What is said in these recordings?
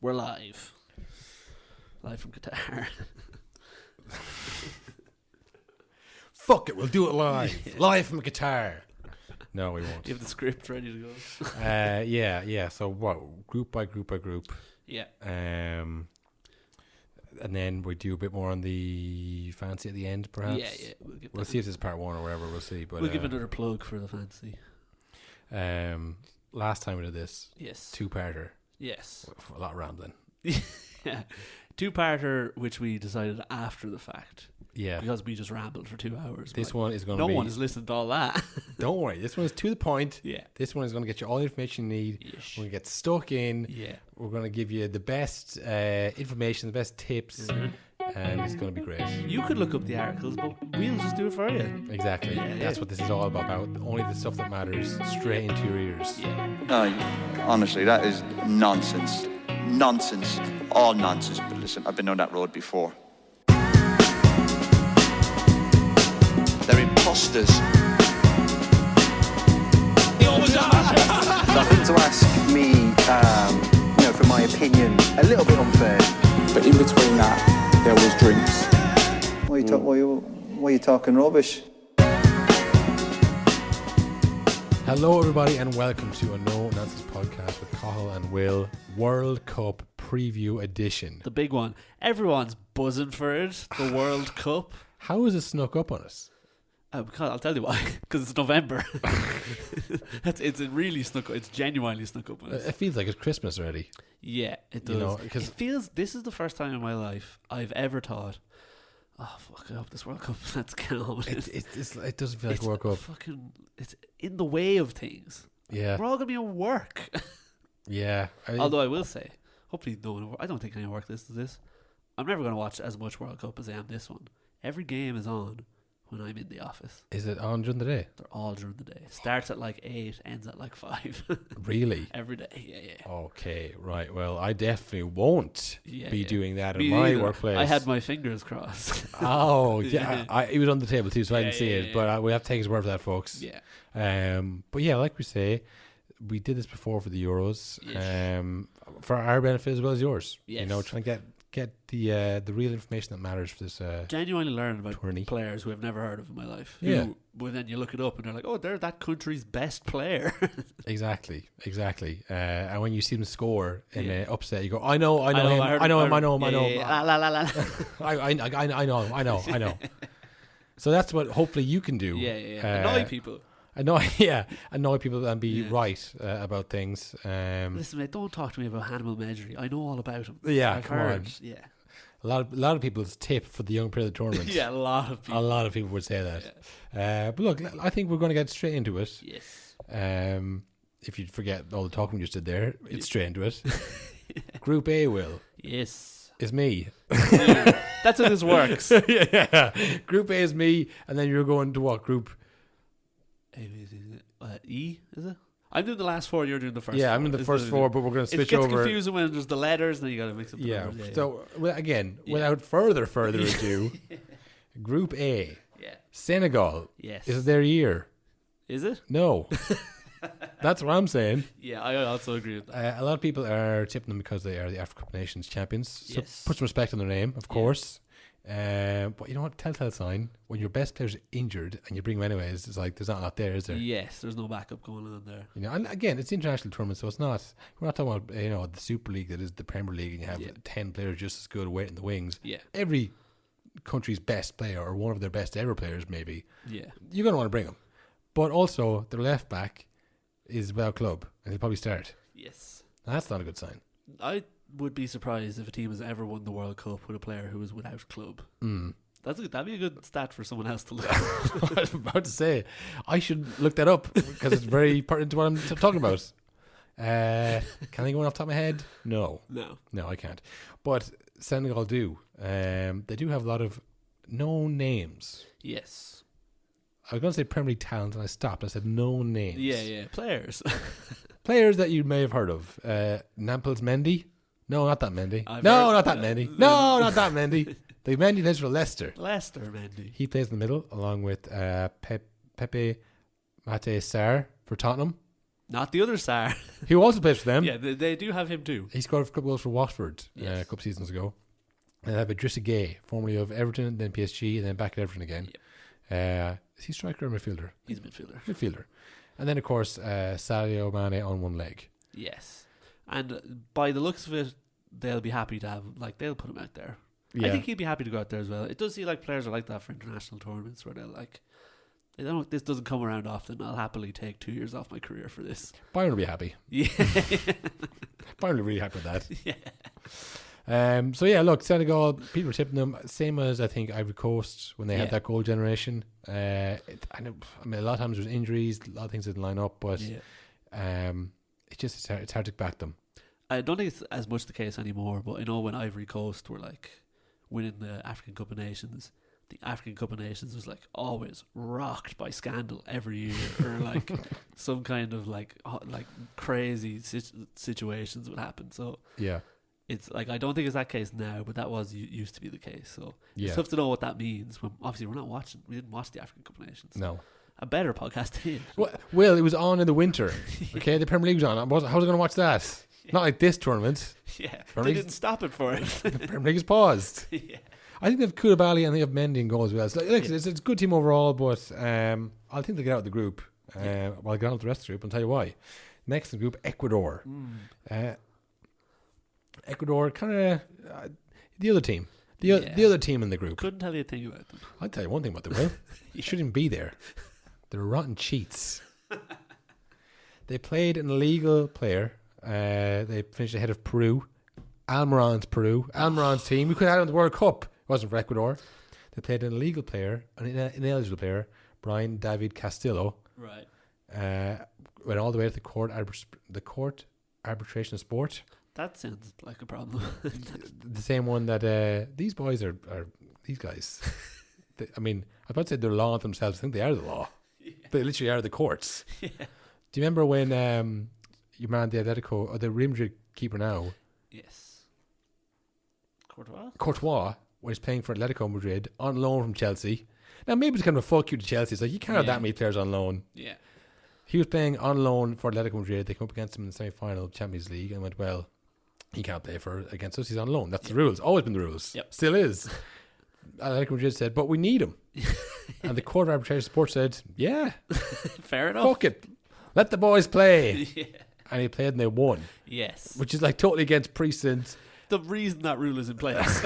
We're live. Live from Qatar. Fuck it, we'll do it live. Live from Qatar. No, we won't. You have the script ready to go. Yeah. So what? Group by group. Yeah. And then we do a bit more on the fancy at the end, perhaps. Yeah. We'll see if this is part one or whatever. We'll see. But we'll give another plug for the fancy. Last time we did this, yes, two-parter. Yes. A lot of rambling. Yeah. Two-parter, which we decided after the fact. Yeah. Because we just rambled for 2 hours. This one is going to be... No one has listened to all that. Don't worry. This one is to the point. Yeah. This one is going to get you all the information you need. Yeesh. We're going to get stuck in. Yeah. We're going to give you the best information, the best tips. Mm-hmm. And it's going to be great. You could look up the articles, but we'll just do it for you. Exactly. Yeah, That's what this is all about. Only the stuff that matters straight into your ears. Yeah. No, honestly, that is nonsense. Nonsense. All nonsense. But listen, I've been on that road before. They're imposters. Nothing to ask me, for my opinion, a little bit unfair. But in between that, there was drinks. Why are you talking rubbish? Hello, everybody, and welcome to a No Nonsense podcast with Cahill and Will, World Cup Preview Edition. The big one. Everyone's buzzing for it. The World Cup. How has it snuck up on us? Because I'll tell you why. Because it's November. It's really snuck up. It's genuinely snuck up on us. It feels like it's Christmas already. Yeah, it does. Because it feels. This is the first time in my life I've ever thought, "Oh fuck! I hope this World Cup let's get on with it." It doesn't feel like a World Cup. It's in the way of things. Yeah, we're all gonna be at work. Yeah. Although I will say, hopefully no one. I don't think anyone work listens to this. I'm never gonna watch as much World Cup as I am this one. Every game is on when I'm in the office. Is it on during the day? They're all during the day. Starts at like 8, ends at like 5. Really? Every day, yeah. Okay, right. Well, I definitely won't be doing that in Me my either. workplace. I had my fingers crossed. Oh, yeah. It was on the table too, so I didn't see it. Yeah. But we have to take his word for that, folks. Yeah. But yeah, like we say, we did this before for the Euros. Yes. For our benefit as well as yours. Yes. You know, trying to get the real information that matters for this genuinely learn about tourney. Players who I've never heard of in my life. Yeah. But then you look it up and they're like, oh, they're that country's best player. Exactly. And when you see them score in an upset, you go, I know him. I know him. I know. So that's what hopefully you can do. Yeah. Annoy people. Annoy people and be right about things. Listen, mate, don't talk to me about Hannibal Mejri. I know all about him. Yeah, I've come heard. on. Yeah. A lot of people's tip for the young player of the tournament. Yeah, a lot of people would say that. Yeah. But look, I think we're going to get straight into it. Yes. If you forget all the talking we just did there, it's straight into it. Group A, Will. Yes. Is me. That's how this works. Yeah. Group A is me, and then you're going to what group? E, is it? I'm doing the last 4, you're doing the first 4. Yeah, I'm in the first 4, but we're going to switch over. It gets confusing when there's the letters, and then you got to mix up the numbers. Yeah. So, again, without further ado, Group A. Yeah. Senegal. Yes. Is it their year? Is it? No. That's what I'm saying. Yeah, I also agree with that. A lot of people are tipping them because they are the African Cup of Nations champions. So yes. Put some respect on their name, of course. But you know what? Telltale sign, when your best player's injured and you bring him anyways, it's like there's not a lot there, is there? Yes, there's no backup going on there. You know, and again, it's international tournament, so it's not. We're not talking about the Super League that is the Premier League, and you have 10 players just as good waiting in the wings. Yeah, every country's best player or one of their best ever players, maybe. Yeah, you're going to want to bring them, but also their left back is without club, and he'll probably start. Yes, that's not a good sign. I would be surprised if a team has ever won the World Cup with a player who is without club. That'd be a good stat for someone else to look at. I was about to say, I should look that up because it's very pertinent to what I'm talking about. Can I go on off the top of my head? No, I can't. But Senegal do. They do have a lot of known names. Yes. I was going to say Premier League talent, and I stopped. I said known names. Yeah, players. Players that you may have heard of. Nampals Mendy. No, not that Mendy. Not that Mendy. The Mendy plays for Leicester. Mendy. He plays in the middle along with Pepe Mate Sarr for Tottenham. Not the other star. Who also plays for them. Yeah, they do have him too. He scored a couple goals for Watford Yes. a couple seasons ago. And they have Idrissa Gueye, formerly of Everton, then PSG, and then back at Everton again. Yep. Is he striker or midfielder? He's a midfielder. Midfielder. And then, of course, Sadio Mane on one leg. Yes. And by the looks of it, they'll be happy to have, like, they'll put him out there. Yeah. I think he'd be happy to go out there as well. It does seem like players are like that for international tournaments where they're like, they don't, this doesn't come around often. I'll happily take 2 years off my career for this. Byron will be happy. Yeah. Byron will be really happy with that. Yeah. So yeah, look, Senegal, people are tipping them, same as I think Ivory Coast when they had that goal generation. I mean, a lot of times there's injuries, a lot of things didn't line up, but it's hard to back them. I don't think it's as much the case anymore, but I know when Ivory Coast were like winning the African Cup of Nations, the African Cup of Nations was like always rocked by scandal every year, or like some kind of like crazy situations would happen. So yeah, it's like I don't think it's that case now, but that was used to be the case. So it's tough to know what that means. When obviously we didn't watch the African Cup of Nations. No. A better podcast did. Well, it was on in the winter. Okay, the Premier League was on. How was I going to watch that? Yeah. Not like this tournament. Yeah, they didn't stop it for it. The Premier League is paused. Yeah. I think they have Koulibaly and they have Mendy in goal as well. So, it's a good team overall, but I think they get out of the group. I'll get out of the rest of the group and tell you why. Next in the group, Ecuador. Ecuador, kind of the other team. The other team in the group. Couldn't tell you a thing about them. I'll tell you one thing about them, Will. You shouldn't even be there. They're rotten cheats. They played an illegal player. They finished ahead of Peru. Almiron's team. We could have had it in the World Cup. It wasn't for Ecuador. They played an illegal player, an ineligible player, Brian David Castillo. Right. Went all the way to the court arbitration of sport. That sounds like a problem. The same one that these boys are these guys. I mean, I was about to say they're law themselves. I think they are the law. Yeah. They literally are the courts. Yeah. Do you remember when your man, the Atletico, or the Real Madrid keeper now? Yes. Courtois? Courtois was playing for Atletico Madrid on loan from Chelsea. Now, maybe it's kind of a fuck you to Chelsea. It's like, you can't have that many players on loan. Yeah. He was playing on loan for Atletico Madrid. They came up against him in the semi-final of Champions League and went, well, he can't play against us. He's on loan. That's the rules. Always been the rules. Yep. Still is. Atletico Madrid said, but we need him. And the Court of Arbitration Sport said, yeah. Fair enough. Fuck it. Let the boys play. Yeah. And he played and they won. Yes. Which is like totally against precedent. The reason that rule is in place.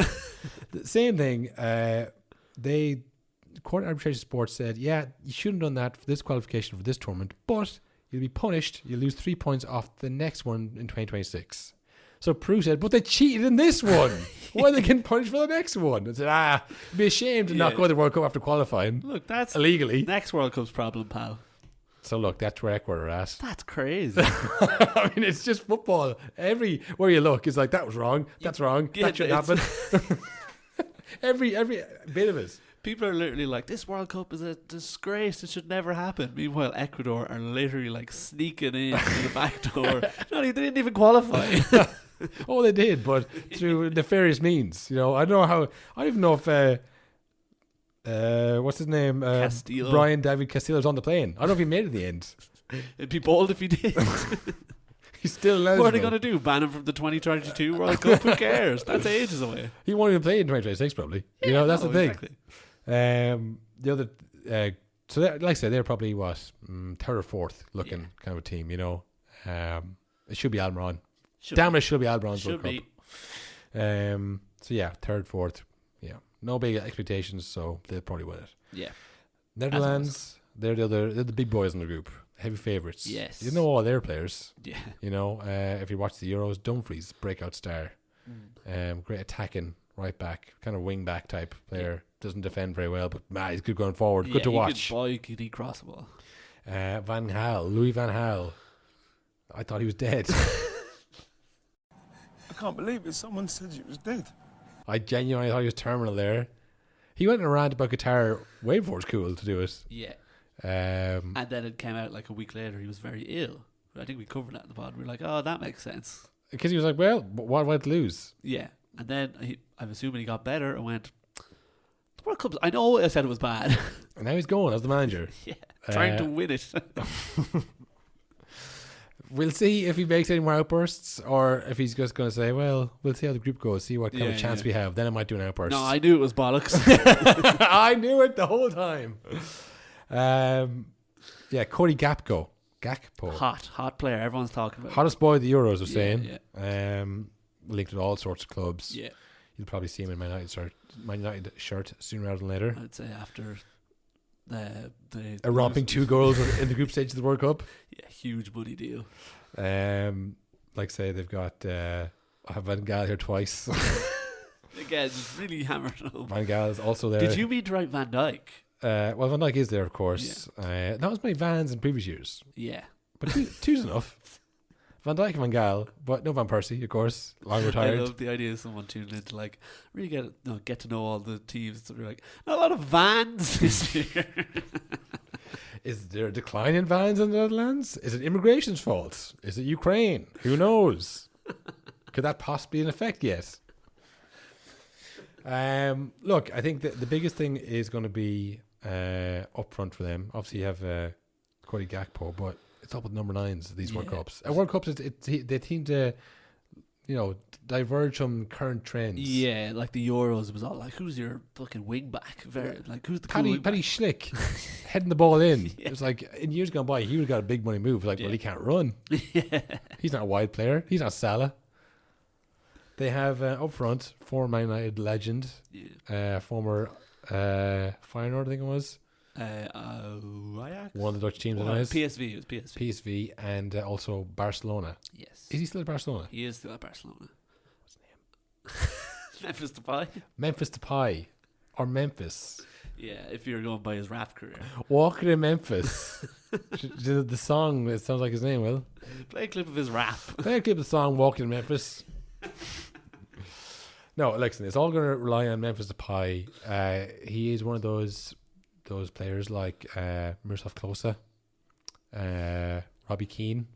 The same thing. The Court of Arbitration Sport said, yeah, you shouldn't have done that for this qualification for this tournament, but you'll be punished. You'll lose 3 points off the next one in 2026. So Peru said, but they cheated in this one. Why are they getting punished for the next one? It said, it'd be a shame to not go to the World Cup after qualifying. Look, that's illegally. Next World Cup's problem, pal. So look, that's where Ecuador are at. That's crazy. I mean, it's just football. Everywhere you look is like, that was wrong. That's wrong. That shouldn't happen. every bit of it. People are literally like, this World Cup is a disgrace. It should never happen. Meanwhile, Ecuador are literally like sneaking in through the back door. No, they didn't even qualify. Oh, they did, but through nefarious means. You know, I don't know how. I don't even know if what's his name, Castillo. Brian David Castillo's on the plane. I don't know if he made it in the end. It'd be bold if he did. He's still eligible. What are they going to do? Ban him from the 2032 World Cup? Who cares? That's ages away. He won't even play in 2026 probably. Yeah, you know, that's the thing. Exactly. The other, so like I said, they're probably third or fourth looking kind of a team. You know, it should be Almiron. It should be Almiron's World Cup. So yeah, third, fourth. Yeah, no big expectations, so they'll probably win it. Yeah. Netherlands, they're the big boys in the group, heavy favourites. Yes. You know all their players. Yeah. You know, if you watch the Euros, Dumfries, breakout star, great attacking right back, kind of wing back type player. Doesn't defend very well, but he's good going forward. Good to watch. Could he cross the ball? Louis Van Gaal. I thought he was dead. I can't believe it. Someone said he was dead. I genuinely thought he was terminal there. He went and ran about Qatar way before it's cool to do it. Yeah. And then it came out like a week later he was very ill. I think we covered that in the pod. We were like, oh, that makes sense. Because he was like, well, what went to lose? Yeah. And then I'm assuming he got better and went, the World Cup, I know I said it was bad. And now he's going as the manager. Yeah. Trying to win it. We'll see if he makes any more outbursts or if he's just going to say, well, we'll see how the group goes, see what kind of chance we have. Then I might do an outburst. No, I knew it was bollocks. I knew it the whole time. Cody Gakpo. Hot player. Everyone's talking about. Hottest boy of the Euros, we're saying. Yeah. Linked with all sorts of clubs. Yeah. You'll probably see him in Man United shirt sooner rather than later. I'd say after a romping 2 goals in the group stage of the World Cup. Yeah, huge money deal. Like say they've got I have Van Gaal here twice. Again, just really hammered home. Van Gaal is also there. Did you mean to write Van Dijk? Well, Van Dijk is there, of course. That was my Vans in previous years. Yeah. But two's enough. Van Dijk and Van Gaal, but no Van Persie, of course, long retired. I love the idea of someone tuning in to like really get to know all the teams. So we're like, not a lot of Vans this year. Is there a decline in Vans in the Netherlands? Is it immigration's fault? Is it Ukraine? Who knows? Could that possibly be in effect yet? Look, I think the biggest thing is going to be up front for them. Obviously, you have Cody Gakpo, but it's up with number 9s these World Cups. World Cups, they seem to, diverge from current trends. Yeah, like the Euros was all like, who's your fucking wing back? Who's the Paddy Schlick heading the ball in. It was like in years gone by, he would have got a big money move. Well, he can't run. He's not a wide player. He's not Salah. They have up front former Man United legend, former Feyenoord, I think it was. Ajax? One of the Dutch teams. PSV. It was PSV. PSV and also Barcelona. Yes. Is he still at Barcelona? He is still at Barcelona. What's his name? Memphis Depay. Memphis Depay. Or Memphis. Yeah, if you're going by his rap career. Walking in Memphis. The song, it sounds like his name, Will. Play a clip of his rap. Play a clip of the song Walking in Memphis. No, listen, it's all going to rely on Memphis Depay. He is one of those players like Miroslav Klose, Robbie Keane.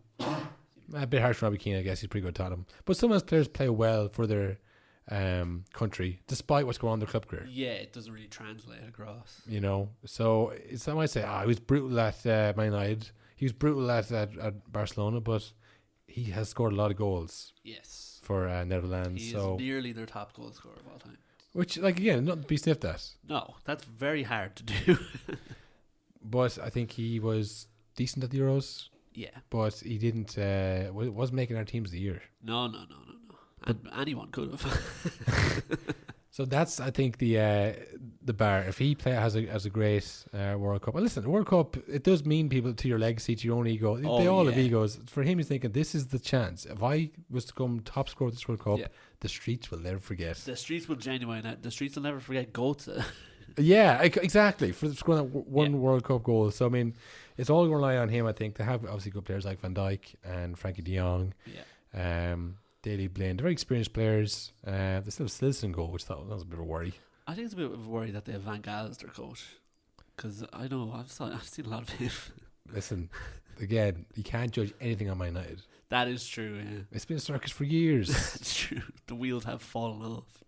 A bit harsh on Robbie Keane, I guess. He's pretty good at Tottenham. But some of those players play well for their country, despite what's going on in their club career. Yeah, it doesn't really translate across. So some might say, he was brutal at Man United. He was brutal at Barcelona, but he has scored a lot of goals. Yes. For Netherlands. He is nearly their top goal scorer of all time. Which, again, not to be sniffed at. No, that's very hard to do. But I think he was decent at the Euros. Yeah. But he didn't, wasn't making our teams of the year. No. And anyone could have. So that's, I think, the bar. If he has a great World Cup. And listen, the World Cup, it does mean people to your legacy, to your own ego. They all have egos. For him, he's thinking, this is the chance. If I was to come top scorer of this World Cup, the streets will never forget. The streets will the streets will never forget Goethe. Yeah, exactly. For scoring that one World Cup goal. So, I mean, it's all going to rely on him, I think. They have, obviously, good players like Van Dijk and Frankie de Jong. Yeah. Daley Blind, they're very experienced players. They still have Slilson goal, which that was a bit of a worry. I think it's a bit of a worry that they have Van Gaal as their coach, because I know I've seen a lot of him. Listen, again, you can't judge anything on Man United. That is true. Yeah, it's been a circus for years. It's true. The wheels have fallen off.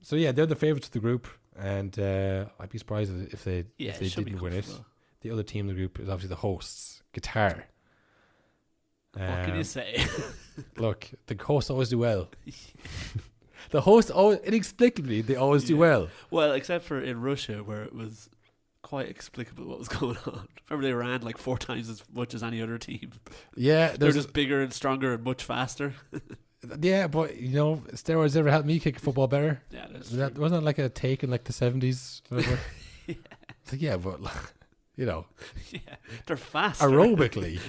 So yeah, they're the favourites of the group, and I'd be surprised if they didn't win it. The other team in the group is obviously the hosts, Qatar. What can you say? Look, the hosts always do well. The hosts always, inexplicably, they always do well. Well, except for in Russia, where it was quite explicable what was going on. Remember, they ran like 4 times as much as any other team. Yeah, they're just bigger and stronger and much faster. Yeah, but steroids never helped me kick football better. Yeah, wasn't that like a take in like the 70s? Yeah. It's like, yeah, but yeah, they're fast aerobically.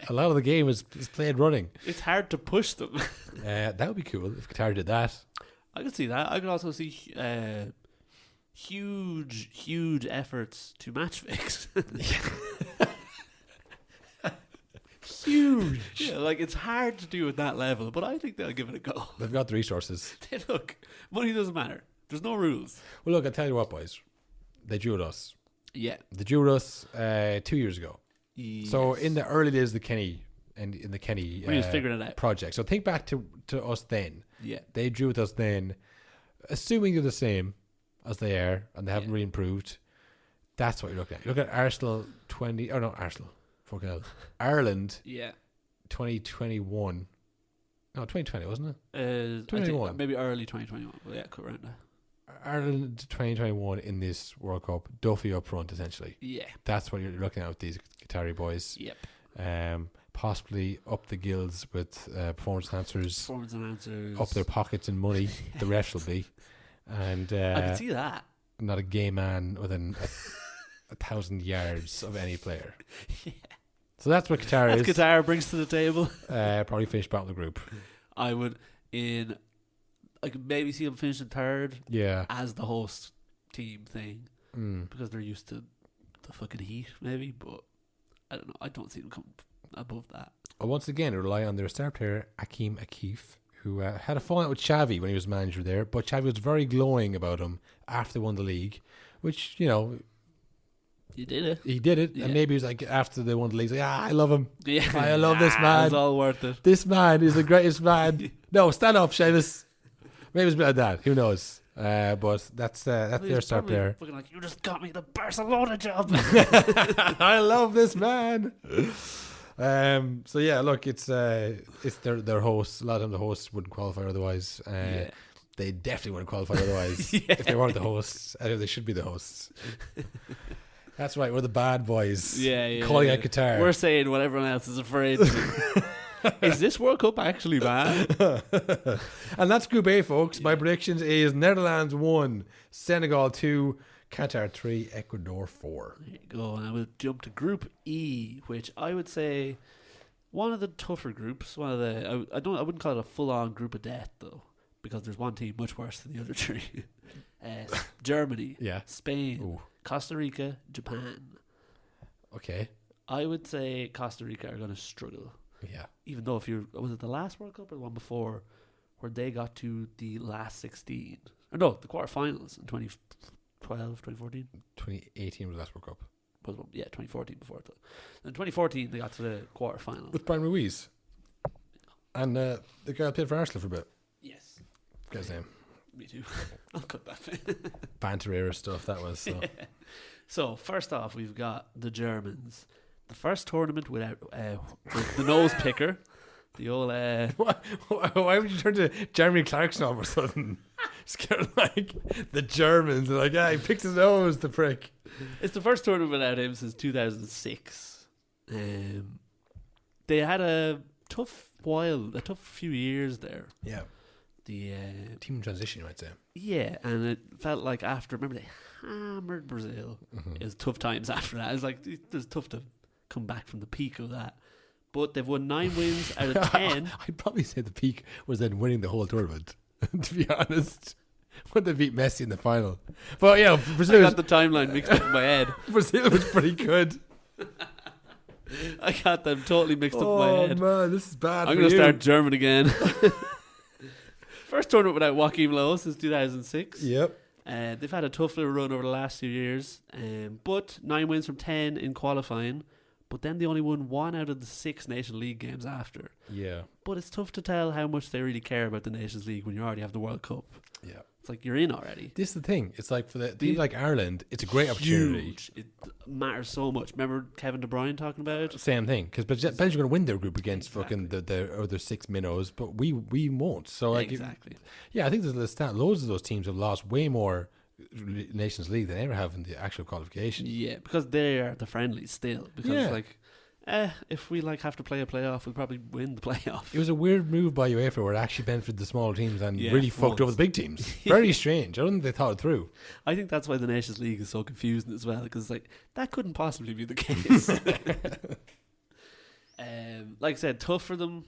A lot of the game is played running. It's hard to push them. That would be cool if Qatar did that. I could see that. I could also see huge efforts to match fix. Huge. Yeah, like it's hard to do at that level, but I think they'll give it a go. They've got the resources. Look, money doesn't matter. There's no rules. Well, look, I'll tell you what, boys. They drew at us. Yeah. They drew us 2 years ago. Yes. So in the early days of the Kenny and in the Kenny we was figuring it out. project. So think back to us then. Yeah. They drew with us then, assuming they're the same as they are and they haven't really improved. That's what you're looking at. You look at Arsenal Fucking hell. Ireland, Yeah. 2021. No, 2020, wasn't it? 2021. Maybe early 2021. But yeah, cut around there. Ireland 2021 in this World Cup. Duffy up front, essentially. Yeah. That's what you're looking at with these Qatari boys. Yep. Possibly up the gills with performance enhancers. Up their pockets in money. The refs will be. And I can see that. Not a gay man within 1,000 yards of any player. Yeah. So that's what Qatar is. That's Qatar brings to the table. Probably finish bottom of the group. I could maybe see them finishing third. Yeah. As the host team thing. Because they're used to the fucking heat, maybe. But I don't know. I don't see them come above that. Well, once again, rely on their star player, Akeem Akif, who had a fallout with Xavi when he was manager there. But Xavi was very glowing about him after they won the league, which, you know... He did it. He did it. Yeah. And maybe he was like, after they won the league, like, I love him. Yeah. I love this man. It's all worth it. This man is the greatest man. No, stand up, Seamus. Maybe it was a bit like that. Who knows? But that's their star player. Fucking like, you just got me the Barcelona job. I love this man. So yeah, look, it's their hosts. A lot of them, the hosts wouldn't qualify otherwise. They definitely wouldn't qualify otherwise if they weren't the hosts. I think they should be the hosts. That's right, we're the bad boys. Calling out Qatar. We're saying what everyone else is afraid to. Is this World Cup actually bad? And that's Group A, folks. My predictions is Netherlands 1, Senegal 2, Qatar 3, Ecuador 4. There you go. And we'll jump to Group E, which I would say one of the tougher groups. One of the I wouldn't call it a full-on group of death though, because there's one team much worse than the other three. Germany, Spain, Costa Rica, Japan. Okay. I would say Costa Rica are going to struggle. Yeah. Even though was it the last World Cup or the one before where they got to the last 16? Or no, the quarterfinals in 2012, 2014? 2018 was the last World Cup. 2014 before that. In 2014 they got to the quarterfinal. With Brian Ruiz. And the girl played for Arsenal for a bit. Yes. Guy's name. Me too. I'll cut that bit. Banter era stuff that was. So. So first off, we've got the Germans. The first tournament without the nose picker. The old. Why would you turn to Jeremy Clarkson all of a sudden? Scared like the Germans. They're like, he picks his nose, the prick. It's the first tournament without him since 2006. They had a tough few years there. Yeah. The team transition, you might say. Yeah, and it felt like remember they hammered Brazil. It was tough times after that. It was like it was tough to come back from the peak of that. But they've won 9 wins out of 10. I'd probably say the peak was then winning the whole tournament, to be honest. When they beat Messi in the final. But yeah, Brazil. I got the timeline mixed up in my head. Brazil was pretty good. I got them totally mixed up in my head. Oh man, this is bad. I'm going to start German again. First tournament without Joachim Low since 2006. Yep. They've had a tough little run over the last few years, but 9 wins from 10 in qualifying. But then they only won 1 out of the 6 Nation League games after. Yeah. But it's tough to tell how much they really care about the Nations League when you already have the World Cup. Yeah. It's like you're in already. This is the thing. It's like for the teams like Ireland, it's a great opportunity. It matters so much. Remember Kevin De Bruyne talking about it? Same thing. Because Belgium are going to win their group against fucking the other 6 minnows, but we won't. So like, exactly. I think there's a stat. Loads of those teams have lost way more Nations League than they ever have in the actual qualification. Yeah, because they are the friendlies still. Because if we have to play a playoff, we'll probably win the playoff. It was a weird move by UEFA where it actually benefited the smaller teams and really fucked over the big teams. Very strange. I don't think they thought it through. I think that's why the Nations League is so confusing as well, because that couldn't possibly be the case. Like I said, tough for them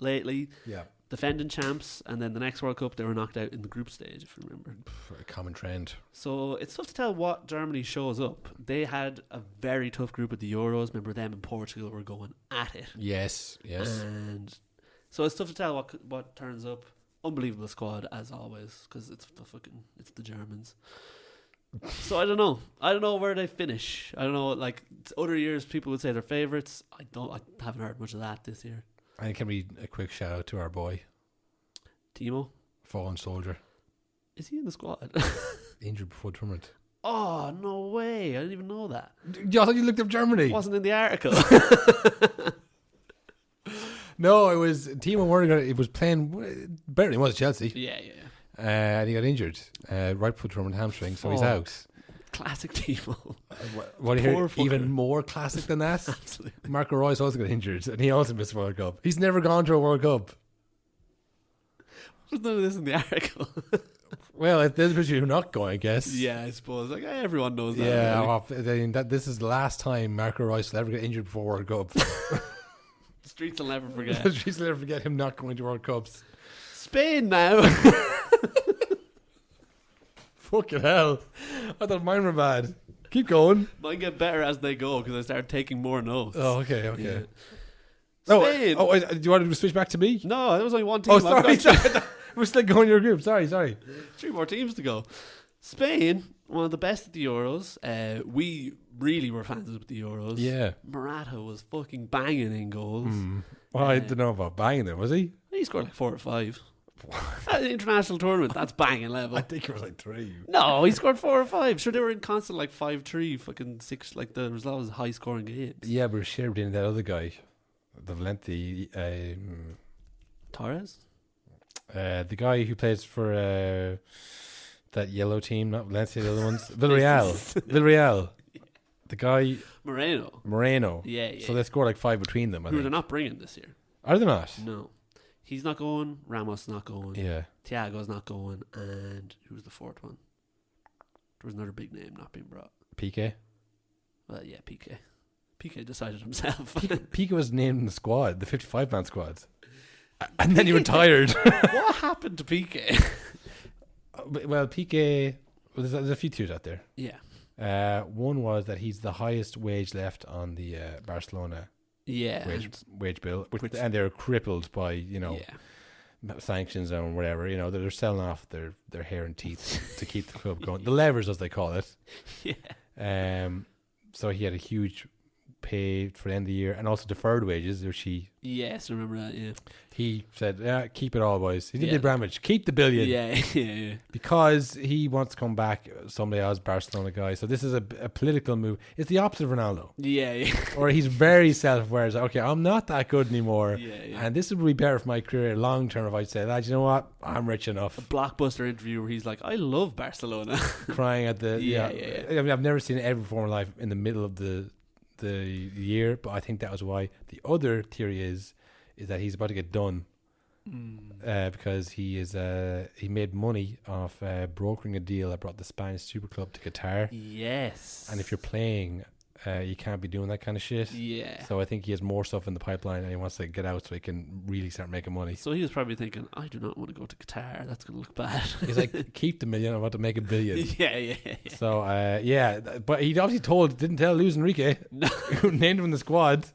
lately. Yeah. Defending champs, and then the next World Cup they were knocked out in the group stage, if you remember. A common trend. So it's tough to tell what Germany shows up. They had a very tough group at the Euros. Remember, them and Portugal were going at it. Yes. And so it's tough to tell what turns up. Unbelievable squad as always, because it's the Germans. So I don't know where they finish. I don't know. Like other years, people would say they're favourites. I haven't heard much of that this year. I think can be a quick shout out to our boy Timo, fallen soldier. Is he in the squad? Injured before the tournament. Oh, no way. I didn't even know that. I thought you looked up Germany. It wasn't in the article. No, it was Timo Werner. It was playing better than it was Chelsea. Yeah. And he got injured. Right foot from a hamstring, so he's out. Classic Timo. What do you hear? Even more classic than that? Absolutely. Marco Reus also got injured, and he also missed the World Cup. He's never gone to a World Cup. There's none of this in the article. Well, there's people who are not going, I guess. Yeah, I suppose. Like everyone knows that. Yeah, Really. well, this is the last time Marco Reus will ever get injured before World Cup. The streets will never forget. The streets will never forget him not going to World Cups. Spain now. Fucking hell. I thought mine were bad. Keep going. Mine get better as they go because I start taking more notes. Oh, okay. Yeah. Spain. Oh, do you want to switch back to me? No, there was only one team. Oh, sorry. We're still going your group. Sorry. 3 more teams to go. Spain, one of the best at the Euros. We really were fans of the Euros. Yeah. Morata was fucking banging in goals. Well, I don't know about banging them, was he? He scored like 4 or 5. At an international tournament, that's banging level. I think it was like 3. No, he scored 4 or 5. Sure, they were in constant like 5-3, fucking 6. Like there was always high scoring games. Yeah, but shared in that other guy, the Valenti, Torres. The guy who plays for that yellow team, not Valencia, the other ones, Villarreal. The guy Moreno. Yeah. So they scored like 5 between them. Who they're not bringing this year. Are they not? No. He's not going. Ramos not going. Yeah. Thiago's not going. And who's the 4th one? There was another big name not being brought. Piqué. Well, yeah, Piqué. Piqué decided himself. Piqué was named in the squad, the 55-man squad. And then he retired. What happened to Piqué? Well, Piqué, there's a few theories out there. Yeah. One was that he's the highest wage left on the Barcelona wage bill, and they're crippled by sanctions and whatever. They're selling off their hair and teeth to keep the club going. The levers, as they call it. Yeah. So he had a huge pay for the end of the year, and also deferred wages, which he... Yes, I remember that, yeah. He said, yeah, keep it all, boys. He did the Abramovich, keep the billion. Yeah. Because he wants to come back someday as Barcelona guy. So this is a political move. It's the opposite of Ronaldo. Yeah. Or he's very self-aware. He's like, okay, I'm not that good anymore. Yeah. And this would be better for my career long term if I say that. You know what? I'm rich enough. A blockbuster interview where he's like, I love Barcelona. Crying at the... Yeah. I mean, I've never seen it ever before in my life in the middle of the year, but I think that was why. The other theory is that he's about to get done because he made money off brokering a deal that brought the Spanish Super Club to Qatar. Yes. And if you're playing, you can't be doing that kind of shit. Yeah. So I think he has more stuff in the pipeline and he wants to get out so he can really start making money. So he was probably thinking, I do not want to go to Qatar. That's going to look bad. He's like, keep the million. I'm about to make $1 billion. Yeah. So but he obviously didn't tell Luis Enrique, who named him in the squad.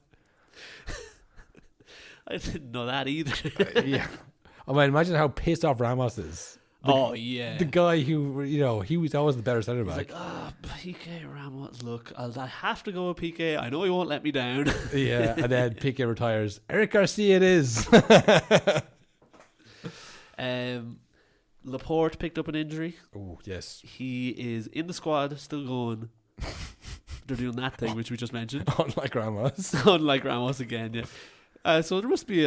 I didn't know that either. Yeah. I mean, imagine how pissed off Ramos is. The guy who, he was always the better centre back. He's like, Piqué, Ramos, look, I have to go with Piqué. I know he won't let me down. Yeah, and then Piqué retires. Eric Garcia it is. Laporte picked up an injury. Oh, yes. He is in the squad, still going. They're doing that thing, which we just mentioned. Unlike Ramos again, yeah. So there must be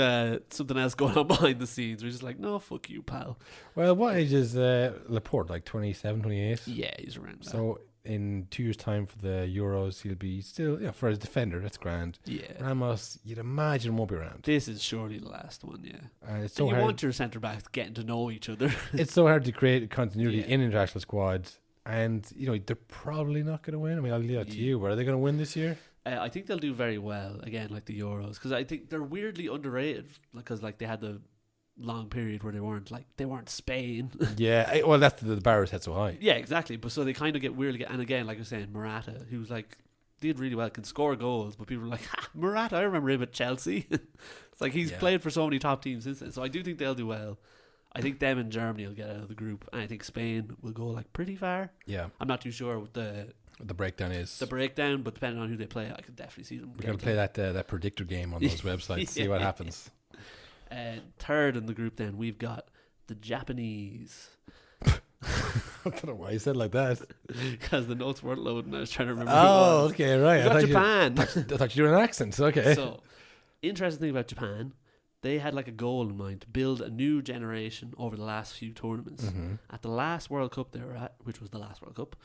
something else going on behind the scenes. We're just like, no, fuck you, pal. Well, what age is Laporte? Like 27, 28? Yeah, he's around that. So in 2 years' time for the Euros, he'll be still, for a defender, that's grand. Yeah. Ramos, you'd imagine, won't be around. This is surely the last one, yeah. And it's so hard. You want your centre-backs getting to know each other. It's so hard to create continuity in international squads. And, they're probably not going to win. I mean, I'll leave that to you. But are they going to win this year? I think they'll do very well, again, like the Euros. Because I think they're weirdly underrated. Because, they had the long period where they weren't Spain. Yeah, well, that's the bar is set so high. Yeah, exactly. But so they kind of get weirdly... And again, like I was saying, Morata, who's did really well, can score goals. But people are like, Morata, I remember him at Chelsea. It's like he's played for so many top teams since then. So I do think they'll do well. I think them and Germany will get out of the group, and I think Spain will go pretty far. Yeah, I'm not too sure what the breakdown is. But depending on who they play, I could definitely see them. We're going to play that predictor game on those websites, see what happens. Third in the group, then we've got the Japanese. I don't know why you said it like that. Because the notes weren't loading. I was trying to remember. Oh, okay, right. We got Japan. I thought you were doing an accent. Okay. So, interesting thing about Japan, they had like a goal in mind to build a new generation over the last few tournaments. Mm-hmm. At the last World Cup they were at, which was the last World Cup,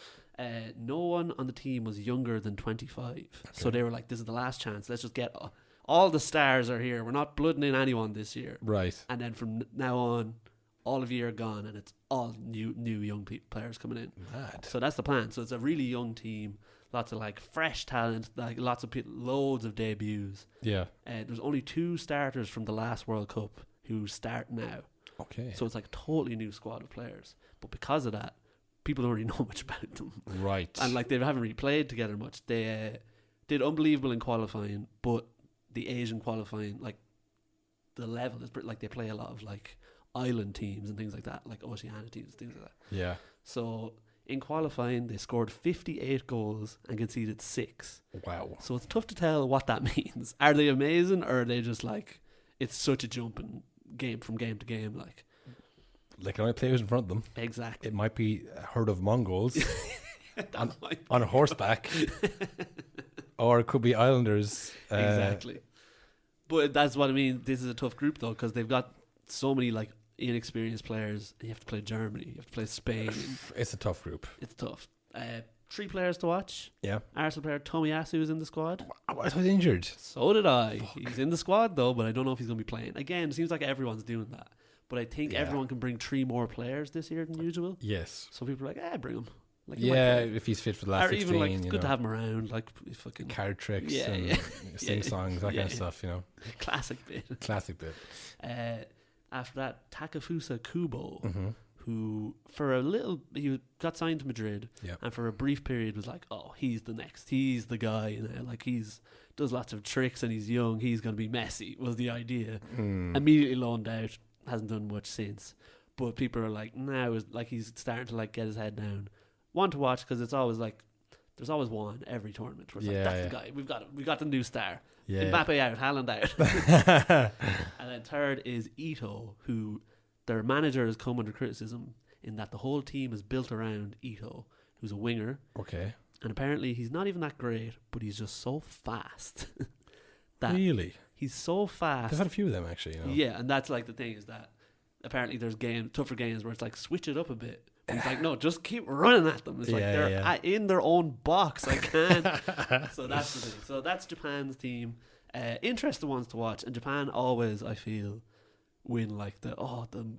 no one on the team was younger than 25. Okay. So they were like, this is the last chance. Let's just get all the stars are here. We're not blooding in anyone this year. Right. And then from now on, all of you are gone, and it's all new young players coming in. Mad. So that's the plan. So it's a really young team, lots of like fresh talent, like lots of loads of debuts. Yeah. There's only 2 starters from the last World Cup who start now. Okay. So it's like a totally new squad of players. But because of that, people don't really know much about them. Right. And like they haven't really played together much. They did unbelievable in qualifying, but the Asian qualifying, like the level is pretty, like they play a lot of like island teams and things like that, like Oceania teams, things like that. Yeah. So in qualifying, they scored 58 goals and conceded 6. Wow. So it's tough to tell what that means. Are they amazing, or are they just like, it's such a jump in game from game to game? Like, They can only play who's in front of them. exactly. It might be a herd of Mongols on a horseback, or it could be Islanders. Exactly. But that's what I mean. This is a tough group though, because they've got so many like inexperienced players. You have to play Germany, you have to play Spain. It's a tough group. It's tough. 3 players to watch. Yeah. Arsenal player Tomiyasu is in the squad. I was injured. So did I. He's in the squad though, but I don't know if he's going to be playing. Again, it seems like everyone's doing that. But I think everyone can bring 3 more players this year than usual. Yes. So people are like, bring him. Like, yeah, if he's fit for the last or 16, even like, it's good to have him around. Like, fucking card tricks Yeah, and yeah. sing songs, that kind of stuff, you know. classic bit. Classic bit. After that, Takefusa Kubo, Mm-hmm. who for a little, he got signed to Madrid, and for a brief period was like, oh, he's the next, he's the guy, you know, like does lots of tricks and he's young, he's going to be Messi, was the idea. Immediately loaned out, hasn't done much since. But people are like, now is like he's starting to like get his head down. One to watch because it's always like, there's always one every tournament where it's like, that's the guy, we got the new star. Mbappe out, Haaland out. And then third is Ito, who their manager has come under criticism in that the whole team is built around Ito, who's a winger. Okay. And apparently he's not even that great, but he's just so fast. Really? He's so fast. They've had a few of them actually, you know. Yeah, and that's like the thing is that apparently there's tougher games where it's like switch it up a bit. And he's like, no, just keep running at them. It's like they're in their own box. I can't. So that's the thing. So that's Japan's team. Interesting ones to watch. And Japan always, I feel, win like the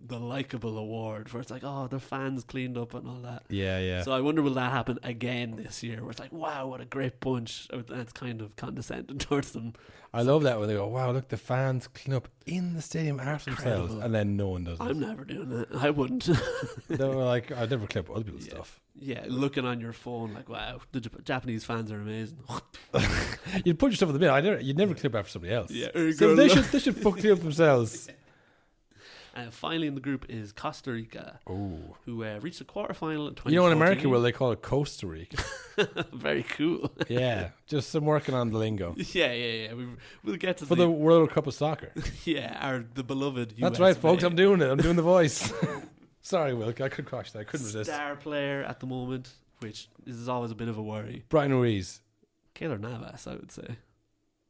likeable award where it's like, oh, their fans cleaned up and all that. Yeah. So I wonder will that happen again this year where it's like, wow, what a great bunch. That's kind of condescending towards them. I love that when they go, wow, look, the fans clean up in the stadium after themselves, and then no one does it. I'm never doing that. I wouldn't. They were like, I'd never clip other people's stuff. Yeah, looking on your phone like, wow, the Japanese fans are amazing. You'd put yourself in the middle. You'd never clip after somebody else. Yeah, so they should fuck clean up themselves. Finally in the group is Costa Rica, who reached the quarterfinal in 2014. You know, in America, well, they call it Costa Rica. Very cool. Yeah, just some working on the lingo. Yeah. We'll get to for the World Cup of Soccer. Yeah, the beloved. That's right, folks. I'm doing it. I'm doing the voice. Sorry, Wilk. I could crash that. I couldn't resist. Star player at the moment, which is always a bit of a worry. Brian Ruiz. Keylor Navas, I would say.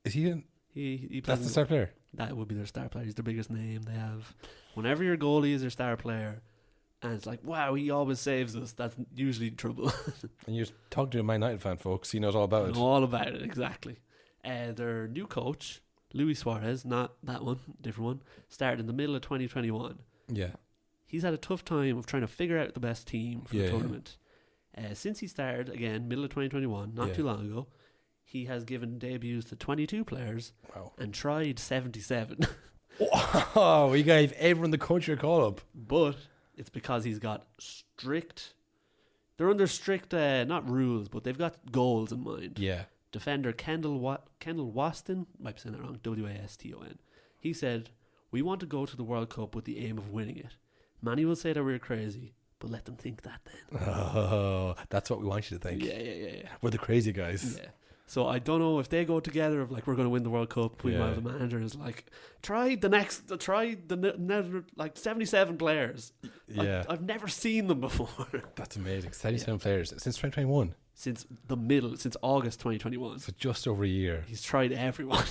Is he in? He That's the star player? That would be their star player. He's their biggest name they have. Whenever your goalie is your star player, and it's like, wow, he always saves us, that's usually trouble. And you're talking to a Man United fan, folks. He knows all about it. All about it, exactly. Their new coach, Luis Suarez, not that one, different one, started in the middle of 2021. Yeah. He's had a tough time of trying to figure out the best team for the tournament. Since he started, again, middle of 2021, not too long ago, he has given debuts to 22 players and tried 77. Oh, he gave everyone in the country a call up. But it's because he's got they're under strict, not rules, but they've got goals in mind. Yeah. Defender Kendall Waston, might be saying that wrong, Waston. He said, we want to go to the World Cup with the aim of winning it. Many will say that we're crazy, but let them think that then. Oh, that's what we want you to think. Yeah. We're the crazy guys. Yeah. So I don't know if they go together of like, we're going to win the World Cup. While the manager is like, try the 77 players. Yeah. I've never seen them before. That's amazing. 77 players since 2021. Since August 2021. So just over a year. He's tried everyone.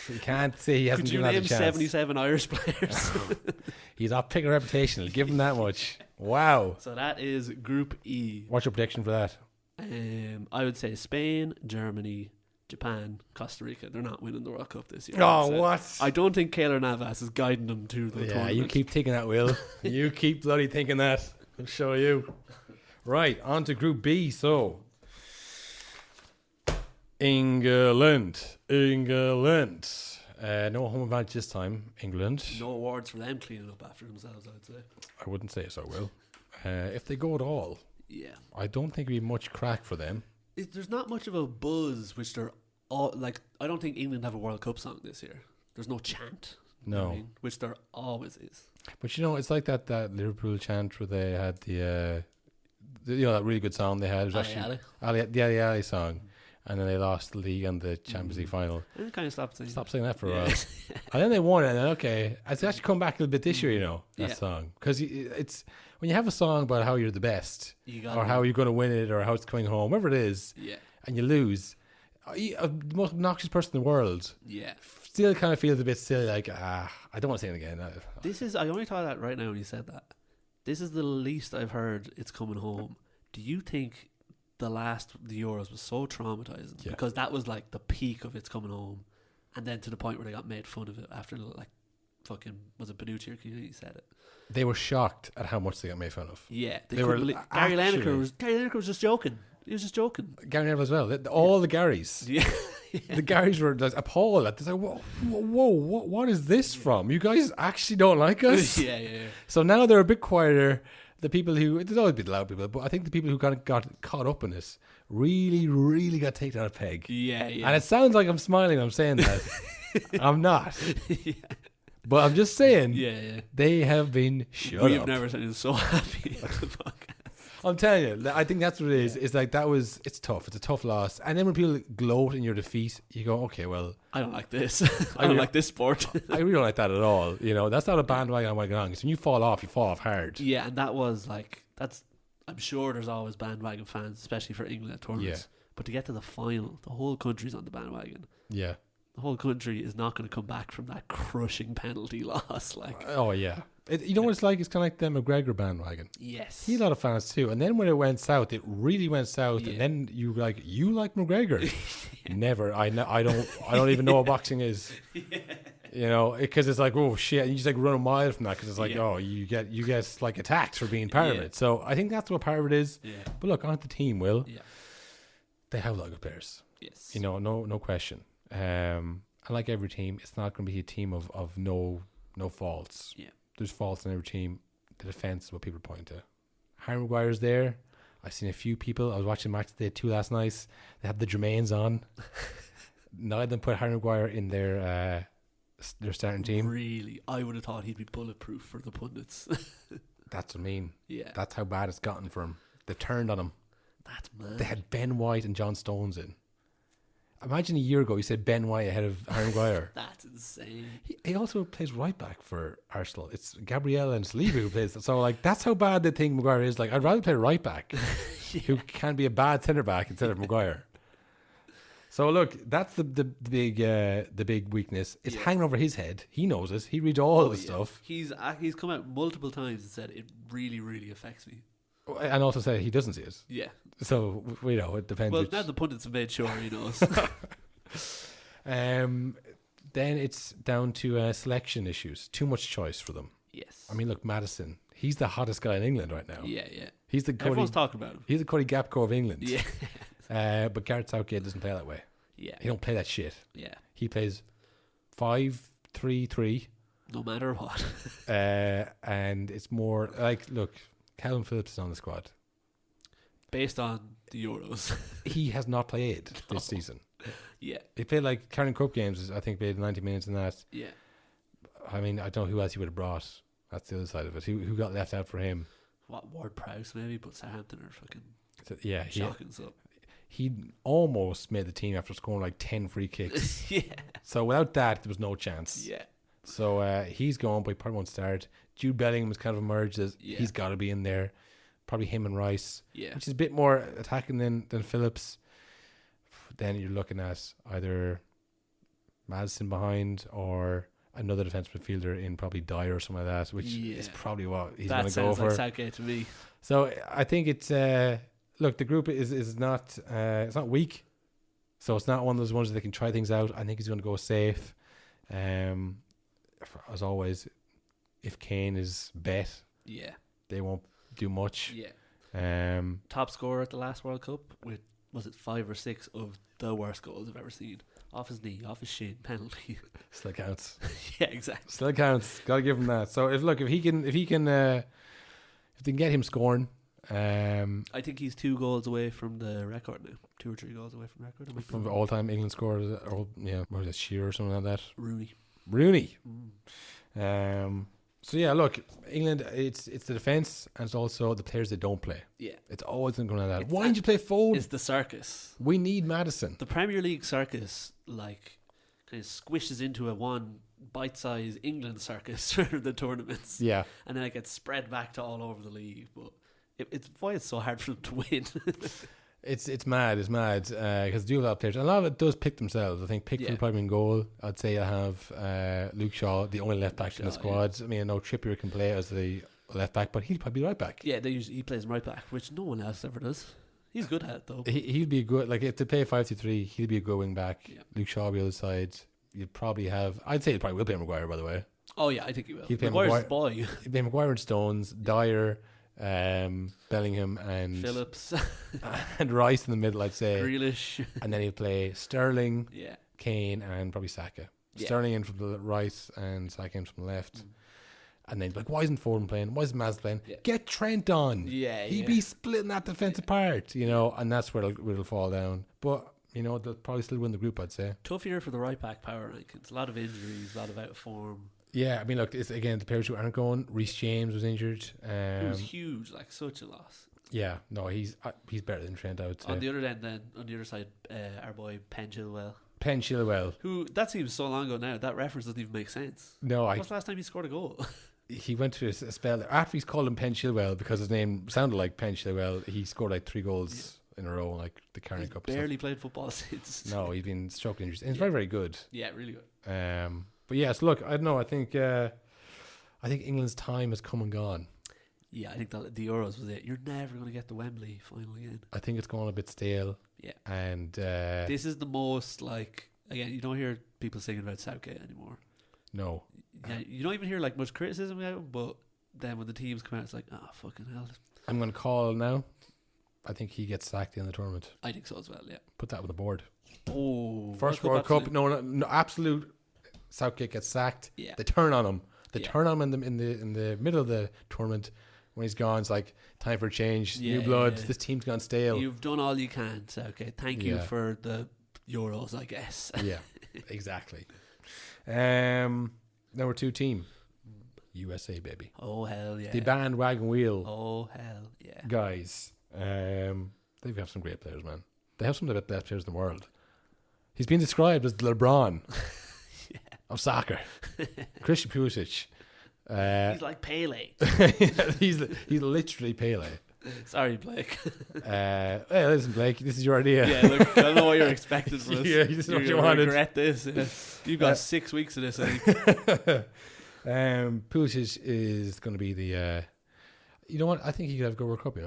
You can't say he hasn't given that a chance. Could you name 77 Irish players? He's off picking a reputation. I'll give him that much. Wow. So that is Group E. What's your prediction for that? I would say Spain, Germany, Japan, Costa Rica. They're not winning the World Cup this year. Oh, what? I don't think Keylor Navas is guiding them to the tournament. You keep thinking that, Will. You keep bloody thinking that. I'll show you. Right, on to Group B. So, England. No home advantage this time, England. No awards for them cleaning up after themselves, I'd say. I wouldn't say so, Will. If they go at all, yeah, I don't think it'd be much crack for them. There's not much of a buzz, which they're all like. I don't think England have a World Cup song this year. There's no chant. No, you know what I mean? Which there always is. But it's like that Liverpool chant where they had the that really good song they had. It was actually the Ali song, and then they lost the league and the Champions League final. And kind of stopped singing that for a while, and then they won it. And then it's actually come back a little bit this year. That song, because it's when you have a song about how you're the best, or how you're going to win it, or how it's coming home, whatever it is, and you lose. The most obnoxious person in the world, still kind of feels a bit silly. Like, I don't want to sing it again. I only thought that right now when you said that. This is the least I've heard. It's coming home. Do you think the Euros was so traumatizing because that was like the peak of it's coming home, and then to the point where they got made fun of it after like fucking was it Benucci or Chiellini said it? They were shocked at how much they got made fun of. Yeah, they were. Gary Lineker was just joking. He was just joking. Gary Neville as well. All the Garys. Yeah. The Garys were like appalled. They're like, whoa, what is this from? You guys actually don't like us? Yeah. So now they're a bit quieter. The people who, there's always been loud people, but I think the people who got caught up in this really, really got taken on a peg. Yeah. And it sounds like I'm smiling, I'm saying that. I'm not. Yeah. But I'm just saying, they have been shut up. We've never been so happy at the podcast. I'm telling you, I think that's what it is. It's like it's tough. It's a tough loss. And then when people gloat in your defeat, you go, okay, well, I don't like this. I don't like this sport. I really don't like that at all. That's not a bandwagon I want to get on. Because when you fall off hard. Yeah, and that was like, I'm sure there's always bandwagon fans, especially for England at tournaments. Yeah. But to get to the final, the whole country's on the bandwagon. Yeah. The whole country is not going to come back from that crushing penalty loss. Oh, yeah. You know what it's like? It's kind of like the McGregor bandwagon. Yes. He had a lot of fans too. And then when it went south, it really went south. Yeah. And then you like McGregor? Never. I don't even know what boxing is. Yeah. Because it's like, oh shit, and you just like run a mile from that because it's like, you get like attacked for being part of it. So I think that's what part of it is. Yeah. But look, on the team, Will. Yeah. They have a lot of good players. Yes. No question. And like every team, it's not going to be a team of no faults. Yeah. There's faults in every team. The defense is what people point to. Harry Maguire's there. I've seen a few people. I was watching match day 2 last night. They had the Jermaines on. None of them put Harry Maguire in their starting team. Really? I would have thought he'd be bulletproof for the pundits. That's what I mean. Yeah. That's how bad it's gotten for him. They turned on him. That's mad. They had Ben White and John Stones in. Imagine a year ago you said Ben White ahead of Harry Maguire. That's insane. He also plays right back for Arsenal. It's Gabriel and Saliba who plays that. So like that's how bad they think Maguire is. Like I'd rather play right back who can be a bad centre back instead of Maguire. So look, that's the big weakness. It's hanging over his head. He knows it. He reads all the stuff. He's come out multiple times and said it really, really affects me. And also said he doesn't see it. Yeah. So, it depends. Well, now the pundits have made sure he knows. Then it's down to selection issues. Too much choice for them. Yes. I mean, look, Maddison. He's the hottest guy in England right now. Yeah. He's the Everyone's talking about him. He's the Cody Gapco of England. Yeah. But Gareth Southgate doesn't play that way. Yeah. He don't play that shit. Yeah. He plays 5-3-3. No matter what. And it's more like, look, Calvin Phillips is on the squad. Based on the Euros. He has not played this season. Yeah. He played like Carling Cup games, I think played 90 minutes in that. Yeah. I mean, I don't know who else he would have brought. That's the other side of it. Who got left out for him? What, Ward-Prowse maybe, but Southampton are fucking shocking. He almost made the team after scoring like 10 free kicks. Yeah. So without that, there was no chance. Yeah. So he's gone, but he probably won't start. Jude Bellingham has kind of emerged as he's got to be in there. Probably him and Rice, which is a bit more attacking than Phillips. Then you're looking at either Maddison behind or another defensive midfielder in probably Dyer or something like that, which is probably what he's going to go for. That sounds like Southgate to me. So I think it's look, the group is not it's not weak, so it's not one of those ones that they can try things out. I think he's going to go safe. As always, if Kane is bet, they won't do much. Top scorer at the last World Cup with, was it 5 or 6 of the worst goals I've ever seen? Off his knee, off his shin, penalty. Still counts. Yeah, exactly. Still counts. Gotta give him that. So if they can get him scoring, I think he's 2 goals away from the record now. 2 or 3 goals away from the record. From the all-time England scorer, what was it, Shearer or something like that? Rooney. So yeah, look, England, it's the defence and it's also the players that don't play. Yeah. It's always going like that. Why didn't you play forward? It's the circus. We need Maddison. The Premier League circus, like, kind of squishes into a one bite-sized England circus for the tournaments. Yeah. And then it gets spread back to all over the league. But it's why it's so hard for them to win. It's mad, because they do have a lot of players. A lot of it does pick themselves. I think Pickford probably in goal. I'd say I have Luke Shaw, the only left back in the squad. Yeah. I mean, I know Trippier can play as the left back, but he'll probably be right back. Yeah, he plays right back, which no one else ever does. He's good at it though. He'll be a good, like if they play 5-2-3, he'll be a good wing back. Yeah. Luke Shaw will be on the other side. You'd probably have, I'd say he probably will play Maguire, by the way. Oh yeah, I think he will. He'll play Maguire's boy. He'll play Maguire and Stones, Dyer, Bellingham and Phillips and Rice in the middle, I'd say. Grealish. And then he'll play Sterling, Kane, and probably Saka. Sterling in from the right and Saka in from the left. And then like, why isn't Foden playing? Why isn't Maz playing? Get Trent on. He'd be splitting that defence apart, and that's where it'll fall down. But they'll probably still win the group, I'd say. Tough year for the right back power rankings. A lot of injuries, a lot of out of form. Yeah, I mean, look, it's again the players who aren't going. Reece James was injured. It was huge, like such a loss. Yeah, no, he's better than Trent, I would say. On the other end, then on the other side, our boy Penn Chilwell, who that seems so long ago now. That reference doesn't even make sense. No, what's the last time he scored a goal? He went through a spell after he's called him Penn Chilwell because his name sounded like Penn Chilwell. He scored like 3 goals in a row, like the Carling Cup. Barely played football since. No, he's been struck with injuries. And he's very, very good. Yeah, really good. But yes, look, I don't know. I think England's time has come and gone. Yeah, I think the Euros was it. You're never going to get the Wembley final again. I think it's gone a bit stale. Yeah. And this is the most, like, again, you don't hear people singing about Southgate anymore. No. Yeah, you don't even hear like much criticism about him, but then when the teams come out, it's like, oh, fucking hell. I'm going to call now. I think he gets sacked in the tournament. I think so as well, yeah. Put that with the board. Oh. First World Cup. No, absolute. Southgate gets sacked. Yeah. They turn on him. They turn on him in the middle of the tournament when he's gone. It's like time for a change, new blood. This team's gone stale. You've done all you can, Southgate. Thank you for the Euros, I guess. Yeah, exactly. Number 2 team, USA, baby. Oh hell yeah! The bandwagon wheel. Oh hell yeah, guys. They've got some great players, man. They have some of the best players in the world. He's been described as the LeBron of soccer. Christian Pulisic. He's like Pele. he's literally Pele. Sorry, Blake. Hey, listen, Blake, this is your idea. Yeah, look, I don't know what you're expecting from us. Yeah, this is what you wanted. wanted. Regret this. Yeah. You've got 6 weeks of this, I think. Pulisic is going to be the. You know what? I think he could have a good World Cup.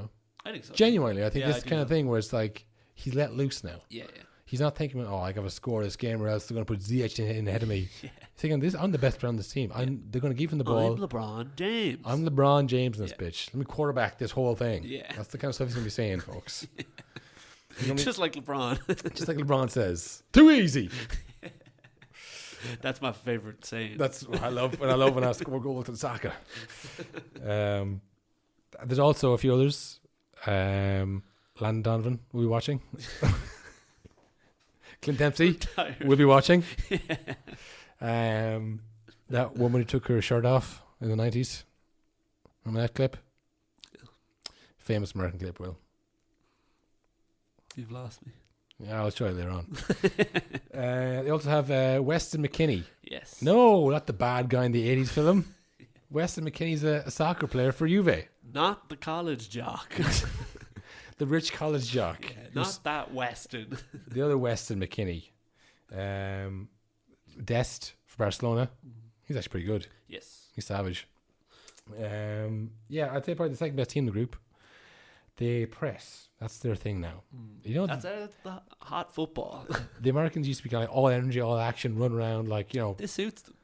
I think so. Genuinely, I think this is the kind of thing where it's like he's let loose now. Yeah. He's not thinking, I got to score this game or else they're going to put Ziyech in ahead of me. He's thinking, I'm the best player on this team. They're going to give him the ball. I'm LeBron James. I'm LeBron James in this bitch. Let me quarterback this whole thing. Yeah. That's the kind of stuff he's going to be saying, folks. Just like LeBron. Just like LeBron says. Too easy. That's my favourite saying. That's what I love when I score goals in soccer. There's also a few others. Landon Donovan will be watching. Clint Dempsey will be watching. That woman who took her shirt off in the 90s. Remember that clip? Famous American clip, Will. You've lost me. Yeah, I'll show you later on. They also have Weston McKennie. Yes. No, not the bad guy in the 80s film. Weston McKennie's a soccer player for Juve. Not the college jock. The rich college jock. Yeah, not that Weston. The other Weston McKennie. Dest for Barcelona. He's actually pretty good. Yes. He's savage. Yeah, I'd say probably the second best team in the group. They press. That's their thing now. You know, that's the hot football. The Americans used to be kind of like all energy, all action, run around, like, you know. This suits them.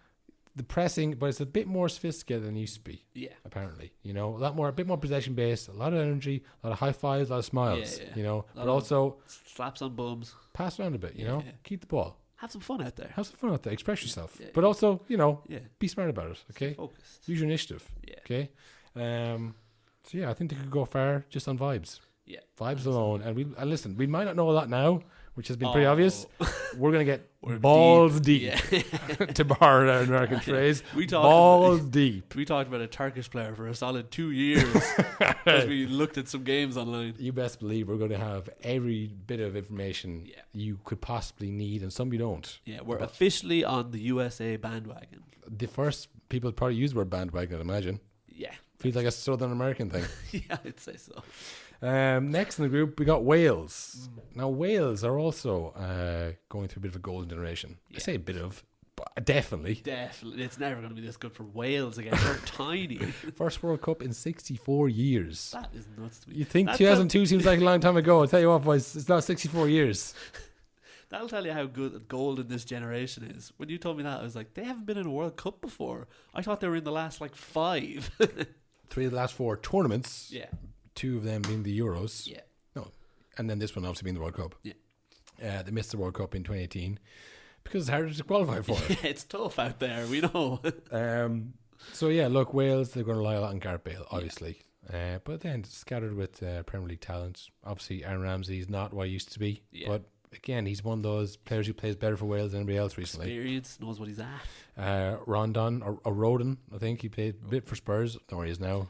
The pressing, but it's a bit more sophisticated than it used to be. Yeah. Apparently. You know, a bit more possession based, a lot of energy, a lot of high fives, a lot of smiles, you know. But also slaps on bums. Pass around a bit, you know. Yeah. Keep the ball. Have some fun out there. Have some fun out there. Express yourself. But also, you know, Yeah. be smart about it, okay? Focused. Use your initiative. Yeah. Okay? So yeah, I think they could go far just on vibes. Yeah. Vibes alone. And listen, we might not know a lot now, which has been pretty obvious. We're going to get We're balls deep, Yeah. to borrow an American phrase. We talked balls deep. We talked about a Turkish player for a solid 2 years because we looked at some games online. You best believe we're going to have every bit of information you could possibly need, and some you don't. Yeah, we're officially on the USA bandwagon. The first people probably use the word bandwagon, I'd imagine. Yeah. Feels like a Southern American thing. Yeah, I'd say so. Next in the group, we got Wales. Now, Wales are also going through a bit of a golden generation. I say a bit of, but definitely. Definitely. It's never going to be this good for Wales again. They're tiny. First World Cup in 64 years. That is nuts to me. You think 2002 seems like a long time ago. I'll tell you what, boys, it's not 64 years. That'll tell you how good golden this generation is. When you told me that, I was like, they haven't been in a World Cup before. I thought they were in the last, 5. 3 of the last 4 tournaments. Yeah. 2 of them being the Euros. Yeah. No. And then this one obviously being the World Cup. Yeah. They missed the World Cup in 2018 because it's harder to qualify for. Yeah, it's tough out there, we know. So yeah, look, Wales, they're going to rely a lot on Gareth Bale, obviously. But then scattered with Premier League talent. Obviously, Aaron Ramsey is not what he used to be. Yeah. But again, he's one of those players who plays better for Wales than anybody else recently. Experience, knows what he's at. Rondon, or Rodon, I think he played a bit for Spurs. Don't know where he is now.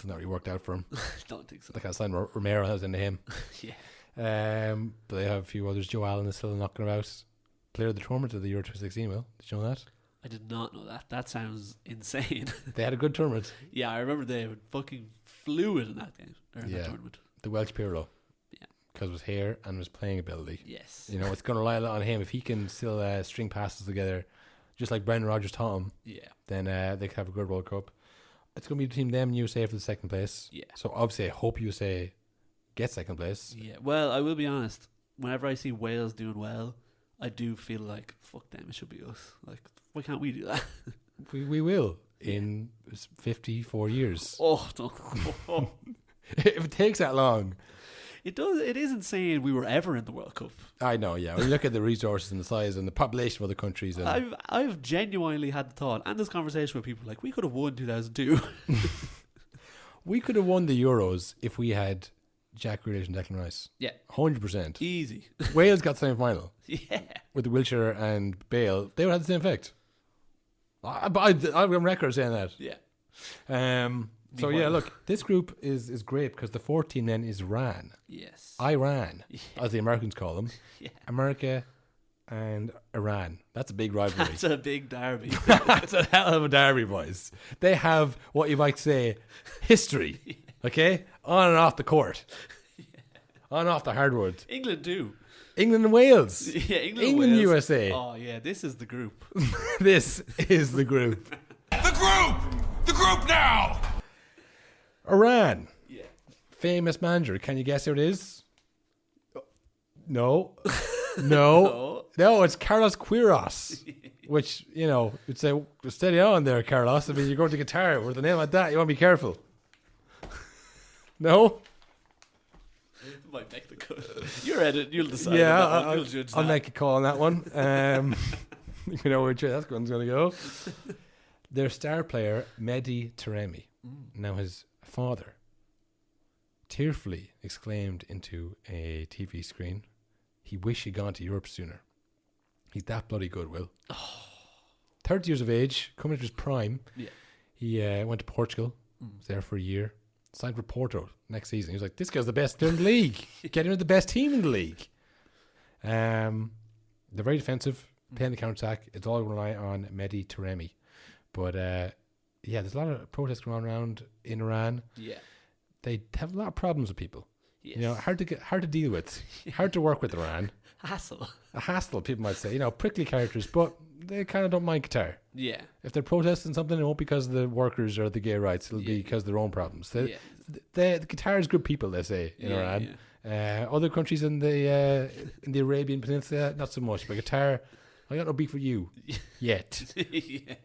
Not really worked out for him. Don't think so. Like I signed Romero, I was into him. Yeah. But they have a few others. Joe Allen is still knocking about. Player of the tournament of the Euro 2016. Will, did you know that? I did not know that. That sounds insane. They had a good tournament. Yeah, I remember they fucking flew it in that game. Or in that tournament. The Welsh Pirlo. Yeah. Because of his hair and his playing ability. Yes. You know, it's going to rely a lot on him. If he can still string passes together, just like Brendan Rodgers taught him, then they could have a good World Cup. It's going to be between them and USA for the second place. Yeah. So obviously, I hope USA gets second place. Yeah. Well, I will be honest. Whenever I see Wales doing well, I do feel like, fuck them, it should be us. Like, why can't we do that? We will in 54 years. Oh, no. If it takes that long. It does. It is insane we were ever in the World Cup. I know, yeah. When you look at the resources and the size and the population of other countries. And I've genuinely had the thought and this conversation with people like, we could have won 2002. We could have won the Euros if we had Jack Grealish and Declan Rice. Yeah. 100%. Easy. Wales got semi-final. Yeah. With Wilshere and Bale. They would have the same effect. I'm on record saying that. Yeah. So yeah, look, this group is great because the fourth team then is Iran. Yes. Iran, as the Americans call them. Yeah. America and Iran. That's a big rivalry. That's a big derby. That's a hell of a derby, boys. They have what you might say history. Okay, on and off the court, on and off the hardwood. England too. England and Wales. Yeah, England Wales. USA. Oh yeah, this is the group. This is the group. The group now! Iran. Yeah. Famous manager. Can you guess who it is? No. No. No, it's Carlos Queiroz. Which, you know, you'd say, steady on there, Carlos. I mean, you're going to Qatar with a name like that. You want to be careful. No? Might make the cut. You're edit. You'll decide. Yeah, You'll judge I'll that. make a call on that one. You know where that one's going to go. Their star player, Mehdi Taremi. Now his father tearfully exclaimed into a TV screen, he wished he'd gone to Europe sooner. He's that bloody good, Will. 30 years of age, coming into his prime. Yeah. He went to Portugal, was there for a year, signed for Porto next season. He was like, this guy's the best player in the league. Get him the best team in the league. They're very defensive, playing the counter-attack. It's all rely on Mehdi Taremi. But, there's a lot of protests going on around in Iran. Yeah. They have a lot of problems with people. Yes. You know, hard to deal with, hard to work with Iran. A hassle, people might say. You know, prickly characters, but they kind of don't mind Qatar. Yeah. If they're protesting something, it won't be because of the workers or the gay rights. It'll be because of their own problems. The Qatar is good people, they say, in Iran. Yeah. Other countries in the Arabian Peninsula, not so much. But Qatar, I got no beef with you yet. Yeah.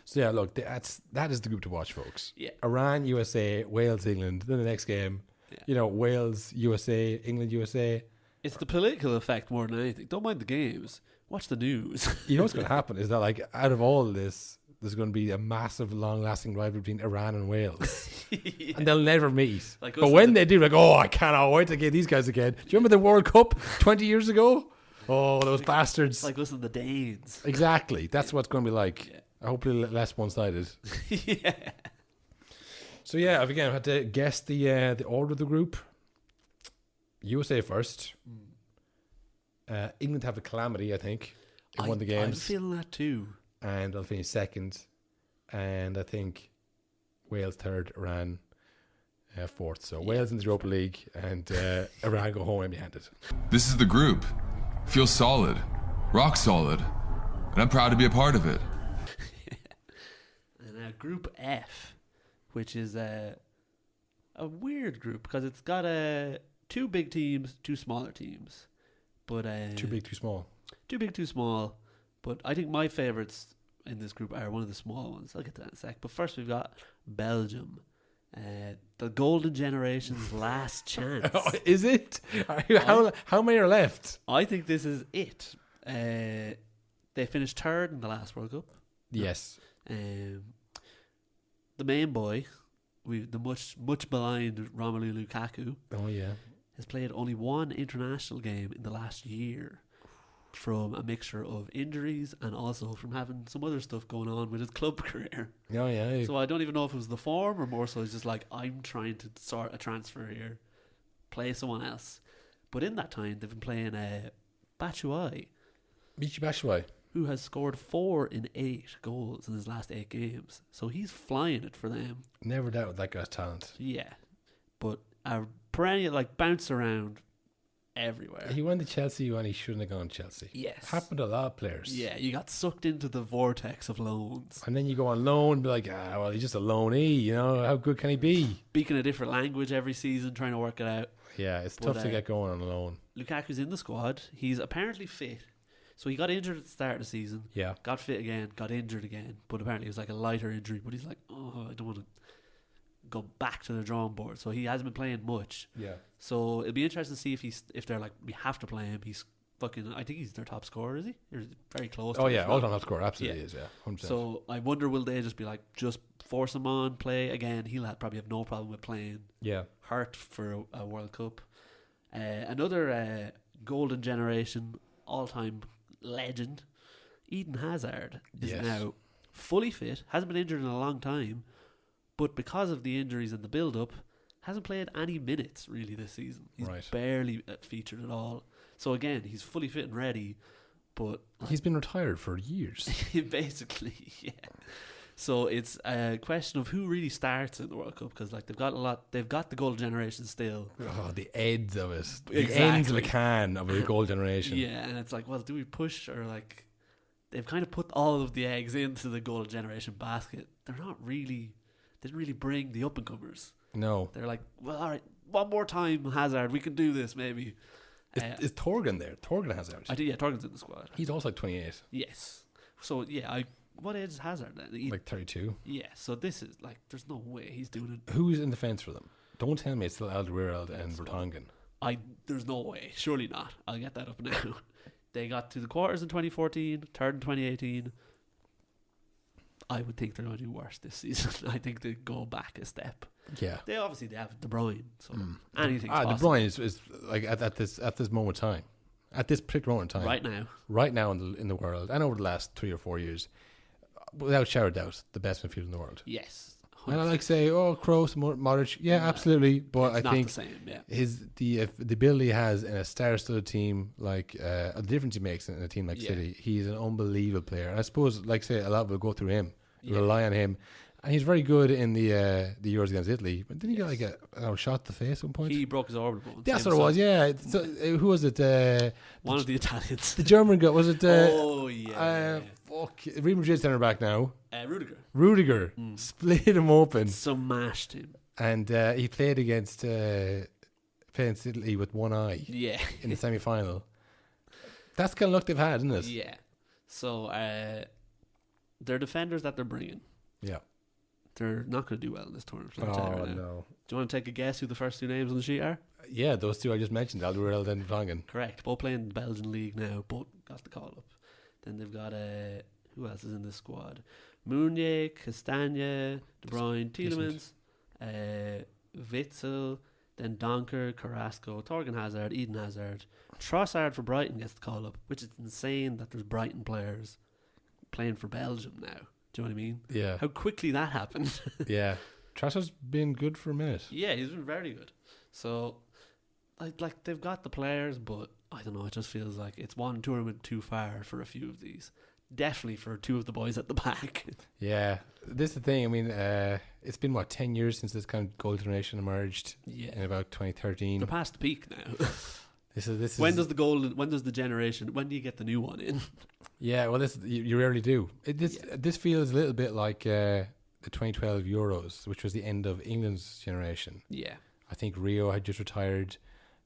So yeah, look, that is the group to watch, folks. Yeah. Iran, USA, Wales, England. Then the next game, you know, Wales, USA, England, USA. It's the political effect more than anything. Don't mind the games. Watch the news. You know what's going to happen is that, like, out of all of this, there's going to be a massive, long-lasting rivalry between Iran and Wales, and they'll never meet. Like, but when they do, like, oh, I cannot wait to get these guys again. Do you remember the World Cup 20 years ago? Oh, those bastards! Like, listen to the Danes. Exactly. That's what it's going to be like. Yeah. Hopefully less one-sided. Yeah. So yeah, again, I had to guess the order of the group. USA first. England have a calamity, I think. They won the games. I'm feeling that too. And I'll finish second. And I think Wales third, Iran fourth. So Wales in the Europa League and Iran go home empty-handed. This is the group. Feels solid. Rock solid. And I'm proud to be a part of it. And Group F, which is a weird group because it's got two big teams, two smaller teams. But too big, too small. Too big, too small. But I think my favourites in this group are one of the small ones. I'll get to that in a sec. But first we've got Belgium. The golden generation's last chance. Oh, is it? How many are left? I think this is it. They finished third in the last World Cup. Yes. The main boy, the much maligned Romelu Lukaku. Oh yeah. Has played only one international game in the last year from a mixture of injuries and also from having some other stuff going on with his club career. Oh, yeah. So I don't even know if it was the form or more so it's just like, I'm trying to sort a transfer here, play someone else. But in that time, they've been playing Batshuayi. Michy Batshuayi. Who has scored 4 in 8 goals in his last 8 games. So he's flying it for them. Never doubted that guy's talent. Yeah. But a perennial, like, bounce around everywhere. He went to Chelsea when he shouldn't have gone to Chelsea. Yes. Happened to a lot of players. Yeah, you got sucked into the vortex of loans. And then you go on loan and be like, well, he's just a loanee, you know, how good can he be? Speaking a different language every season, trying to work it out. Yeah, it's tough to get going on a loan. Lukaku's in the squad. He's apparently fit. So he got injured at the start of the season. Yeah. Got fit again, got injured again. But apparently it was like a lighter injury. But he's like, oh, I don't want to go back to the drawing board. So he hasn't been playing much. Yeah. So it'll be interesting to see if they're like, we have to play him. He's fucking, I think he's their top scorer, is he? He's very close to all-time top scorer, absolutely is, 100%. So I wonder, will they just be like, just force him on, play again? He'll probably have no problem with playing. Yeah. Hurt for a World Cup. Another golden generation, all-time legend, Eden Hazard is now fully fit, hasn't been injured in a long time, but because of the injuries and the build-up, hasn't played any minutes really this season. He's barely featured at all. So again, he's fully fit and ready, but he's been retired for years. Basically, yeah. So it's a question of who really starts in the World Cup, because like they've got the gold generation still. Oh, the ends of it. The ends of a can of a gold generation. Yeah, and it's like, well, do we push, or like they've kind of put all of the eggs into the gold generation basket. They're not really, didn't really bring the up and comers. No. They're like, well, all right, one more time, Hazard, we can do this maybe. Is Torgan there? Torgan Hazard. Torgan's in the squad. He's also like 28. Yes. So yeah, what age is Hazard then? Like 32. Yeah, so this is like, there's no way he's doing it. Who's in defence for them? Don't tell me it's still Alderweireld and Vertonghen. There's no way. Surely not. I'll get that up now. They got to the quarters in 2014, third in 2018. I would think they're going to do worse this season. I think they go back a step. Yeah. They have De Bruyne, so anything's possible. De Bruyne is like at this moment in time. At this particular moment in time. Right now in the world, and over the last 3 or 4 years, without shadow of doubt, the best midfielder in the world. Yes, And I like say, Kroos, Modric, absolutely. But I think the same, the ability he has in a star-studded team, like the difference he makes in a team like City, he's an unbelievable player. And I suppose, like say, a lot will go through him, rely on him. And he's very good in the Euros against Italy. But didn't he get like a shot to the face at one point? He broke his orbital bone. That's what it was, yeah. So, who was it? One of the Italians. The German guy, was it? Fuck. Real Madrid centre back now. Rudiger. Split him open. Smashed him. And he played against Italy with one eye. Yeah. In the semi-final. That's the kind of luck they've had, isn't it? Yeah. So, their defenders that they're bringing. Yeah. They're not going to do well in this tournament. No. Do you want to take a guess who the first two names on the sheet are? Yeah, those two I just mentioned, Alderweireld and Vertonghen. Correct. Both playing the Belgian league now. Both got the call up. Then they've got who else is in this squad? Meunier, Castagne, De Bruyne, Tielemans, Witzel, then Donker, Carrasco, Torgan Hazard, Eden Hazard. Trossard for Brighton gets the call up, which is insane that there's Brighton players playing for Belgium now. Do you know what I mean? Yeah. How quickly that happened. Yeah. Trossard's been good for a minute. Yeah, he's been very good. So, like they've got the players, but I don't know, it just feels like it's one tournament too far for a few of these. Definitely for two of the boys at the back. Yeah. This is the thing. I mean, it's been, 10 years since this kind of goal generation emerged in about 2013. They're past the peak now. When does the generation, when do you get the new one in? Yeah, well, you rarely do. This feels a little bit like the 2012 Euros, which was the end of England's generation. Yeah. I think Rio had just retired.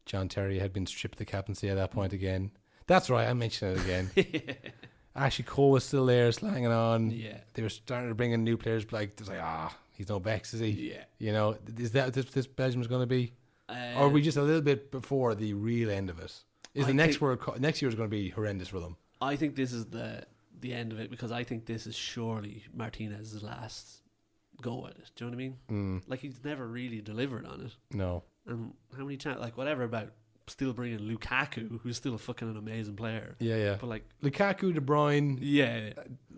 John Terry had been stripped the captaincy at that point again. That's right, I mentioned it again. Ashley Cole was still there, slanging on. Yeah. They were starting to bring in new players, but it was like, he's no Bex, is he? Yeah. You know, is that this Belgium's going to be? Or are we just a little bit before the real end of it? Next year is going to be horrendous for them? I think this is the end of it, because I think this is surely Martinez's last go at it. Do you know what I mean? Like, he's never really delivered on it. No. And how many whatever about still bringing Lukaku, who's still fucking an amazing player. Yeah. But Lukaku, De Bruyne,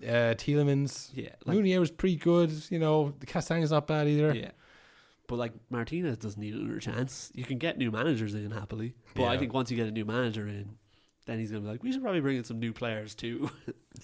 Tielemans. Yeah. Meunier was pretty good. You know, the Castagne's not bad either. Yeah. But Martinez doesn't need another chance. You can get new managers in happily. But I think once you get a new manager in, then he's going to be like, we should probably bring in some new players too.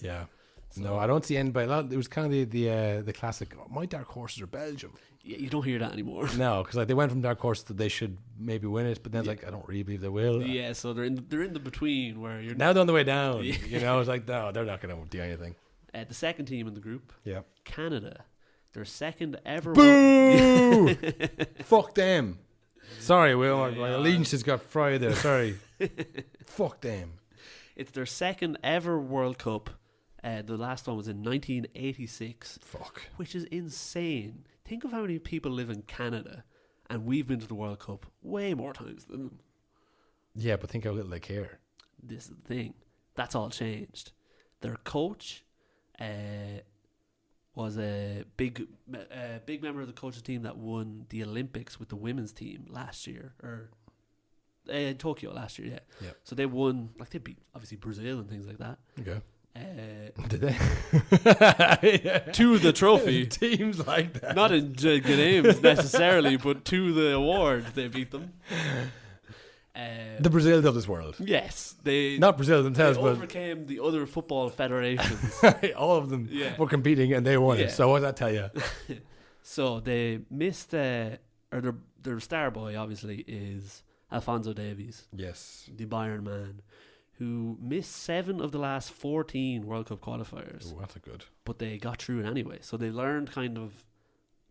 Yeah. So, no, I don't see end by a lot. It was kind of the classic, my dark horses are Belgium. Yeah, you don't hear that anymore. No, because they went from dark horse to they should maybe win it, but then it's I don't really believe they will. Yeah, so they're in the between where you're now they're on the way down. Yeah. You know, it's like, no, they're not going to do anything. The second team in the group, Canada, their second ever. Boo! Fuck them. Sorry, Will, my allegiance has got fried there. Sorry. Fuck them. It's their second ever World Cup. The last one was in 1986. Fuck. Which is insane. Think of how many people live in Canada, and we've been to the World Cup way more times than them. Yeah, but think how little they care. This is the thing. That's all changed. Their coach was a big member of the coach's team that won the Olympics with the women's team last year, or Tokyo last year. Yeah. So they won. They beat obviously Brazil and things like that. Okay. Did they? To the trophy. Teams like that. Not in games necessarily, but to the award they beat them. The Brazil of this world. Yes, not Brazil themselves, they but overcame the other football federations. All of them were competing and they won it. So what does that tell you? So they missed, or their star boy obviously is Alphonso Davies. Yes, the Bayern man, who missed 7 of the last 14 World Cup qualifiers. Oh, that's a good. But they got through it anyway. So they learned kind of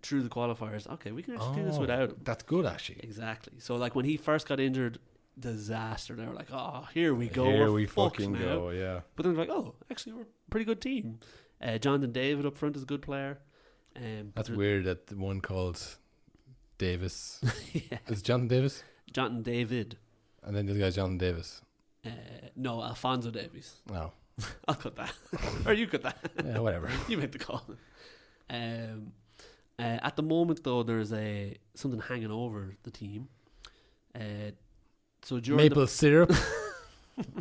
through the qualifiers, okay, we can actually do this without him. That's good, actually. Exactly. So when he first got injured, disaster. They were like, oh, here we go. Here we fucking go, yeah. But then they're like, oh, actually, we're a pretty good team. Jonathan David up front is a good player. That's weird that the one called Davis. Is it Jonathan Davis? Jonathan David. And then the other guy's Jonathan Davis. No, Alphonso Davies. No. I'll cut that. Or you cut that. Yeah, whatever. You made the call. At the moment, though, there's something hanging over the team. So during maple syrup.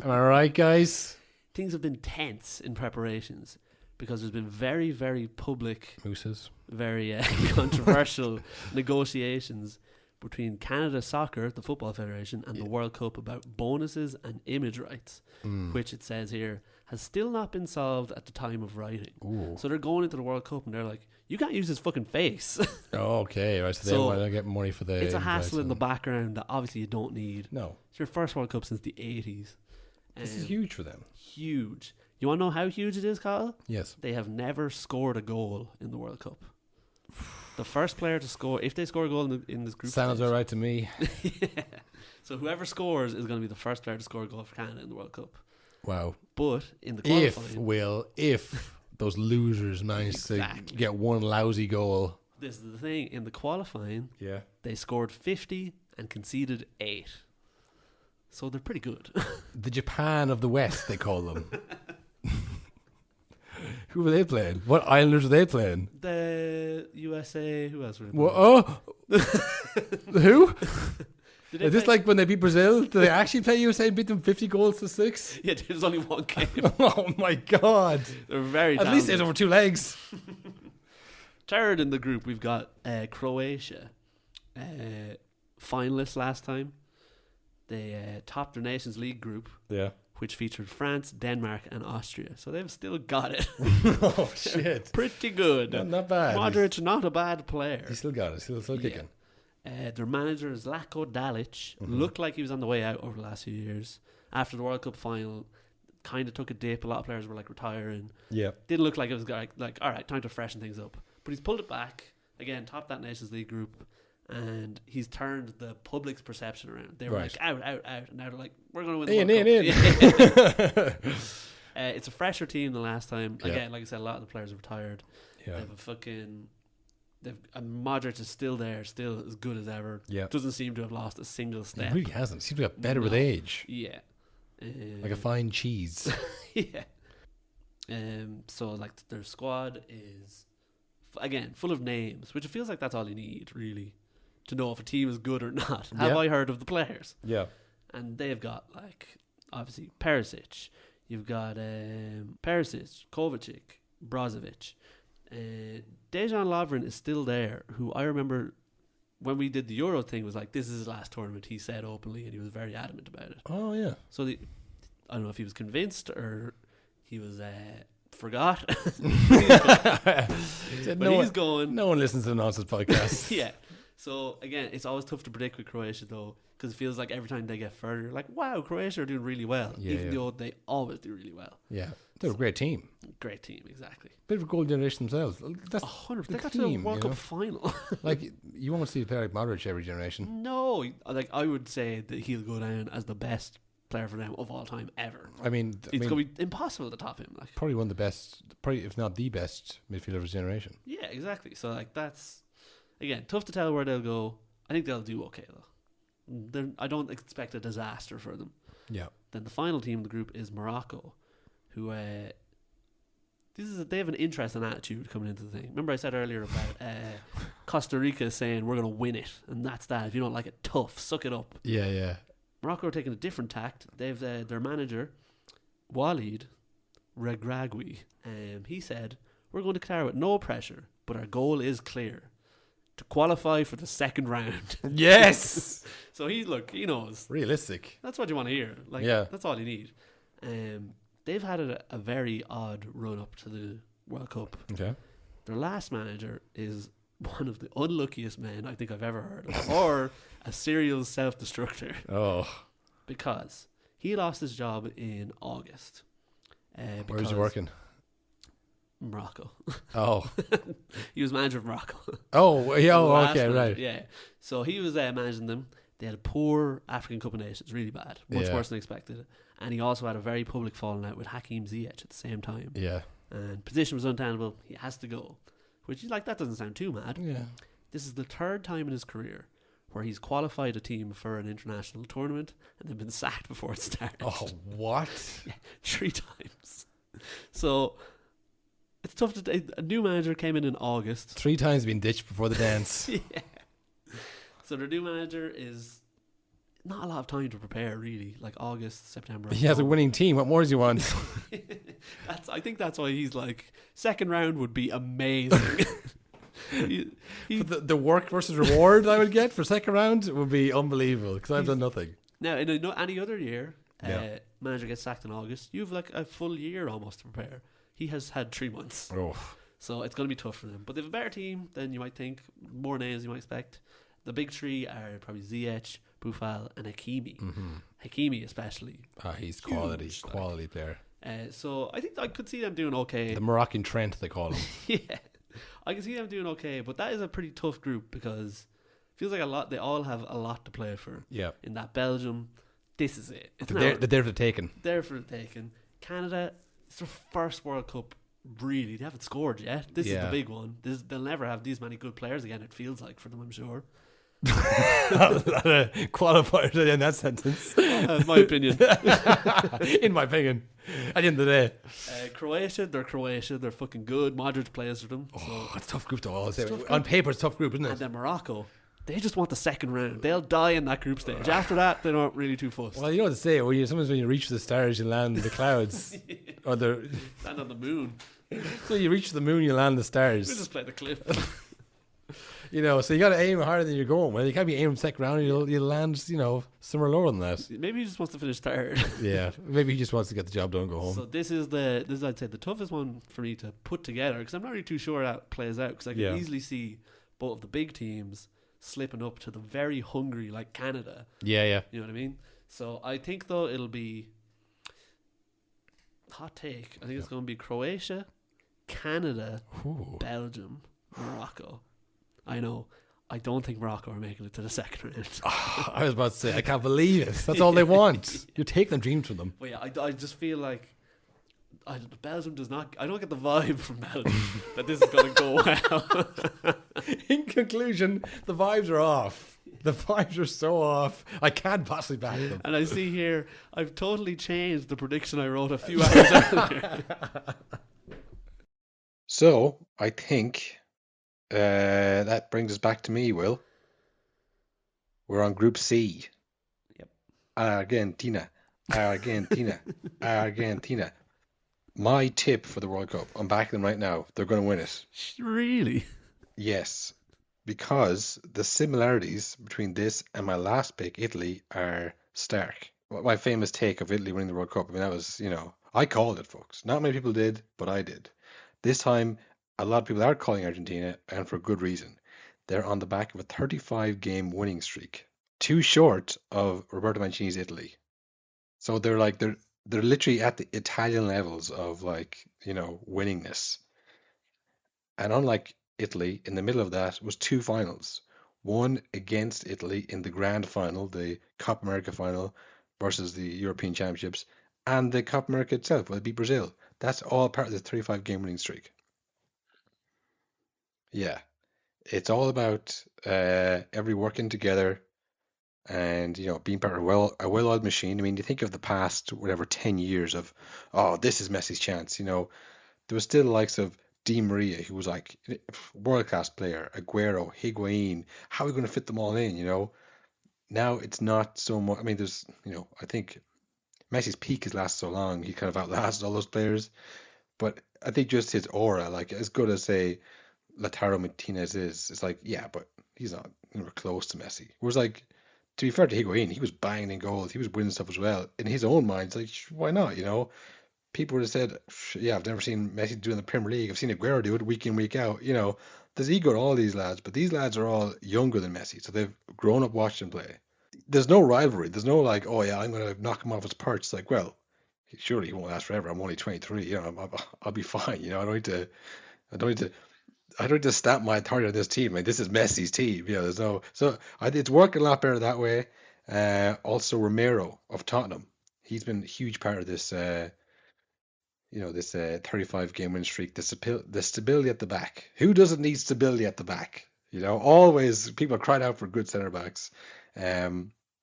Am I right, guys? Things have been tense in preparations because there's been very, very public, Mooses. very controversial negotiations between Canada Soccer, the Football Federation, and the World Cup about bonuses and image rights, which it says here has still not been solved at the time of writing. Ooh. So they're going into the World Cup and they're like, you can't use his fucking face. Oh, okay, right. So they want to get money for the. It's a hassle in the background that obviously you don't need. No. It's your first World Cup since the 80s. This is huge for them. Huge. You want to know how huge it is, Kyle? Yes. They have never scored a goal in the World Cup. The first player to score, if they score a goal in this group Sounds stage, all right to me. yeah. So whoever scores is going to be the first player to score a goal for Canada in the World Cup. Wow. But in the qualifying, if those losers manage to get one lousy goal. This is the thing. In the qualifying, they scored 50 and conceded 8. So they're pretty good. The Japan of the West, they call them. Who were they playing? What islanders were they playing? The USA. Who else were they playing? Who? Is this like when they beat Brazil? Did they actually play USA and beat them 50 goals to 6? Yeah, there's only one game. Oh my God. They're very At least it's over 2 legs. Third in the group, we've got Croatia. Finalists last time. They topped their Nations League group. Yeah. Which featured France, Denmark, and Austria. So they've still got it. Oh, shit. Pretty good. Not bad. Modric, not a bad player. He still got it. Still kicking. Their manager, Zlatko Dalic, looked like he was on the way out over the last few years. After the World Cup final, kind of took a dip. A lot of players were like retiring. Yeah. Didn't look like it was like all right, time to freshen things up. But he's pulled it back. Again, topped that Nations League group. And he's turned the public's perception around. They were like, out. And now they're like, we're going to win the World Cup. It's a fresher team than last time. Again, like I said, a lot of the players are retired. Yeah. Modric is still there, still as good as ever. Yeah. Doesn't seem to have lost a single step. He really hasn't. Seems to get better with age. Yeah. Like a fine cheese. Yeah. So like their squad is, again, full of names, which it feels like that's all you need, really, to know if a team is good or not. Have I heard of the players? Yeah. And they've got, like, obviously Perisic. You've got Perisic, Kovacic, Brozovic. Dejan Lovren is still there, who I remember when we did the Euro thing was like, this is his last tournament, he said openly, and he was very adamant about it. Oh, yeah. So I don't know if he was convinced or he was forgot. He's going. No one listens to the Nonsense podcast. Yeah. So again, it's always tough to predict with Croatia though, because it feels like every time they get further, like, wow, Croatia are doing really well, even though they always do really well. Yeah, they're a great team. Great team, exactly. Bit of a gold generation themselves. That's 100%. They got to the World Cup final. Like, you won't see a player like Modric every generation. No, like I would say that he'll go down as the best player for them of all time ever. I mean, it's going to be impossible to top him. Like, probably one of the best, probably if not the best midfielder of his generation. Yeah, exactly. So like that's. Again, tough to tell where they'll go. I think they'll do okay though. I don't expect a disaster for them. Yeah. Then the final team in the group is Morocco, who they have an interesting attitude coming into the thing. Remember I said earlier about Costa Rica saying we're going to win it, and that's that. If you don't like it, tough, suck it up. Yeah, yeah. Morocco are taking a different tact. They've their manager, Walid Regragui. He said, "We're going to Qatar with no pressure, but our goal is clear." To qualify for the second round. Yes. So he knows. Realistic. That's what you want to hear. Like, that's all you need. They've had a very odd run up to the World Cup. Okay. Their last manager is one of the unluckiest men I think I've ever heard of, or a serial self-destructor. Oh. Because he lost his job in August. Where was he working? Morocco. Oh. He was manager of Morocco. Oh, yeah, okay, right. Yeah. So he was managing them. They had a poor African Cup of Nations, really bad, much worse than expected. And he also had a very public falling out with Hakim Ziyech at the same time. Yeah. And position was untenable. He has to go. Which, like, that doesn't sound too mad. Yeah. This is the third time in his career where he's qualified a team for an international tournament and then been sacked before it started. Oh, what? Yeah, 3 times. So it's tough to. A new manager came in August. 3 times been ditched before the dance. Yeah. So their new manager is not a lot of time to prepare, really. Like August, September. He has a winning team. What more does he want? I think that's why he's like, second round would be amazing. For the work versus reward I would get for second round would be unbelievable because I've done nothing. Now, in any other year, manager gets sacked in August, you have like a full year almost to prepare. He has had 3 months. Oh. So it's going to be tough for them. But they have a better team than you might think. More names you might expect. The big three are probably Ziyech, Boufal, and Hakimi. Mm-hmm. Hakimi especially. He's quality player. So I think I could see them doing okay. The Moroccan Trent, they call him. Yeah, I can see them doing okay. But that is a pretty tough group because it feels like they all have a lot to play for. Yeah. In that Belgium, this is it. They're there for the taking. There for the taking. Canada, it's their first World Cup. Really, they haven't scored yet. This is the big one. They'll never have these many good players again. It feels like for them, I'm sure. Qualifiers in that sentence. My opinion. In my opinion, at the end of the day, Croatia. They're fucking good. Modric plays for them. So. It's a tough group to all. On paper, it's a tough group, isn't it? And then Morocco. They just want the second round. They'll die in that group stage. After that, they're not really too fussed. Well, you know what to say. Sometimes when you reach the stars, you land in the clouds, or land on the moon. So you reach the moon, you land the stars. We'll just play the clip. So you got to aim harder than you're going. Well, you can't be aiming second round. You'll land, somewhere lower than that. Maybe he just wants to finish third. Yeah, maybe he just wants to get the job done and go home. So this is I'd say the toughest one for me to put together because I'm not really too sure how it plays out because I can easily see both of the big teams slipping up to the very hungry like Canada. Yeah. You know what I mean? So I think though it'll be hot take. I think it's going to be Croatia, Canada, Belgium, Morocco. I know. I don't think Morocco are making it to the second round. I was about to say, I can't believe it. That's all they want. You take them dreams from them. But yeah, I just feel like Belgium does not. I don't get the vibe from Belgium that this is going to go well. In conclusion, the vibes are off. The vibes are so off. I can't possibly back them. And I see here, I've totally changed the prediction I wrote a few hours earlier. So, I think that brings us back to me, Will. We're on Group C. Yep. Argentina. My tip for the World Cup, I'm backing them right now. They're going to win it. Really? Yes. Because the similarities between this and my last pick, Italy, are stark. My famous take of Italy winning the World Cup, that was, I called it, folks. Not many people did, but I did. This time, a lot of people are calling Argentina, and for good reason. They're on the back of a 35-game winning streak. Too short of Roberto Mancini's Italy. So they're literally at the Italian levels of winningness. And unlike Italy, in the middle of that was 2 finals. One against Italy in the grand final, the Copa America final versus the European Championships, and the Copa America itself, where they beat Brazil. That's all part of the 35-game winning streak. Yeah. It's all about every working together and, being part of a well-oiled machine. I mean, you think of the past, 10 years of, this is Messi's chance. There was still the likes of Di Maria, who was like world-class player, Aguero, Higuain. How are we going to fit them all in, Now it's not so much. I mean, there's, I think Messi's peak has lasted so long, he kind of outlasted all those players. But I think just his aura, as good as, say, Lautaro Martinez is, it's but he's not close to Messi. Whereas, to be fair to Higuain, he was banging in goals, he was winning stuff as well. In his own mind, it's why not, People would have said, I've never seen Messi do it in the Premier League. I've seen Aguero do it week in, week out. There's ego to all these lads, but these lads are all younger than Messi, so they've grown up watching him play. There's no rivalry. There's no I'm going to knock him off his perch. It's surely he won't last forever. I'm only 23. I'll be fine. I don't need to stamp my authority on this team. This is Messi's team. There's no. So it's working a lot better that way. Also, Romero of Tottenham, he's been a huge part of this. This 35-game win streak. The stability at the back. Who doesn't need stability at the back? Always people cried out for good centre backs.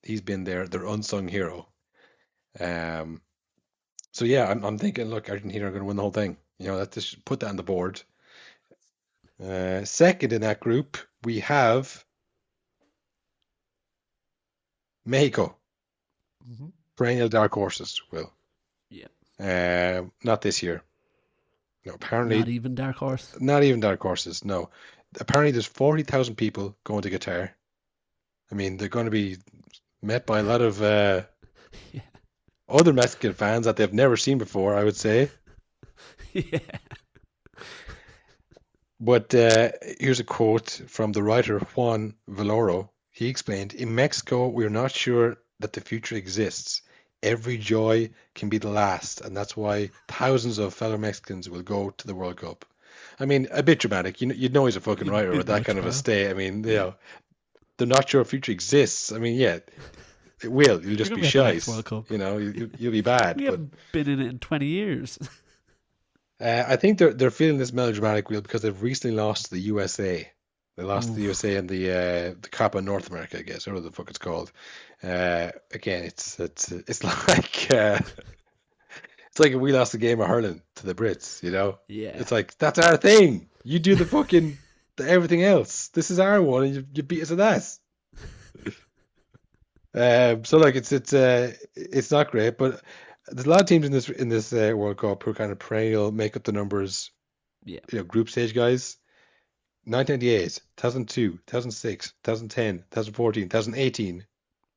He's been their unsung hero. So yeah, I'm thinking, look, Argentina are going to win the whole thing. Let's just put that on the board. Second in that group, we have Mexico. Perennial dark horses, Will. Yeah. Not this year. No, apparently. Not even dark horse. Not even dark horses, no. Apparently there's 40,000 people going to Qatar. I mean, they're going to be met by a lot of other Mexican fans that they've never seen before, I would say. Yeah. But here's a quote from the writer Juan Valoro. He explained, "In Mexico, we're not sure that the future exists. Every joy can be the last, and that's why thousands of fellow Mexicans will go to the World Cup." I mean, a bit dramatic. You'd know he's a fucking writer with that kind of a stay. I mean, they're not sure a future exists. I mean, yeah, it will. You'll just be shy. You know, you'll be bad. We haven't been in it in 20 years. I think they're feeling this melodramatic wheel because they've recently lost to the USA. They lost to the USA in the Copa North America, I guess, or whatever the fuck it's called. Again, it's like it's like if we lost the game of hurling to the Brits, you know? Yeah. It's like, that's our thing. You do the fucking everything else. This is our one, and you beat us at that. So like it's not great, but there's a lot of teams in this World Cup who are kind of perennial, make up the numbers. Yeah. You know, group stage guys. 1998, 2002, 2006, 2010, 2014, 2018,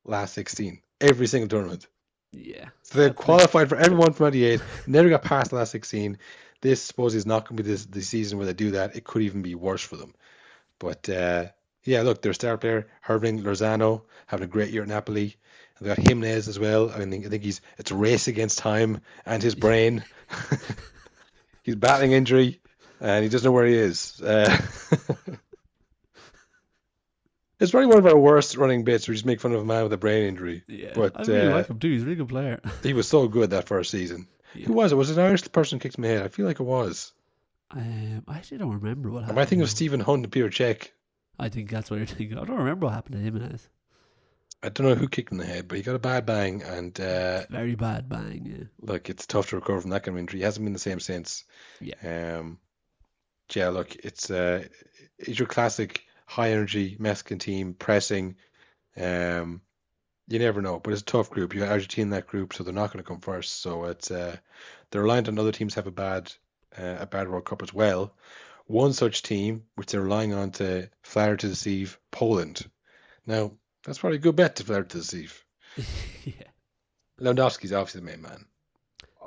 last 16. Every single tournament. Yeah. So they've qualified for everyone from 98, never got past the last 16. This, suppose, is not going to be the season where they do that. It could even be worse for them. But, yeah, look, their star player, Herving Lozano, having a great year at Napoli. And they got Jimenez as well. I think it's a race against time and his brain. He's battling injury. And he doesn't know where he is. It's probably one of our worst running bits. We just make fun of a man with a brain injury. Yeah, but I really like him too. He's a really good player. He was so good that first season. Yeah. Who was it? Was it an Irish person who kicked him in the head? I feel like it was. I actually don't remember what happened. Am I thinking of Stephen Hunt and Peter Cech? I think that's what you're thinking. I don't remember what happened to Jimenez. I don't know who kicked him in the head, but he got a bad bang. And very bad bang, yeah. Look, it's tough to recover from that kind of injury. He hasn't been the same since. Yeah. Yeah, look, it's your classic high energy Mexican team pressing. You never know, but it's a tough group. You got Argentina in that group, so they're not going to come first. So it's they're reliant on other teams to have a bad World Cup as well. One such team, which they're relying on to flatter to deceive, Poland. Now, that's probably a good bet to flatter to deceive. Yeah. Lewandowski's obviously the main man.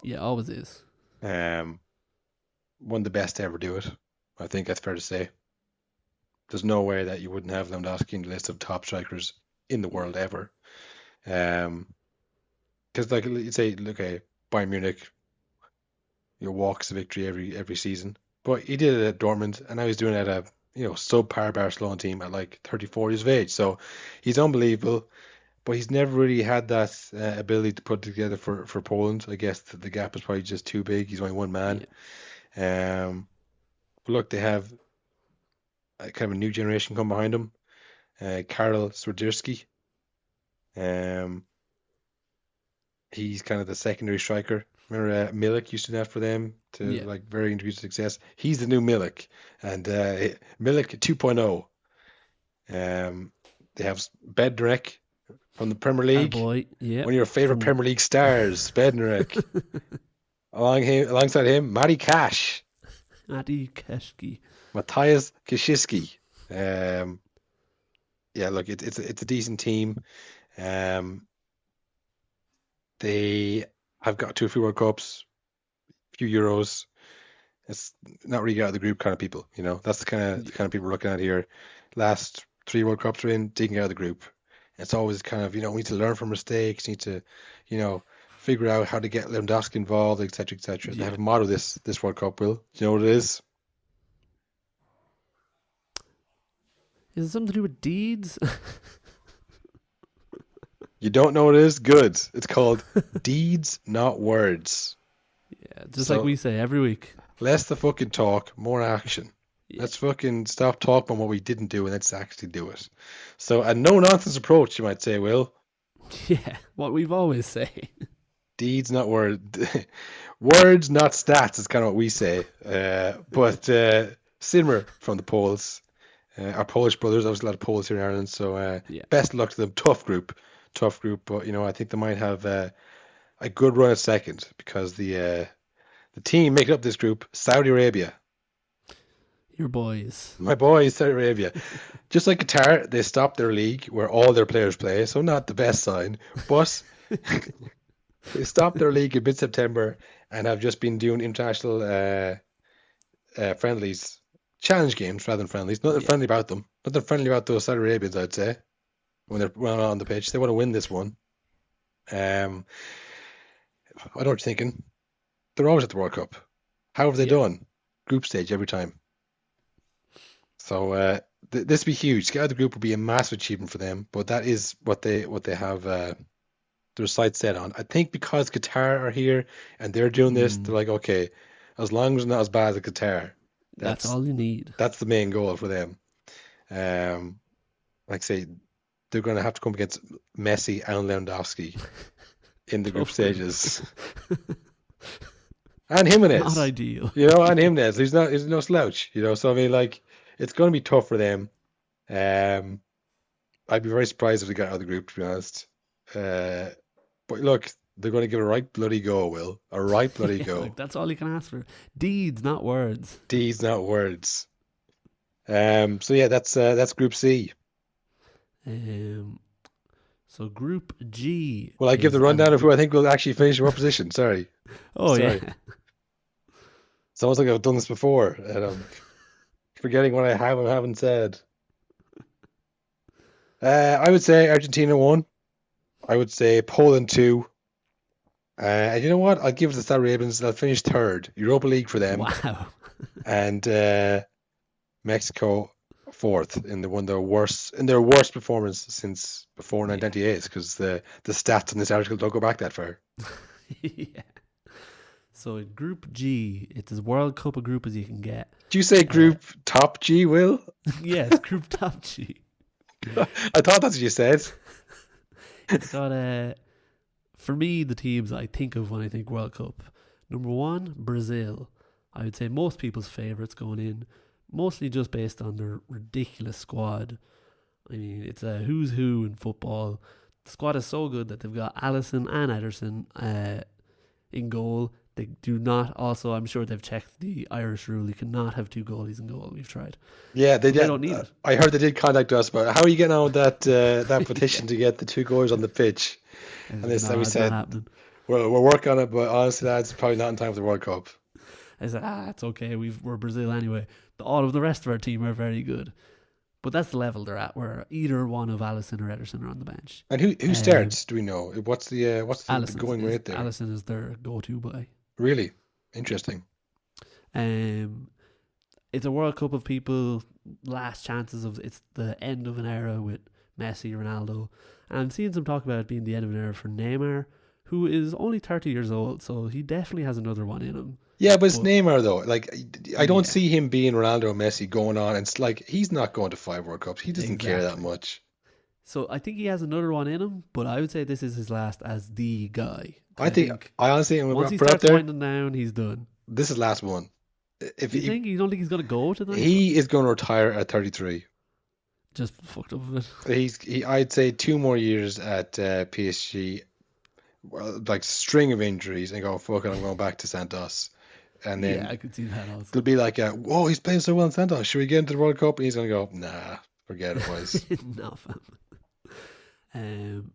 Yeah, always is. One of the best to ever do it. I think that's fair to say. There's no way that you wouldn't have Lewandowski in the list of top strikers in the world ever. Because like you say, look at Bayern Munich, walks to victory every season. But he did it at Dortmund, and now he's doing it at a subpar Barcelona team at like 34 years of age. So he's unbelievable. But he's never really had that ability to put together for Poland. I guess the gap is probably just too big. He's only one man. Yeah. But look, they have kind of a new generation come behind him. Karol Swiderski. He's kind of the secondary striker. Remember Milik used to do that for them to like very intermediate success. He's the new Milik, and Milik 2.0. They have Bednarek from the Premier League. Our boy, yeah. One of your favorite Premier League stars, Bednarek. Alongside him, Matty Cash. Matty Kashki. Matthias Kashiski. Yeah, look, it's a decent team. They have got to a few World Cups, a few Euros. It's not really out of the group kind of people, That's the kind of people we're looking at here. Last 3 World Cups are in, didn't get out of the group. It's always kind of, we need to learn from mistakes, need to, figure out how to get Lewandowski involved, etc., etc. They have a motto this World Cup, Will. Do you know what it is? Is it something to do with deeds? You don't know what it is? Good. It's called Deeds, Not Words. Yeah, just like we say every week. Less the fucking talk, more action. Yeah. Let's fucking stop talking about what we didn't do and let's actually do it. So a no-nonsense approach, you might say, Will. Yeah, what we've always say. Deeds, not words. Words, not stats is kind of what we say. But Simmer from the Poles, our Polish brothers, obviously a lot of Poles here in Ireland, so best of luck to them. Tough group. tough group, but I think they might have a good run at second because the team making up this group, Saudi Arabia. Your boys. My boys, Saudi Arabia. Just like Qatar, they stopped their league where all their players play, so not the best sign, but they stopped their league in mid-September and have just been doing international friendlies, challenge games rather than friendlies. Nothing friendly about them. Nothing friendly about those Saudi Arabians, I'd say, when they're on the pitch. They want to win this one. I know what you're thinking. They're always at the World Cup. How have they done? Group stage every time. So this would be huge. To get out of the group would be a massive achievement for them. But that is what they have their sights set on. I think because Qatar are here and they're doing this, they're like, okay, as long as it's not as bad as Qatar, that's all you need. That's the main goal for them. Like I say, they're going to have to come against Messi and Lewandowski in the group stages. And Jimenez. Not ideal. And Jimenez. He's no slouch. So I mean, like, it's going to be tough for them. I'd be very surprised if they got out of the group, to be honest. But look, they're going to give it a right bloody go, Will. A right bloody go. Like, that's all you can ask for. Deeds, not words. Deeds, not words. So yeah, that's Group C. So Group G. Well, I give the rundown of who I think will actually finish in what position. Sorry. Sorry. Yeah. It's almost like I've done this before, and I'm forgetting what I have and haven't said. I would say Argentina 1. I would say Poland 2. And you know what? I'll give it to the Saudi Arabians. They'll finish 3rd. Europa League for them. Wow. And Mexico 4th in their worst performance since before 1998, because the stats in this article don't go back that far. Yeah. So in Group G, it's as World Cup a group as you can get. Did you say Group Top G, Will? Yes, Group Top G. I thought that's what you said. It's got for me, the teams I think of when I think World Cup. Number 1, Brazil. I would say most people's favourites going in, mostly just based on their ridiculous squad. I mean, it's a who's who in football. The squad is so good that they've got Alisson and Ederson in goal. They do not. Also, I'm sure they've checked the Irish rule. You cannot have 2 goalies in goal. We've tried. Yeah, they don't need it. I heard they did contact us, but how are you getting on with that petition to get the 2 goalies on the pitch? And they said, we're working on it, but honestly, that's probably not in time for the World Cup. I said, it's okay. We're Brazil anyway. All of the rest of our team are very good. But that's the level they're at, where either one of Alisson or Ederson are on the bench. And who starts? Do we know? What's the going rate there? Alisson is their go-to guy. Really interesting. It's a World Cup of people. Last chances of it's the end of an era with Messi, Ronaldo, and I'm seeing some talk about it being the end of an era for Neymar, who is only 30 years old, so he definitely has another one in him. Yeah, but it's Neymar though. Like, I don't see him being Ronaldo or Messi going on. It's like he's not going to 5 World Cups. He doesn't care that much. So I think he has another one in him, but I would say this is his last as the guy. I honestly, once he starts winding down, he's done. This is the last one. You don't think he's going to go to that? He is going to retire at 33. Just fucked up with it. I'd say 2 more years at PSG. Well, like string of injuries, and go, fuck it, I'm going back to Santos. And then I could see that also. There'll be like, he's playing so well in Santos. Should we get into the World Cup? And he's going to go, nah, forget it, boys. No, fam.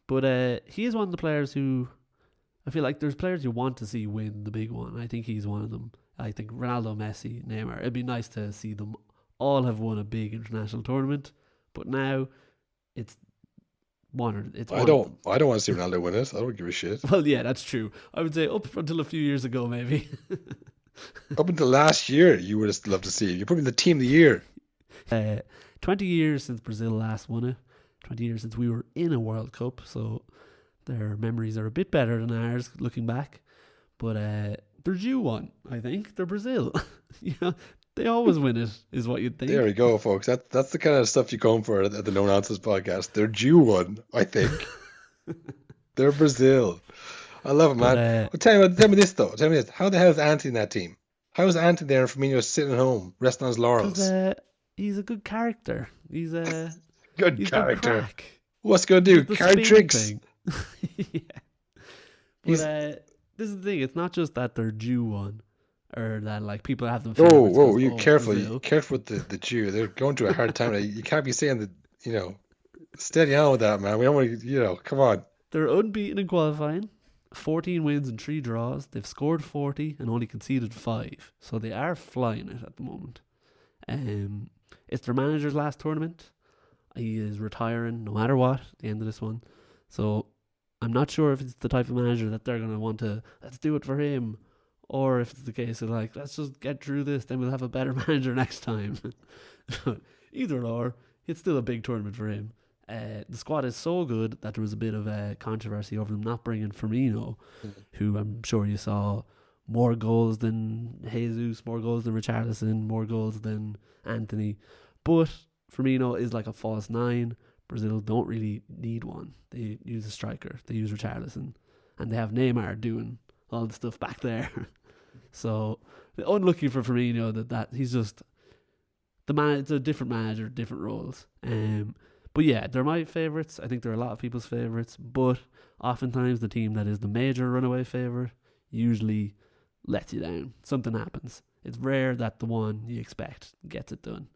But he is one of the players who I feel like there's players you want to see win the big one. I think he's one of them. I think Ronaldo, Messi, Neymar. It'd be nice to see them all have won a big international tournament. But now it's one. I don't want to see Ronaldo win it. I don't give a shit. Well, yeah, that's true. I would say up until a few years ago, maybe. Up until last year, you would have loved to see it. You're probably the team of the year. 20 years since Brazil last won it. 20 years since we were in a World Cup. So their memories are a bit better than ours looking back. But they're due one, I think. They're Brazil. They always win it, is what you'd think. There we go, folks. That's the kind of stuff you come for at the No Nonsense podcast. They're due one, I think. They're Brazil. I love it, man. Tell me this, though. Tell me this. How the hell is Anthony in that team? How is Anthony there and Firmino sitting at home, resting on his laurels? He's a good character. He's a good character. What's going to do? The Card spin tricks? thing. Yeah. But this is the thing. It's not just that they're due one, or that like people have them. Whoa! You careful! Brazil. Careful with the Jew. They're going through a hard time. You can't be saying that. Steady on with that, man. We don't want to. Come on. They're unbeaten in qualifying. 14 wins and 3 draws. They've scored 40 and only conceded 5. So they are flying it at the moment. It's their manager's last tournament. He is retiring no matter what at the end of this one. So I'm not sure if it's the type of manager that they're going to want to, let's do it for him. Or if it's the case of like, let's just get through this, then we'll have a better manager next time. Either or, it's still a big tournament for him. The squad is so good that there was a bit of a controversy over them not bringing Firmino, who I'm sure you saw more goals than Jesus, more goals than Richarlison, more goals than Anthony. But Firmino is like a false 9. Brazil don't really need one. They use a striker. They use Richarlison. And they have Neymar doing all the stuff back there. So, unlucky for Firmino that he's just the man. It's a different manager, different roles. But yeah, they're my favourites. I think they're a lot of people's favourites. But oftentimes the team that is the major runaway favourite usually lets you down. Something happens. It's rare that the one you expect gets it done.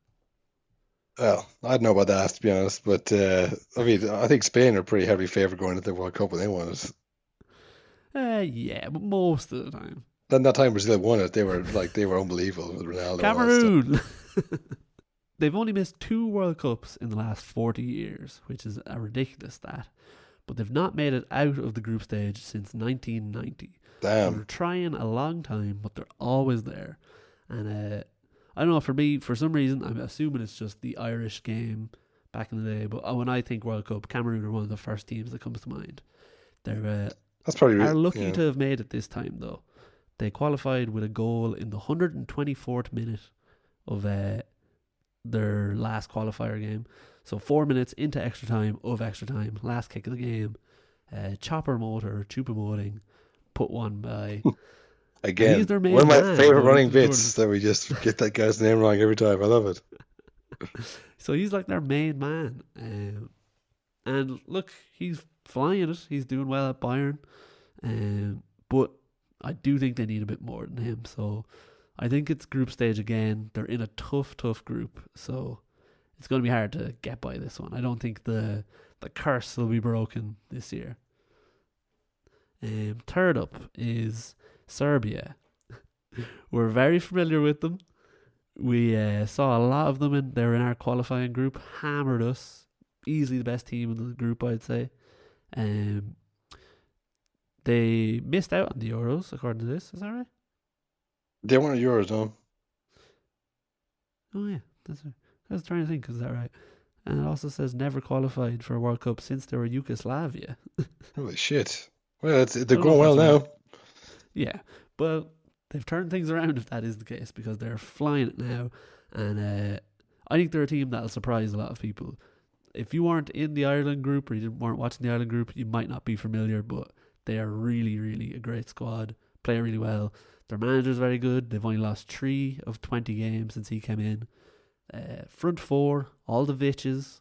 Well, I don't know about that, to be honest. But, I think Spain are pretty heavy favourite going into the World Cup when they won it. Yeah, but most of the time. Then that time Brazil won it, they were unbelievable with Ronaldo. Cameroon! They've only missed 2 World Cups in the last 40 years, which is a ridiculous stat. But they've not made it out of the group stage since 1990. Damn. So they're trying a long time, but they're always there. And I don't know, for me, for some reason, I'm assuming it's just the Irish game back in the day. But when I think World Cup, Cameroon are one of the first teams that comes to mind. They're That's probably are lucky to have made it this time, though. They qualified with a goal in the 124th minute of their last qualifier game. So 4 minutes into extra time, last kick of the game. Chopper motor, Choupo-Moting, put one by. Again, he's their main one of my man favourite running going bits that we just get that guy's name wrong every time. I love it. So he's like their main man. And look, he's flying it. He's doing well at Bayern. But I do think they need a bit more than him. So I think it's group stage again. They're in a tough group. So it's going to be hard to get by this one. I don't think the curse will be broken this year. Third up is Serbia. We're very familiar with them. We saw a lot of them they were in our qualifying group. Hammered us. Easily the best team in the group, I'd say. They missed out on the Euros, according to this. Is that right? They weren't Euros, no. Oh, yeah. That's right. I was trying to think, is that right? And it also says never qualified for a World Cup since they were Yugoslavia. Holy shit. Well, they're going well now. Right. Yeah. But they've turned things around if that is the case, because they're flying it now. And I think they're a team that'll surprise a lot of people. If you weren't in the Ireland group or you weren't watching the Ireland group, you might not be familiar, but they are really, really a great squad. Play really well. Their manager's very good. They've only lost 3 of 20 games since he came in. Front 4, all the Viches,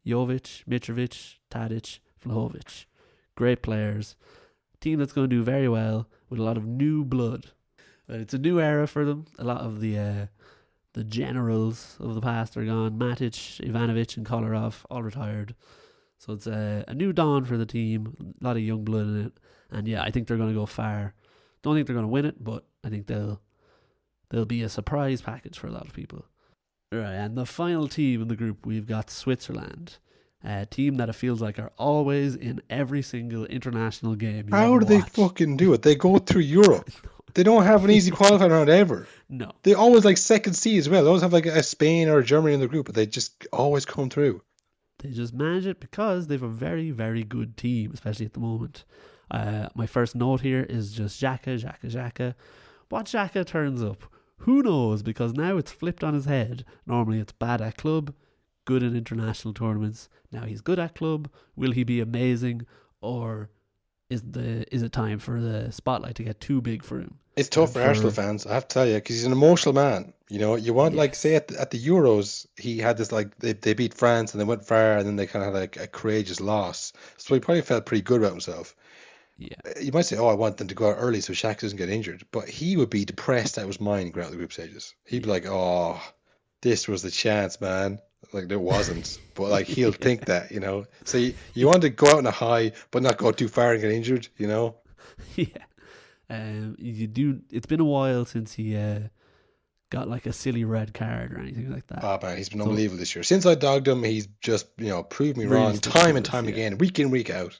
Jovic, Mitrovic, Tadic, Vlahovic. Great players. Team that's going to do very well with a lot of new blood. It's a new era for them. A lot of the generals of the past are gone. Matic, Ivanovic and Kolarov all retired. So it's a new dawn for the team. A lot of young blood in it. And yeah, I think they're going to go far. Don't think they're going to win it, but I think they'll be a surprise package for a lot of people. Right, and the final team in the group, we've got Switzerland. A team that it feels like are always in every single international game you How ever do they watch. fucking do it? They go through Europe. They don't have an easy qualifying round ever. No. They always like second seed as well. They always have like a Spain or a Germany in the group, but they just always come through. They just manage it because they have a very, very good team, especially at the moment. My first note here is just Xhaka. What Xhaka turns up? Who knows? Because now it's flipped on his head. Normally it's bad at club, good in international tournaments. Now he's good at club. Will he be amazing? Or is it time for the spotlight to get too big for him? It's tough for Arsenal fans, I have to tell you, because he's an emotional man. You want, like, say at the Euros, he had this, like, they beat France and they went far, and then they kind of had, like, a courageous loss. So he probably felt pretty good about himself. Yeah. You might say, I want them to go out early so Shaq doesn't get injured. But he would be depressed out of his mind going out the group stages. He'd be like, this was the chance, man. Like, there wasn't. But, like, he'll think that, So you want to go out on a high, but not go too far and get injured, Yeah. You do. It's been a while since he got, like, a silly red card or anything like that. Oh, man, he's been unbelievable this year. Since I dogged him, he's just, proved me wrong time and time again, week in, week out.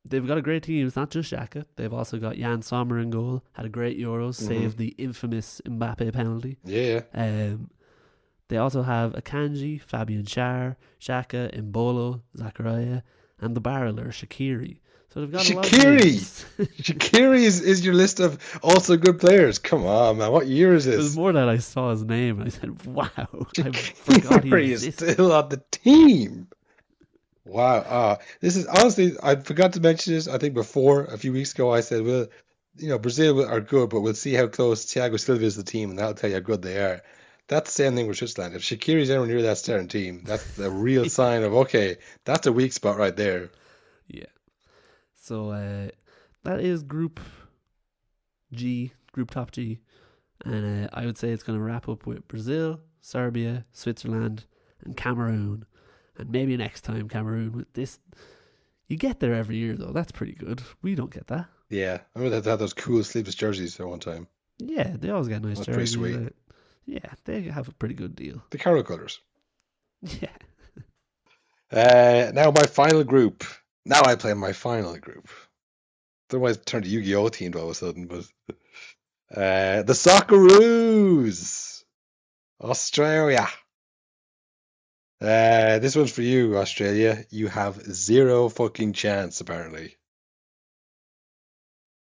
They've got a great team. It's not just Xhaka. They've also got Jan Sommer in goal. Had a great Euros. Saved the infamous Mbappe penalty. Yeah. They also have Akanji, Fabian Schär, Xhaka, Mbolo, Zakaria, and the barreler Shaqiri. So they've got a lot of names. Shaqiri is your list of also good players. Come on, man. What year is this? It was more that I saw his name and I said, wow. I forgot he is still on the team. Wow. This is honestly, I forgot to mention this. I think before a few weeks ago, I said, well, Brazil are good, but we'll see how close Thiago Silva is to the team, and that'll tell you how good they are. That's the same thing with Switzerland. If Shaqiri's anywhere near that starting team, that's a real sign of, okay, that's a weak spot right there. Yeah. So that is Group Top G. And I would say it's going to wrap up with Brazil, Serbia, Switzerland, and Cameroon. And maybe next time Cameroon with this. You get there every year, though. That's pretty good. We don't get that. Yeah. I remember they had those cool sleeveless jerseys at one time. Yeah, they always get nice jerseys. Pretty sweet. Yeah, they have a pretty good deal. The Carol colours. Yeah. Now my final group. Now I play my final group. Otherwise, it turned to Yu-Gi-Oh! Themed all of a sudden. But the Socceroos, Australia. This one's for you, Australia. You have zero fucking chance, apparently.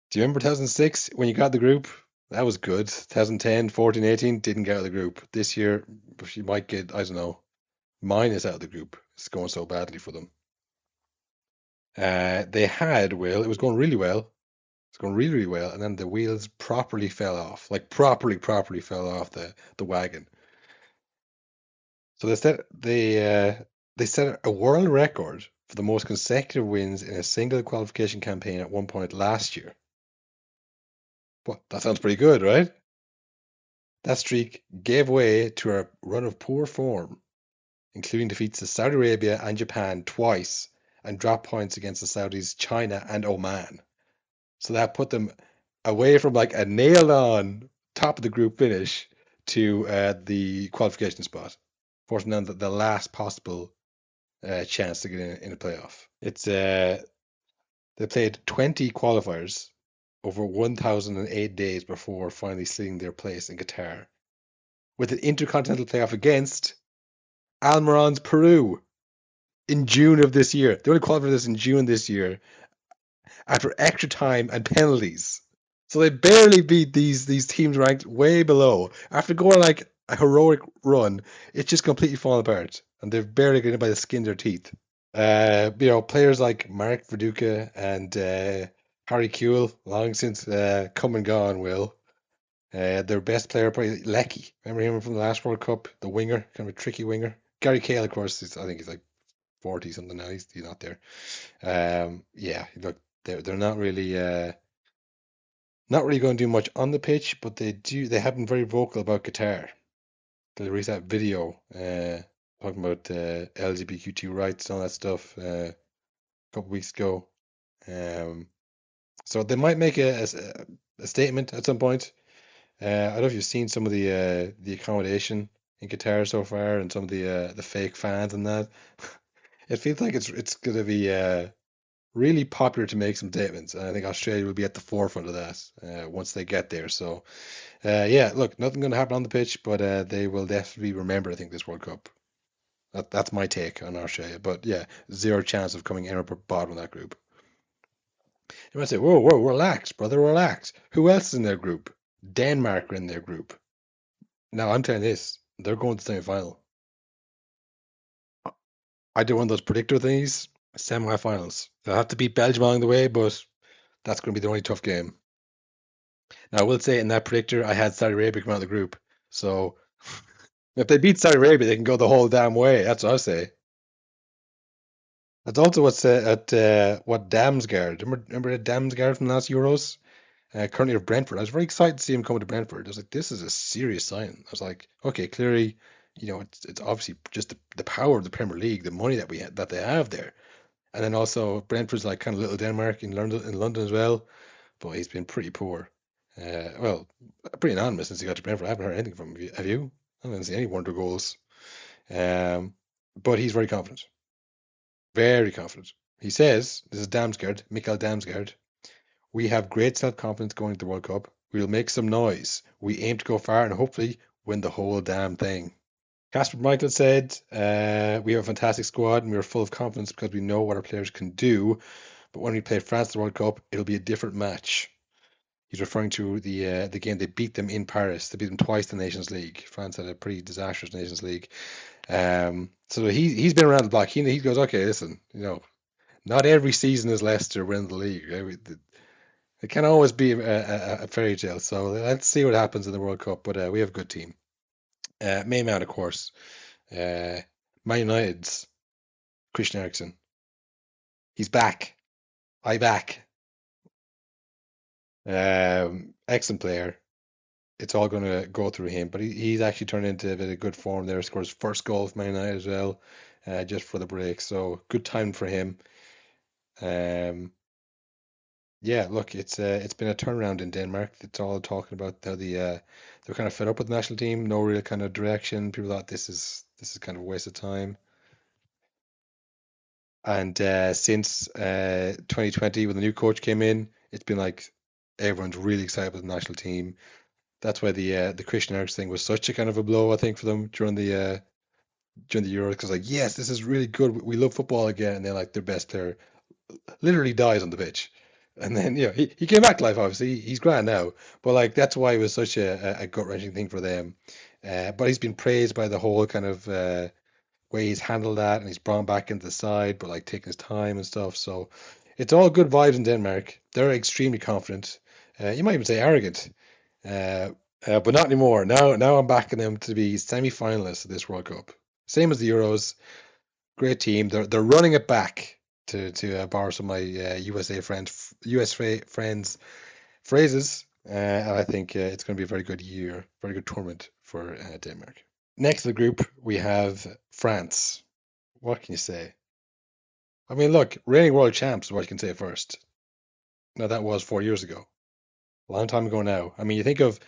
Do you remember 2006 when you got the group? That was good. 2010, 14, 18, didn't get out of the group. This year, you might get, I don't know, minus out of the group. It's going so badly for them. They had, Will, it was going really well. It's going really, really well. And then the wheels properly fell off. Like, properly fell off the wagon. So they set a world record for the most consecutive wins in a single qualification campaign at one point last year. Well, that sounds pretty good, right? That streak gave way to a run of poor form, including defeats to Saudi Arabia and Japan twice, and drop points against the Saudis, China, and Oman. So that put them away from like a nailed-on top of the group finish to the qualification spot, forcing them the last possible chance to get in a playoff. It's they played 20 qualifiers over 1,008 days before finally sealing their place in Qatar, with an intercontinental playoff against Almiron's Peru in June of this year. They only qualified for this in June this year after extra time and penalties. So they barely beat these teams ranked way below. After going like a heroic run, it's just completely fallen apart, and they've barely got it by the skin of their teeth. Players like Mark Verduka and Harry Kewell, long since come and gone, Will. Their best player, probably Lecky. Remember him from the last World Cup? The winger, kind of a tricky winger. Gary Cahill, of course, I think he's like 40 something now. He's not there. Look, they're not really going to do much on the pitch, but they have been very vocal about Qatar. They released that video talking about LGBTQ rights and all that stuff a couple weeks ago. So they might make a statement at some point. I don't know if you've seen some of the accommodation in Qatar so far, and some of the fake fans and that. It feels like it's going to be really popular to make some statements, and I think Australia will be at the forefront of that once they get there. So, look, nothing going to happen on the pitch, but they will definitely remember, I think, this World Cup. That's my take on Australia. But yeah, zero chance of coming in or bottom of that group. You might say, whoa, relax, brother, relax. Who else is in their group? Denmark are in their group. Now, I'm telling you this, they're going to the semi-final. I did one of those predictor things Semi-finals. They'll have to beat Belgium along the way, but that's going to be the only tough game. Now, I will say in that predictor, I had Saudi Arabia come out of the group. So if they beat Saudi Arabia, they can go the whole damn way. That's what I say. That's also what's what Damsgaard. Remember Damsgaard from last Euros? Currently of Brentford. I was very excited to see him come to Brentford. I was like, this is a serious sign. I was like, okay, clearly, it's obviously just the power of the Premier League, the money that they have there. And then also Brentford's like kind of little Denmark in London as well. But he's been pretty poor. Well, pretty anonymous since he got to Brentford. I haven't heard anything from him. Have you? I haven't seen any wonder goals. But he's very confident. Very confident. He says, this is Damsgaard, Mikael Damsgaard, we have great self-confidence going into the World Cup. We'll make some noise. We aim to go far and hopefully win the whole damn thing. Casper Michael said, we have a fantastic squad and we are full of confidence because we know what our players can do. But when we play France in the World Cup, it'll be a different match. He's referring to the game they beat them in Paris. They beat them twice in the Nations League. France had a pretty disastrous Nations League. So he's been around the block. He goes, okay, listen, not every season is Leicester win the league. Right? It can always be a fairy tale. So let's see what happens in the World Cup. But we have a good team. Main man, of course. Man United's Christian Eriksen. He's back. I back. Excellent player. It's all going to go through him, but he's actually turned into a bit of good form there. Scores first goal for Man United as well, just for the break. So good time for him. Yeah, look, it's been a turnaround in Denmark. It's all talking about how they're kind of fed up with the national team, no real kind of direction. People thought this is kind of a waste of time. And since 2020, when the new coach came in, it's been like everyone's really excited with the national team. That's why the Christian Eriksen thing was such a kind of a blow, I think, for them during the Euros, because like, yes, this is really good. We love football again, and then like their best player literally dies on the pitch. And then he came back to life. Obviously, he's grand now, but like that's why it was such a gut wrenching thing for them. But he's been praised by the whole kind of way he's handled that, and he's brought back into the side, but like taking his time and stuff. So it's all good vibes in Denmark. They're extremely confident. You might even say arrogant, but not anymore. Now I'm backing them to be semi-finalists of this World Cup. Same as the Euros. Great team. They're running it back. To borrow some of my US friends phrases, and I think it's going to be a very good year, very good tournament for Denmark. Next to the group, we have France. What can you say? I mean, look, reigning world champs is what you can say first. Now, that was 4 years ago. A long time ago now. I mean, you think of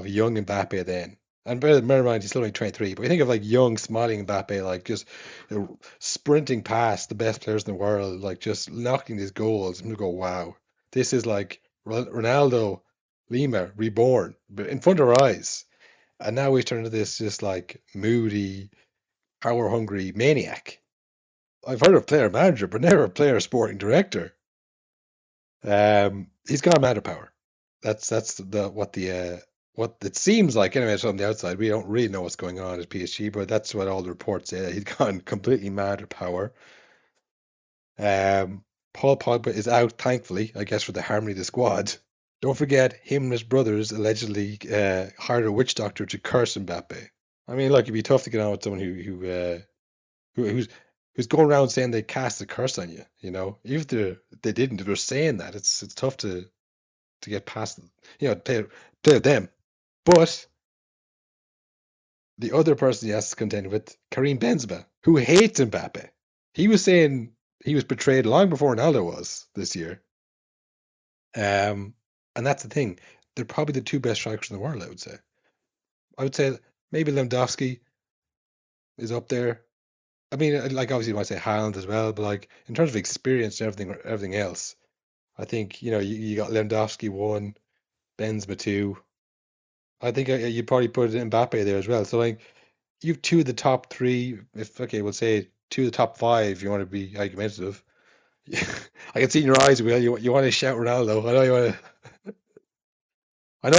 young Mbappe then. And bear in mind, he's still only 23. But you think of like young, smiling Mbappe, like just sprinting past the best players in the world, like just knocking these goals. And you go, wow, this is like Ronaldo, Lima, reborn, but in front of our eyes. And now he's turned into this just like moody, power-hungry maniac. I've heard of player manager, but never a player sporting director. He's got a mad of power. That's what it seems like anyway from the outside. We don't really know what's going on at PSG, but that's what all the reports say. He's gone completely mad with power. Paul Pogba is out, thankfully, I guess, for the harmony of the squad. Don't forget, him and his brothers allegedly hired a witch doctor to curse Mbappe. I mean, look, it'd be tough to get on with someone who's going around saying they cast a curse on you. Even if they didn't, if they're saying that, it's tough to get past. Play with them. But the other person he has to contend with, Karim Benzema, who hates Mbappe. He was saying he was betrayed long before Ronaldo was this year. And that's the thing. They're probably the two best strikers in the world, I would say. I would say maybe Lewandowski is up there. I mean, like obviously you might say Haaland as well, but like in terms of experience and everything else, I think you got Lewandowski 1, Benzema 2. I think you'd probably put Mbappe there as well. So like you've two of the top 3. We'll say 2 of the top 5. If you want to be argumentative. I can see in your eyes, Will. You want to shout Ronaldo. I know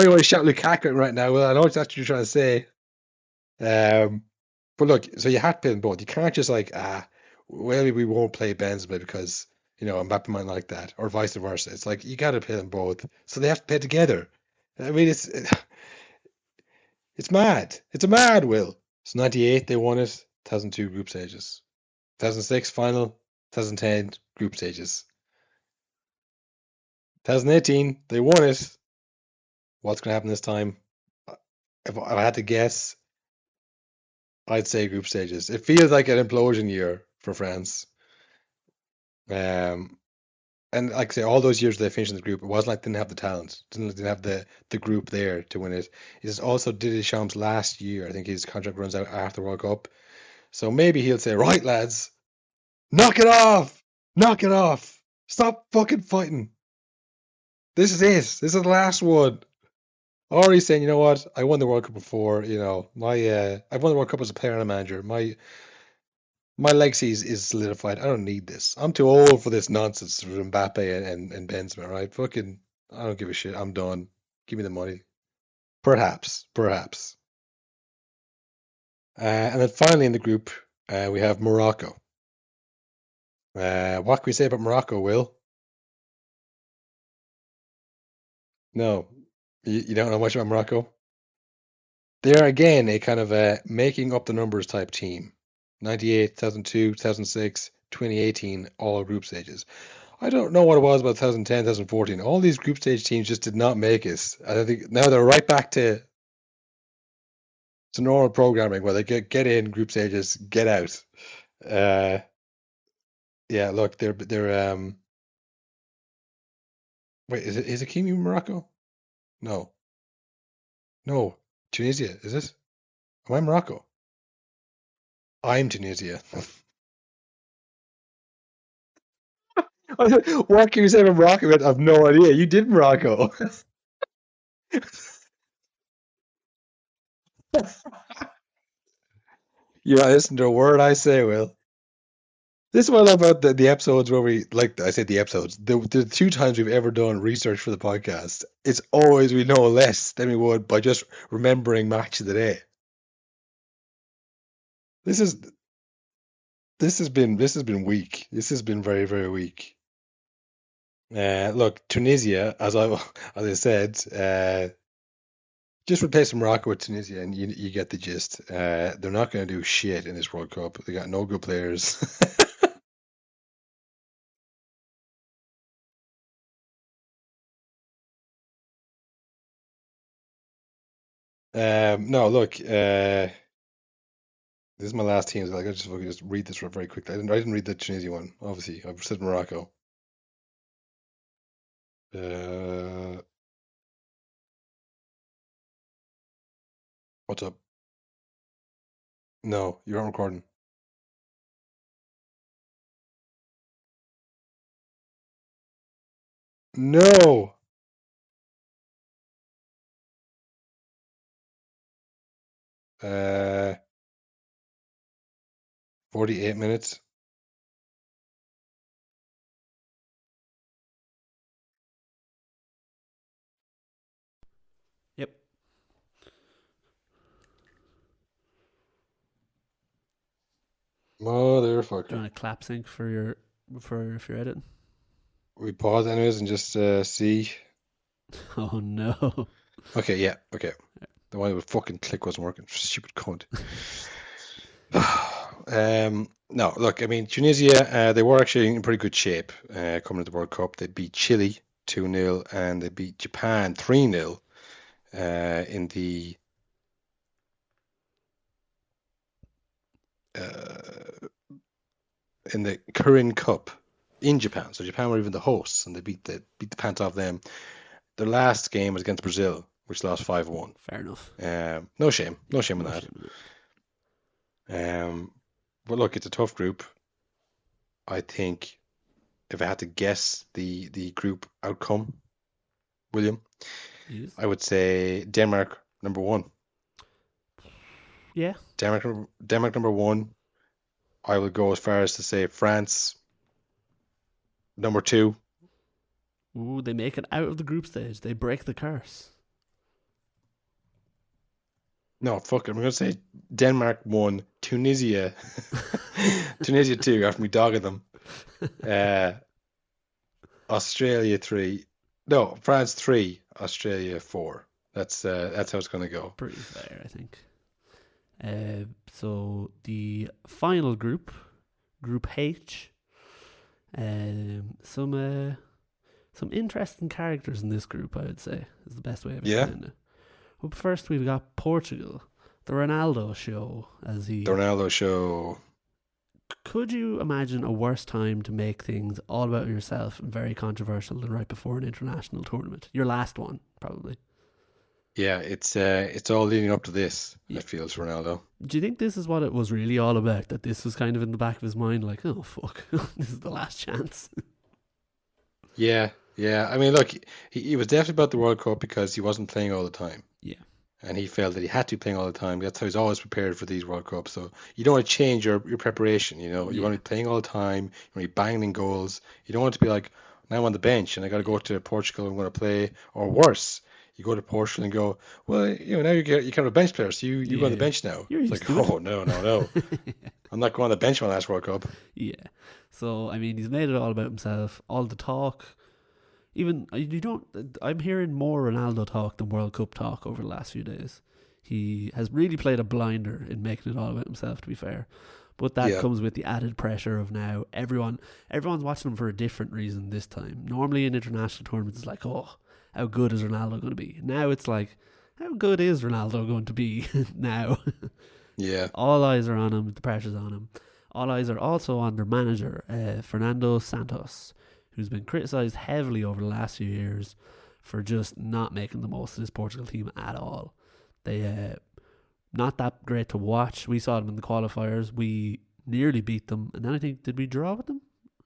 you want to shout Lukaku right now. Well, I know exactly what you're trying to say. But look, so you have to play them both. You can't just like well, we won't play Benzema because, Mbappe might like that, or vice versa. It's like, you got to play them both. So they have to play together. I mean, it's mad. It's a mad, Will. It's 98, they won it. 2002 group stages. 2006 final. 2010 group stages. 2018, they won it. What's going to happen this time? If I had to guess, I'd say group stages. It feels like an implosion year for France. Um, and like I say, all those years they finished in the group, it wasn't like they didn't have the talent, didn't have the group there to win it. It's also Didier Deschamps last year. I think his contract runs out after the World Cup, so maybe he'll say, "Right, lads, knock it off, knock it off, stop fucking fighting. This is it. This is the last one." Or he's saying, "You know what? I won the World Cup before. I've won the World Cup as a player and a manager. My legacy is solidified. I don't need this. I'm too old for this nonsense from Mbappe and Benzema, right? Fucking, I don't give a shit. I'm done. Give me the money." Perhaps, perhaps. And then finally in the group, we have Morocco. What can we say about Morocco, Will? No, you don't know much about Morocco? They are again a kind of a making up the numbers type team. 98, 2002, 2006, 2018, all group stages. I don't know what it was about 2010, 2014. All these group stage teams just did not make it. I think now they're right back to normal programming where they get in group stages, get out. Yeah, look, they're wait, is it Kimi Morocco? No. No. Tunisia, is it? Am I Morocco? I'm Tunisia. What can you say about Morocco? I have no idea. You did Morocco. You don't listen to a word I say, Will. This is what I love about the episodes where I say the episodes, the 2 times we've ever done research for the podcast, it's always we know less than we would by just remembering match of the day. This is this has been weak. This has been very, very weak. Look, Tunisia, as I said, just replace Morocco with Tunisia, and you get the gist. They're not going to do shit in this World Cup. They got no good players. No, look, this is my last team. So I just fucking just read this very quickly. I didn't read the Tunisia one. Obviously, I've said Morocco. What's up? No, you aren't recording. No. 48 minutes. Yep. Do you Motherfucker. want a clap sync for if you're editing? We pause anyways and just see. Oh no. Okay, yeah, okay. The one with fucking click wasn't working. Stupid cunt. No, look, I mean, Tunisia, they were actually in pretty good shape coming to the World Cup. They beat Chile 2-0 and they beat Japan 3-0 in the Kirin Cup in Japan. So Japan were even the hosts, and they beat the pants off them. Their last game was against Brazil, which lost 5-1. Fair enough. No shame in that. But look, it's a tough group. I think if I had to guess the group outcome, William, Yes. I would say Denmark number 1. Yeah. Denmark number 1. I would go as far as to say France number 2. Ooh, they make it out of the group stage. They break the curse. No, fuck it. I'm going to say Denmark 1, Tunisia 2 after me dogging them. Australia 3. No, France 3, Australia 4. That's how it's going to go. Pretty fair, I think. So the final group, Group H. Some interesting characters in this group, I would say, is the best way of explaining it. Up first, we've got Portugal, the Ronaldo show, The Ronaldo show. Could you imagine a worse time to make things all about yourself and very controversial than right before an international tournament? Your last one, probably. Yeah, it's all leading up to this. Yeah. It feels Ronaldo. Do you think this is what it was really all about? That this was kind of in the back of his mind, like, oh fuck, this is the last chance. Yeah. I mean, look, he was definitely about the World Cup because he wasn't playing all the time. Yeah. And he felt that he had to be playing all the time. That's how he's always prepared for these World Cups. So you don't want to change your preparation, you know. You want to be playing all the time. You want to be banging in goals. You don't want to be like, now I'm on the bench and I got to go to Portugal and I'm going to play. Or worse, you go to Portugal and go, well, you know, now you're kind of a bench player, so you go on the bench now. You're it's like, oh, no. I'm not going on the bench for my last World Cup. Yeah. So, I mean, he's made it all about himself. All the talk. Even, I'm hearing more Ronaldo talk than World Cup talk over the last few days. He has really played a blinder in making it all about himself, to be fair. But that comes with the added pressure of now everyone's watching him for a different reason this time. Normally in international tournaments, it's like, oh, how good is Ronaldo going to be? Now it's like, how good is Ronaldo going to be now? Yeah. All eyes are on him. The pressure's on him. All eyes are also on their manager, Fernando Santos, who's been criticised heavily over the last few years for just not making the most of this Portugal team at all. They not that great to watch. We saw them in the qualifiers. We nearly beat them, and then I think, did we draw with them?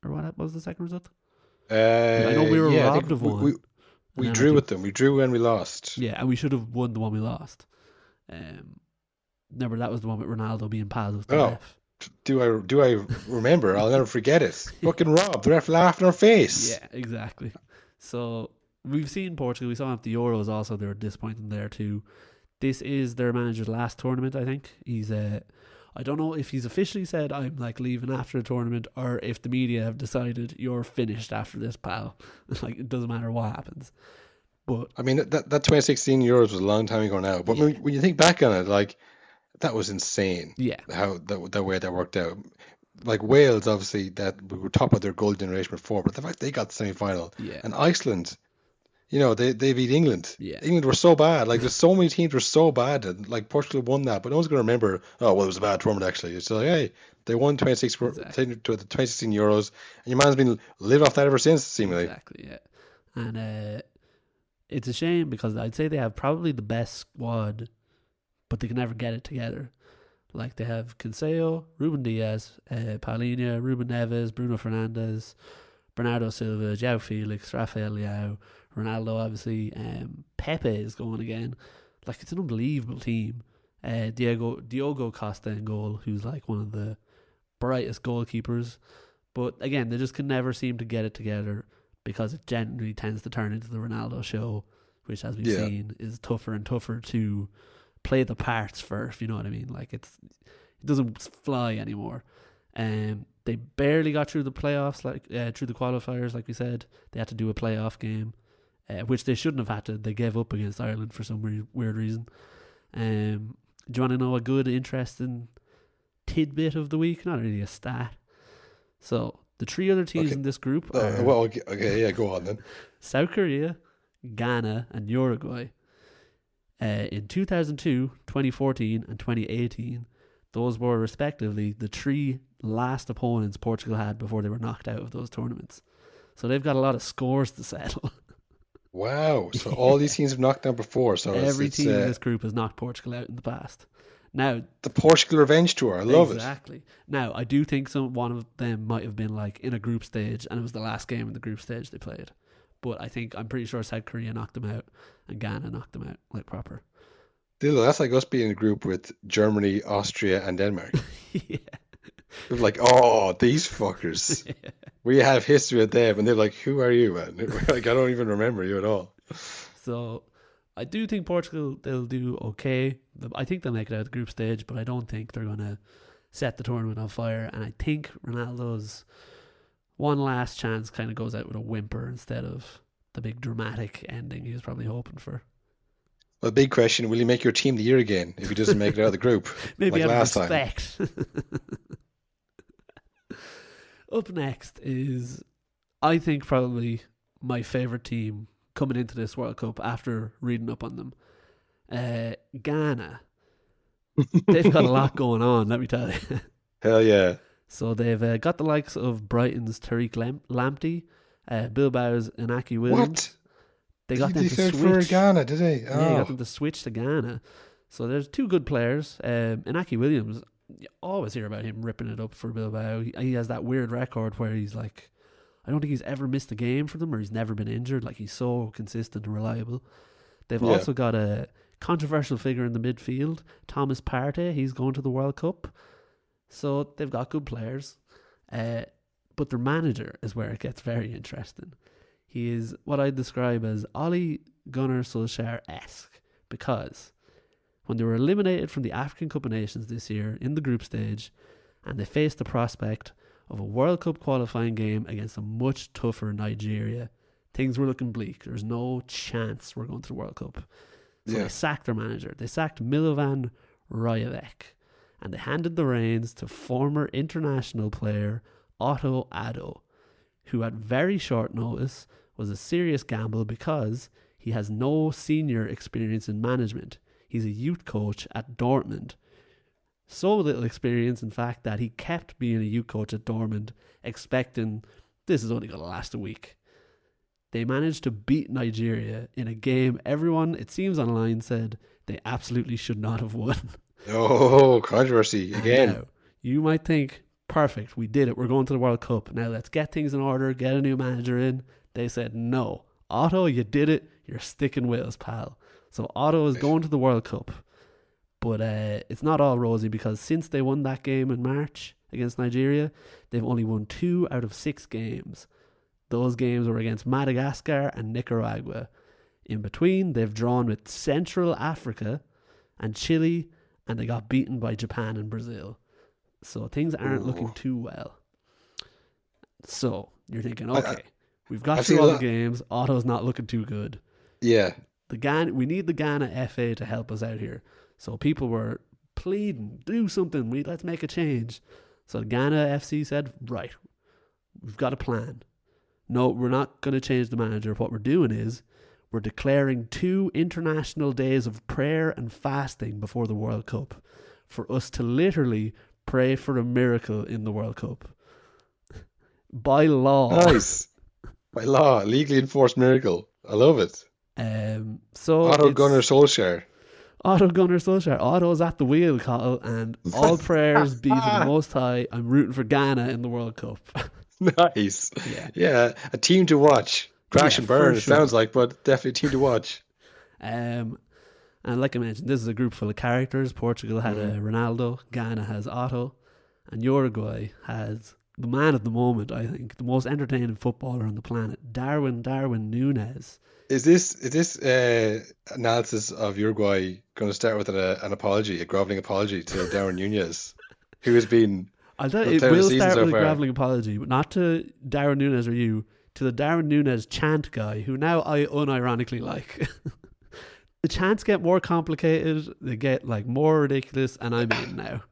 Or what was the second result? I know we were robbed of one. We drew with them. We drew when we lost. Yeah, and we should have won the one we lost. Remember, that was the one with Ronaldo being paused with the ref. Do I remember? I'll never forget it. Fucking robbed. The ref laughed in our face. Yeah, exactly. So we've seen Portugal. We saw them at the Euros also. They were disappointing there too. This is their manager's last tournament, I think. He's I don't know if he's officially said I'm like leaving after the tournament or if the media have decided you're finished after this, pal. Like, it doesn't matter what happens. But I mean, that 2016 Euros was a long time ago now. But when you think back on it, like, that was insane. Yeah. How the way that worked out. Like Wales, obviously, that we were top of their gold generation before, but the fact they got the semi-final. Yeah. And Iceland, you know, they beat England. Yeah. England were so bad. Like, there's so many teams were so bad. And, like, Portugal won that, but no one's going to remember, oh, well, it was a bad tournament, actually. It's like, hey, they won 2016 Euros, and your man's been living off that ever since, seemingly. Exactly, yeah. And it's a shame because I'd say they have probably the best squad, but they can never get it together. Like, they have Cancelo, Ruben Diaz, Paulinho, Ruben Neves, Bruno Fernandes, Bernardo Silva, João Felix, Rafael Leao, Ronaldo, obviously. Pepe is going again. Like, it's an unbelievable team. Diogo Costa in goal, who's like one of the brightest goalkeepers. But again, they just can never seem to get it together because it generally tends to turn into the Ronaldo show, which, as we've seen, is tougher and tougher to play the parts for, if you know what I mean. Like, it doesn't fly anymore. They barely got through the playoffs, through the qualifiers, like we said. They had to do a playoff game, which they shouldn't have had to. They gave up against Ireland for some weird reason. Do you want to know a good, interesting tidbit of the week? Not really a stat. So, the three other teams in this group are... go on then. South Korea, Ghana, and Uruguay. In 2002, 2014, and 2018, those were respectively the three last opponents Portugal had before they were knocked out of those tournaments. So they've got a lot of scores to settle. Wow. So all these teams have knocked out before. So every team in this group has knocked Portugal out in the past. Now, the Portugal Revenge Tour. I love it. Exactly. Now, I do think one of them might have been like in a group stage and it was the last game in the group stage they played. But I'm pretty sure South Korea knocked them out and Ghana knocked them out like proper. Dildo, that's like us being in a group with Germany, Austria, and Denmark. Yeah. We're like, oh, these fuckers. Yeah. We have history with them, and they're like, who are you, man? Like, I don't even remember you at all. So, I do think Portugal, they'll do okay. I think they'll make it out of the group stage, but I don't think they're going to set the tournament on fire. And I think Ronaldo's one last chance kind of goes out with a whimper instead of the big dramatic ending he was probably hoping for. Well, big question, will he make your team of the year again if he doesn't make it out of the group? Maybe like out last of respect. Up next is, I think, probably my favourite team coming into this World Cup after reading up on them. Ghana. They've got a lot going on, let me tell you. Hell yeah. So they've got the likes of Brighton's Tariq Lamptey, Bilbao's Inaki Williams. What? They got them to switch switch. for Ghana, did they? Oh. Yeah, they got them to switch to Ghana. So there's two good players. Inaki Williams, you always hear about him ripping it up for Bilbao. He has that weird record where he's like, I don't think he's ever missed a game for them, or he's never been injured. Like, he's so consistent and reliable. They've also got a controversial figure in the midfield, Thomas Partey. He's going to the World Cup. So they've got good players. But their manager is where it gets very interesting. He is what I'd describe as Ole Gunnar Solskjaer-esque, because when they were eliminated from the African Cup of Nations this year in the group stage, and they faced the prospect of a World Cup qualifying game against a much tougher Nigeria, things were looking bleak. There's no chance we're going to the World Cup. So they sacked their manager. They sacked Milovan Rajovic, and they handed the reins to former international player Otto Addo, who at very short notice was a serious gamble because he has no senior experience in management. He's a youth coach at Dortmund. So little experience, in fact, that he kept being a youth coach at Dortmund, expecting this is only going to last a week. They managed to beat Nigeria in a game everyone, it seems online, said they absolutely should not have won. Oh, controversy again. Now, you might think, perfect, we did it, we're going to the World Cup. Now let's get things in order, get a new manager in. They said, no. Otto, you did it, you're sticking with us, pal. So Otto is going to the World Cup. But it's not all rosy, because since they won that game in March against Nigeria, they've only won 2 out of 6 games. Those games were against Madagascar and Nicaragua. In between, they've drawn with Central Africa and Chile, and they got beaten by Japan and Brazil. So things aren't looking too well. So you're thinking, okay, we've got through all the games. Otto's not looking too good. Yeah. We need the Ghana FA to help us out here. So people were pleading, do something. Let's make a change. So Ghana FC said, right, we've got a plan. No, we're not going to change the manager. What we're doing is we're declaring 2 international days of prayer and fasting before the World Cup for us to literally pray for a miracle in the World Cup. By law. Nice. By law. Legally enforced miracle. I love it. So Otto Gunnar Solskjaer. Otto Gunnar Solskjaer. Otto's at the wheel, Kyle, and all prayers be to the Most High. I'm rooting for Ghana in the World Cup. Nice. Yeah, a team to watch. Crash and burn, it sounds like, but definitely a team to watch. And like I mentioned, this is a group full of characters. Portugal had Ronaldo, Ghana has Otto, and Uruguay has the man of the moment, I think, the most entertaining footballer on the planet, Darwin Núñez. Is this analysis of Uruguay going to start with an apology, a grovelling apology to Darwin Núñez, who has been... I'll tell you, it will start with a grovelling apology, but not to Darwin Núñez or you, to the Darwin Núñez chant guy, who now I unironically like. The chants get more complicated, they get like more ridiculous, and I'm in now.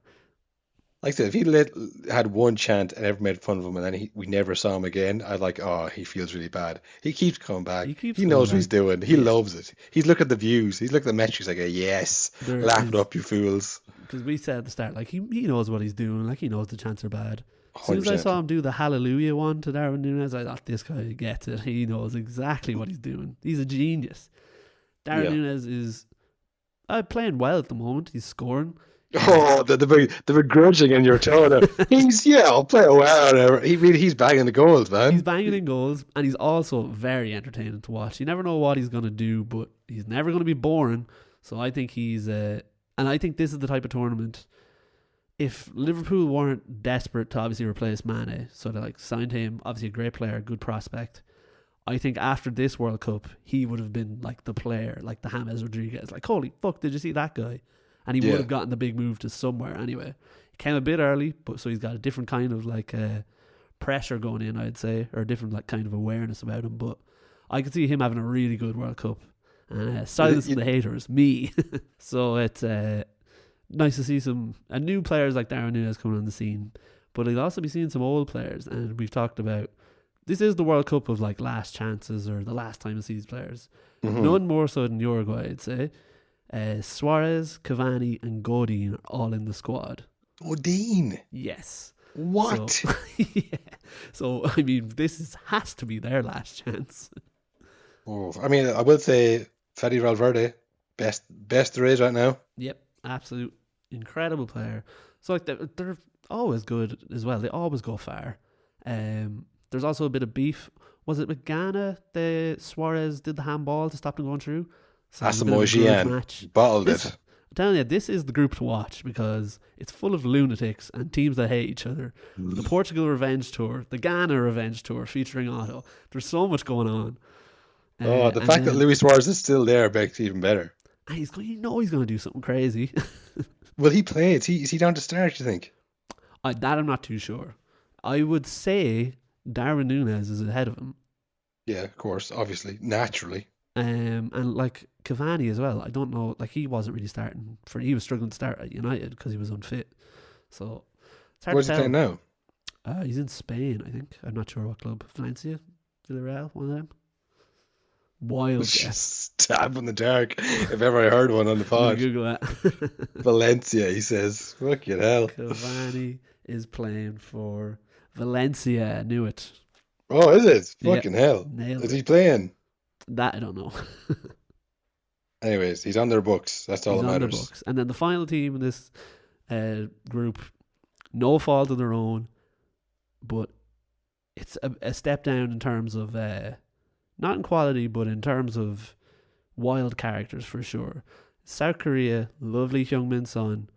Like I said, if he had one chant and ever made fun of him, and then we never saw him again, I'd like, oh, he feels really bad. He keeps coming back. He knows what he's doing. He loves it. He's looking at the views. He's looking at the metrics like, yes, laugh it up, you fools. Because we said at the start, like, he knows what he's doing. Like, he knows the chants are bad. As soon 100%. as I saw him do the Hallelujah one to Darwin Núñez, I thought, this guy gets it. He knows exactly what he's doing. He's a genius. Darwin Núñez is playing well at the moment. He's scoring. Oh, the begrudging in your tone. I'll play well. He's banging the goals, man. He's banging in goals, and he's also very entertaining to watch. You never know what he's going to do, but he's never going to be boring. So I think he's... and I think this is the type of tournament... If Liverpool weren't desperate to obviously replace Mane, so they signed him, obviously a great player, good prospect, I think after this World Cup, he would have been like the player, like the James Rodriguez. Like, holy fuck, did you see that guy? And he would have gotten the big move to somewhere anyway. He came a bit early, but so he's got a different kind of like pressure going in, I'd say, or a different like kind of awareness about him. But I could see him having a really good World Cup and silencing the haters, me. So it's nice to see some new players like Darwin Núñez coming on the scene. But I'll also be seeing some old players, and we've talked about this is the World Cup of like last chances or the last time to see these players. None more so than Uruguay, I'd say. Suarez, Cavani, and Godin are all in the squad. Godin? Yes. What? So, yeah. So I mean, has to be their last chance. Oh, I mean, I will say Fede Valverde, best there is right now. Yep, absolute incredible player. So like they're always good as well. They always go far. There's also a bit of beef. Was it with Ghana? The Suarez did the handball to stop them going through. So Asamoah bottled it. I'm telling you, this is the group to watch because it's full of lunatics and teams that hate each other. The Portugal Revenge Tour, the Ghana Revenge Tour featuring Otto. There's so much going on. The fact that Luis Suarez is still there makes it even better. And he's going to do something crazy. Will he play? Is he down to start, you think? That I'm not too sure. I would say Darwin Núñez is ahead of him. Yeah, of course, obviously, naturally. And like Cavani as well. I don't know, like he wasn't really starting he was struggling to start at United because he was unfit. So it's hard Where's to he tell. playing now? He's in Spain, I think. I'm not sure what club. Valencia, Villarreal, one of them. Wild guess. Stab in the dark. If ever I heard one on the pod. Google that. Valencia, he says. Fucking hell. Cavani is playing for Valencia. I knew it. Oh, is it? Fucking hell. Nailed is it. he playing? That I don't know. Anyways, he's on their books. That's all that matters. On their books. And then the final team in this group, no fault of their own, but it's a step down in terms of not in quality, but in terms of wild characters for sure. South Korea, lovely Heung-min Son,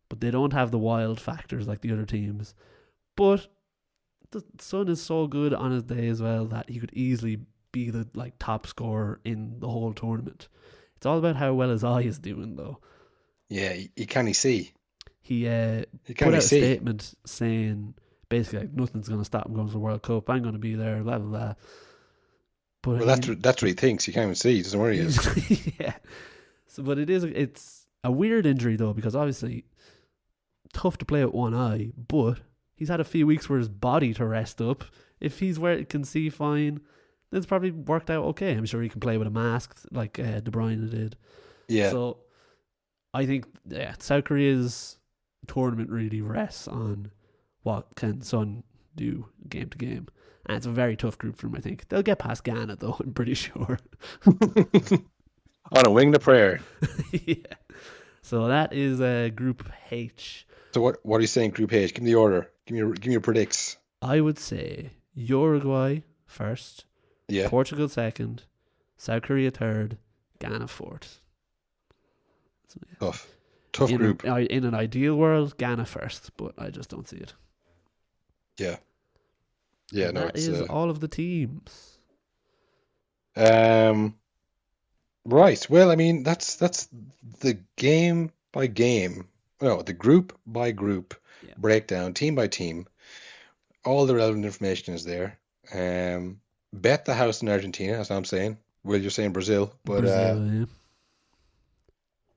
but they don't have the wild factors like the other teams. But the Son is so good on his day as well that he could easily be the like top scorer in the whole tournament. It's all about how well his eye is doing, though. Yeah, he can't see. He put out a statement saying basically like nothing's going to stop him going to the World Cup. I'm going to be there, blah blah blah. But well, that's what he thinks. He can't even see. He doesn't worry. Yeah. So, but it's a weird injury though, because obviously tough to play with one eye, but he's had a few weeks for his body to rest up. If he's where it can see fine, then it's probably worked out okay. I'm sure he can play with a mask like De Bruyne did. Yeah. So I think South Korea's tournament really rests on what can Son do game to game. And it's a very tough group for him, I think. They'll get past Ghana, though, I'm pretty sure. On a wing to prayer. Yeah. So that is Group H. So what are you saying, Group H? Give me the order. Give me your predicts. I would say Uruguay first, Portugal second, South Korea third, Ghana fourth. So, yeah. Tough group. In an ideal world, Ghana first, but I just don't see it. Yeah. Yeah, no, that is all of the teams. Right. Well, I mean, that's the game by game. No, the group by group breakdown, team by team. All the relevant information is there. Bet the house in Argentina, as I'm saying. Will, you're saying Brazil, but Brazil,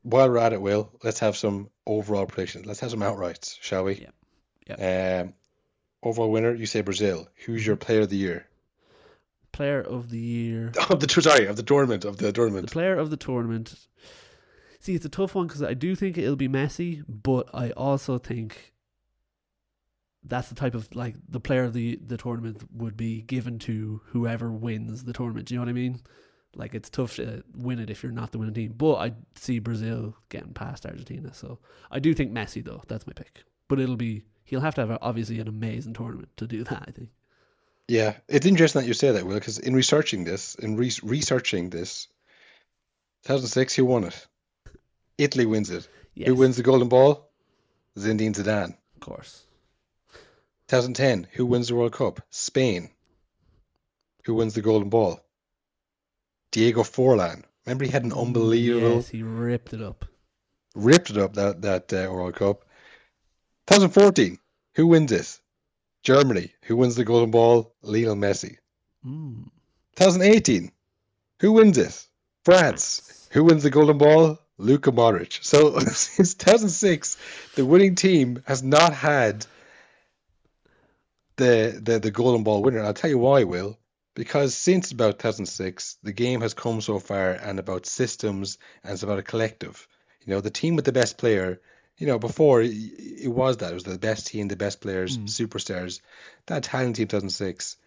while we're at it, Will, let's have some overall predictions. Let's have some outrights, shall we? Yeah. Overall winner, you say Brazil. Who's your player of the year? Player of the year. Of the tournament. The player of the tournament. See, it's a tough one because I do think it'll be Messi, but I also think that's the type of like the player of the tournament would be given to whoever wins the tournament. Do you know what I mean? Like it's tough to win it if you're not the winning team. But I see Brazil getting past Argentina, so I do think Messi though. That's my pick. But he'll have to have obviously an amazing tournament to do that, I think. Yeah, it's interesting that you say that, Will, because in researching this, 2006, who won it? Italy wins it. Yes. Who wins the Golden Ball? Zinedine Zidane. Of course. 2010, who wins the World Cup? Spain. who wins the Golden Ball? Diego Forlan. Remember, he had an unbelievable. Yes, he ripped it up. That World Cup. 2014. Who wins this? Germany. Who wins the Golden Ball? Lionel Messi. 2018. Who wins this? France. Who wins the Golden Ball? Luka Modric. So since 2006, the winning team has not had the Golden Ball winner. I'll tell you why, Will. Because since about 2006, the game has come so far and about systems and it's about a collective. You know, the team with the best player, you know, before it was the best team, the best players, superstars. That Italian team 2006,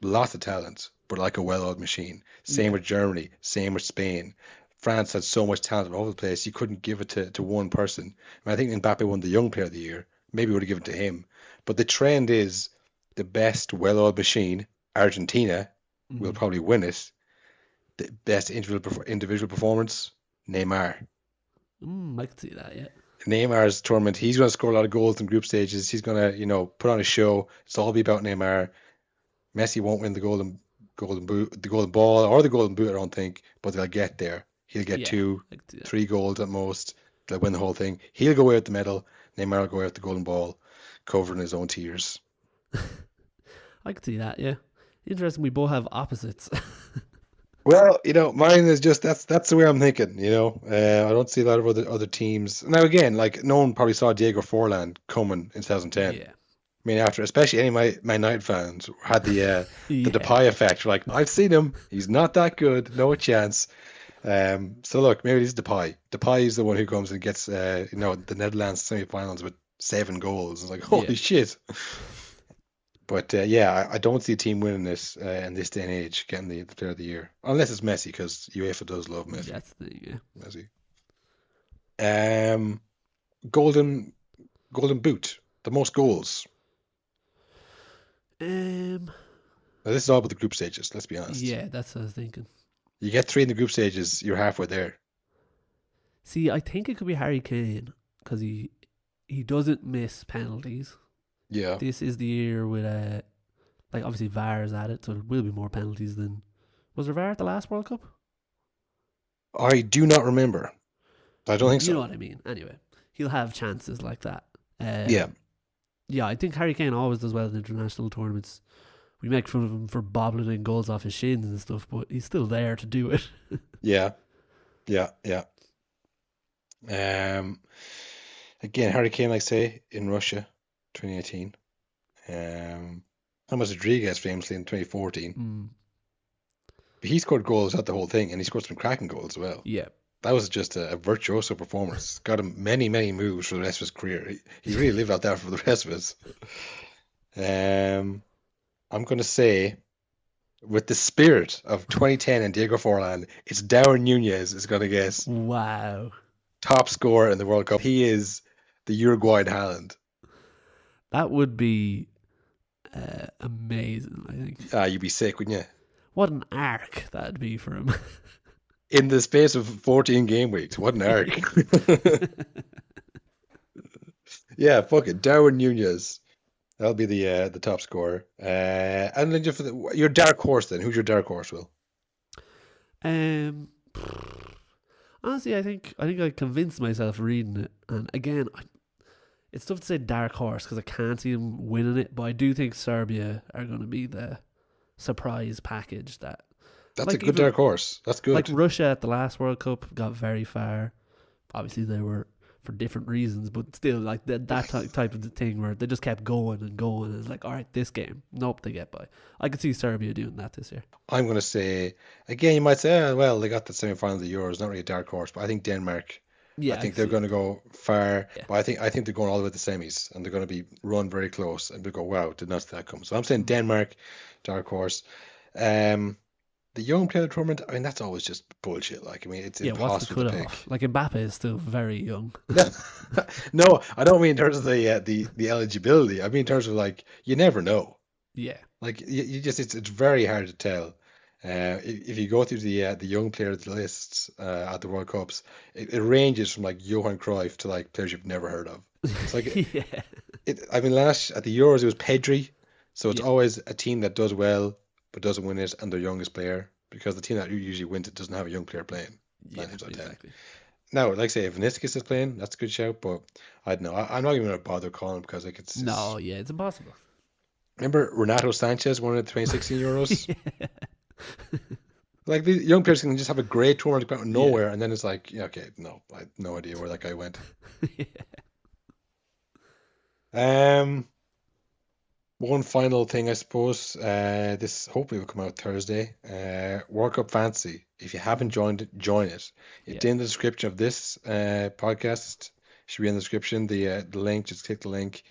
lots of talent, but like a well-oiled machine. Same with Germany, same with Spain. France had so much talent all over the place, you couldn't give it to one person. I think Mbappe won the Young Player of the Year. Maybe would have given it to him. But the trend is the best well-oiled machine, Argentina, will probably win it. The best individual performance, Neymar. I can see that, yeah. Neymar's tournament, he's going to score a lot of goals in group stages. He's going to, you know, put on a show. It's all be about Neymar. Messi won't win the golden ball or the golden boot, I don't think, but they'll get there. He'll get 2-3 goals at most. They'll win the whole thing. He'll go away with the medal. Neymar will go away with the golden ball, covering his own tears. I can see that, yeah. Interesting, we both have opposites. Well, you know, mine is just that's the way I'm thinking. You know, I don't see a lot of other teams now. Again, like no one probably saw Diego Forlan coming in 2010. Yeah, I mean, after especially any of my Man United fans had the Depay effect. Like I've seen him, he's not that good, no chance. So look, maybe it's Depay. Depay is the one who comes and gets you know, the Netherlands semi-finals with 7 goals. It's like holy shit. But I don't see a team winning this in this day and age, getting the Player of the Year, unless it's Messi, because UEFA does love Messi. That's the thing, yeah. Messi. Golden Boot, the most goals. Now this is all about the group stages. Let's be honest. Yeah, that's what I was thinking. You get 3 in the group stages, you're halfway there. See, I think it could be Harry Kane because he doesn't miss penalties. Yeah. This is the year with like obviously VAR is at it, so there will be more penalties than was there VAR at the last World Cup? I do not remember. I don't think so. You know what I mean. Anyway, he'll have chances like that. Yeah, I think Harry Kane always does well in international tournaments. We make fun of him for bobbling in goals off his shins and stuff, but he's still there to do it. Yeah. Again, Harry Kane, like say, in Russia, 2018. James Rodriguez famously in 2014. But he scored goals at the whole thing, and he scored some cracking goals as well. Yeah. That was just a virtuoso performance. Got him many, many moves for the rest of his career. He really lived out there for the rest of us. I'm going to say, with the spirit of 2010 and Diego Forlan, it's Darwin Nunez is going to guess. Wow. Top scorer in the World Cup. He is the Uruguayan Haaland. That would be amazing, I think. You'd be sick, wouldn't you? What an arc that'd be for him. In the space of 14 game weeks. What an arc. Yeah, fuck it. Darwin Nunez. That'll be the top scorer. And then just for your dark horse then. Who's your dark horse, Will? Honestly, I think I convinced myself reading it. And again, it's tough to say dark horse because I can't see him winning it. But I do think Serbia are going to be the surprise package that... That's like a good dark horse. That's good. Like Russia at the last World Cup got very far. Obviously, they were for different reasons, but still, like that type of thing where they just kept going and going. And it's like, all right, this game, nope, they get by. I could see Serbia doing that this year. I'm going to say, again, you might say, well, they got the semi-final of the Euros, not really a dark horse, but I think Denmark. Yeah, I think they're going to go far. Yeah. But I think they're going all the way to the semis, and they're going to be run very close, and we go, wow, did not see that come. So I'm saying Denmark, dark horse. The young player tournament, I mean, that's always just bullshit. Like, I mean, it's impossible to pick. Like, Mbappe is still very young. No, I don't mean in terms of the eligibility. I mean in terms of, like, you never know. Yeah. Like, you just, it's very hard to tell. If you go through the young players lists at the World Cups, it ranges from, like, Johan Cruyff to, like, players you've never heard of. It's like, yeah. I mean, at the Euros, it was Pedri. So it's always a team that does well. but doesn't win it, and their youngest player, because the team that usually wins it doesn't have a young player playing. Yeah, exactly. Now, like I say, if Vinicius is playing, that's a good shout, but I don't know. I'm not even going to bother calling him because like it's impossible. Remember Renato Sanchez won the 2016 Euros? Yeah. Like, these young players can just have a great tournament out of nowhere, and then it's like, yeah, okay, no, I have no idea where that guy went. One final thing, I suppose. This hopefully will come out Thursday. World Cup Fantasy. If you haven't joined it, join it. It's in the description of this podcast. Should be in the description. The link. Just click the link.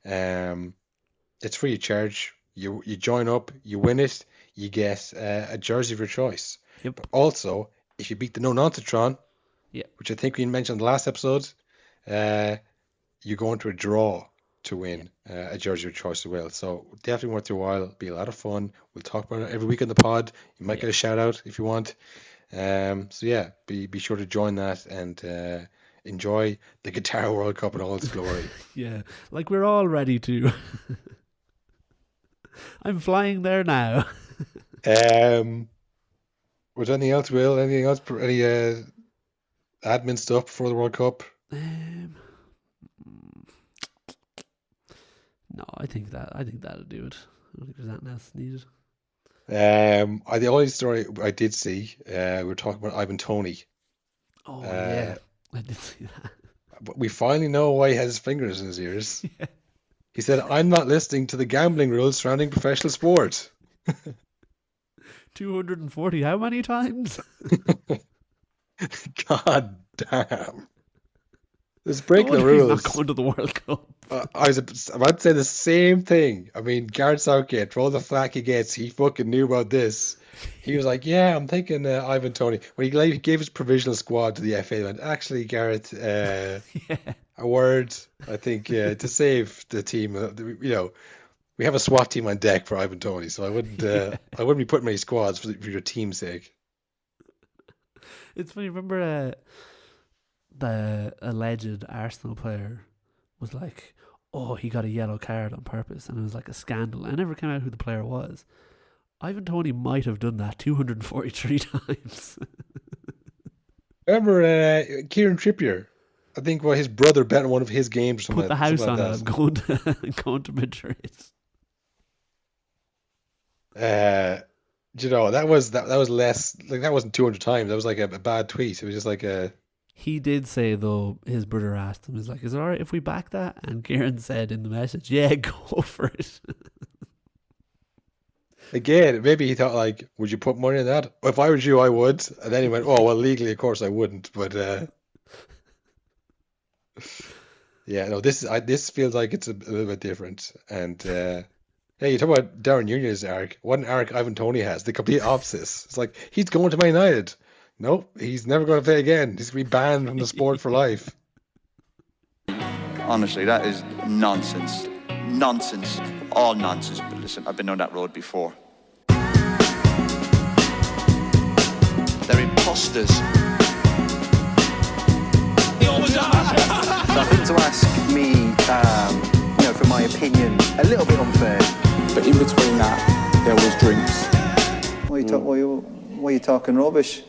It's free of charge. You join up. You win it. You get a jersey of your choice. Yep. But also, if you beat the No Nonsensatron, which I think we mentioned in the last episode, you go into a draw to win a jersey of your choice as well. So definitely worth your while. It'll be a lot of fun. We'll talk about it every week on the pod. You might get a shout out if you want. So yeah, be sure to join that and enjoy the Qatar World Cup in all its glory. Yeah, like we're all ready to. I'm flying there now. Was there anything else, Will? Anything else? Any admin stuff before the World Cup? No, I think that'll do it. I don't think there's anything else needed. The only story I did see, we were talking about Ivan Toney. Oh yeah, I did see that. But we finally know why he has his fingers in his ears. Yeah. He said, "I'm not listening to the gambling rules surrounding professional sport." 240. How many times? God damn. There's breaking the rules. He's not going to the World Cup. I was about to say the same thing. I mean, Gareth Southgate, for all the flack he gets, he fucking knew about this. He was like, yeah, I'm thinking Ivan Toney. When he gave his provisional squad to the FA, he went, actually, Gareth, a word, I think, to save the team. We have a SWAT team on deck for Ivan Toney, so I wouldn't be putting many squads for your team's sake. It's funny, remember the alleged Arsenal player was like, oh, he got a yellow card on purpose, and it was like a scandal. I never came out who the player was. Ivan Toney might have done that 243 times. Remember Kieran Trippier? I think his brother bet on one of his games or something. Put the house on it. I'm going to Madrid. That was less, like, that wasn't 200 times. That was like a bad tweet. It was just like a. He did say, though, his brother asked him, he's like, is it alright if we back that? And Kieran said in the message, yeah, go for it. Again, maybe he thought, like, would you put money on that? If I was you, I would. And then he went, oh, well, legally, of course I wouldn't. But yeah, no, this feels like it's a little bit different. And hey, you talk about Darren Nunez's arc. What an arc Ivan Toney has. The complete opposite. It's like, he's going to Man United. Nope, he's never going to play again. He's going to be banned from the sport for life. Honestly, that is nonsense. Nonsense. All nonsense. But listen, I've been on that road before. They're imposters. So I think to ask me, for my opinion, a little bit unfair. But in between that, there was drinks. Why are you talking rubbish?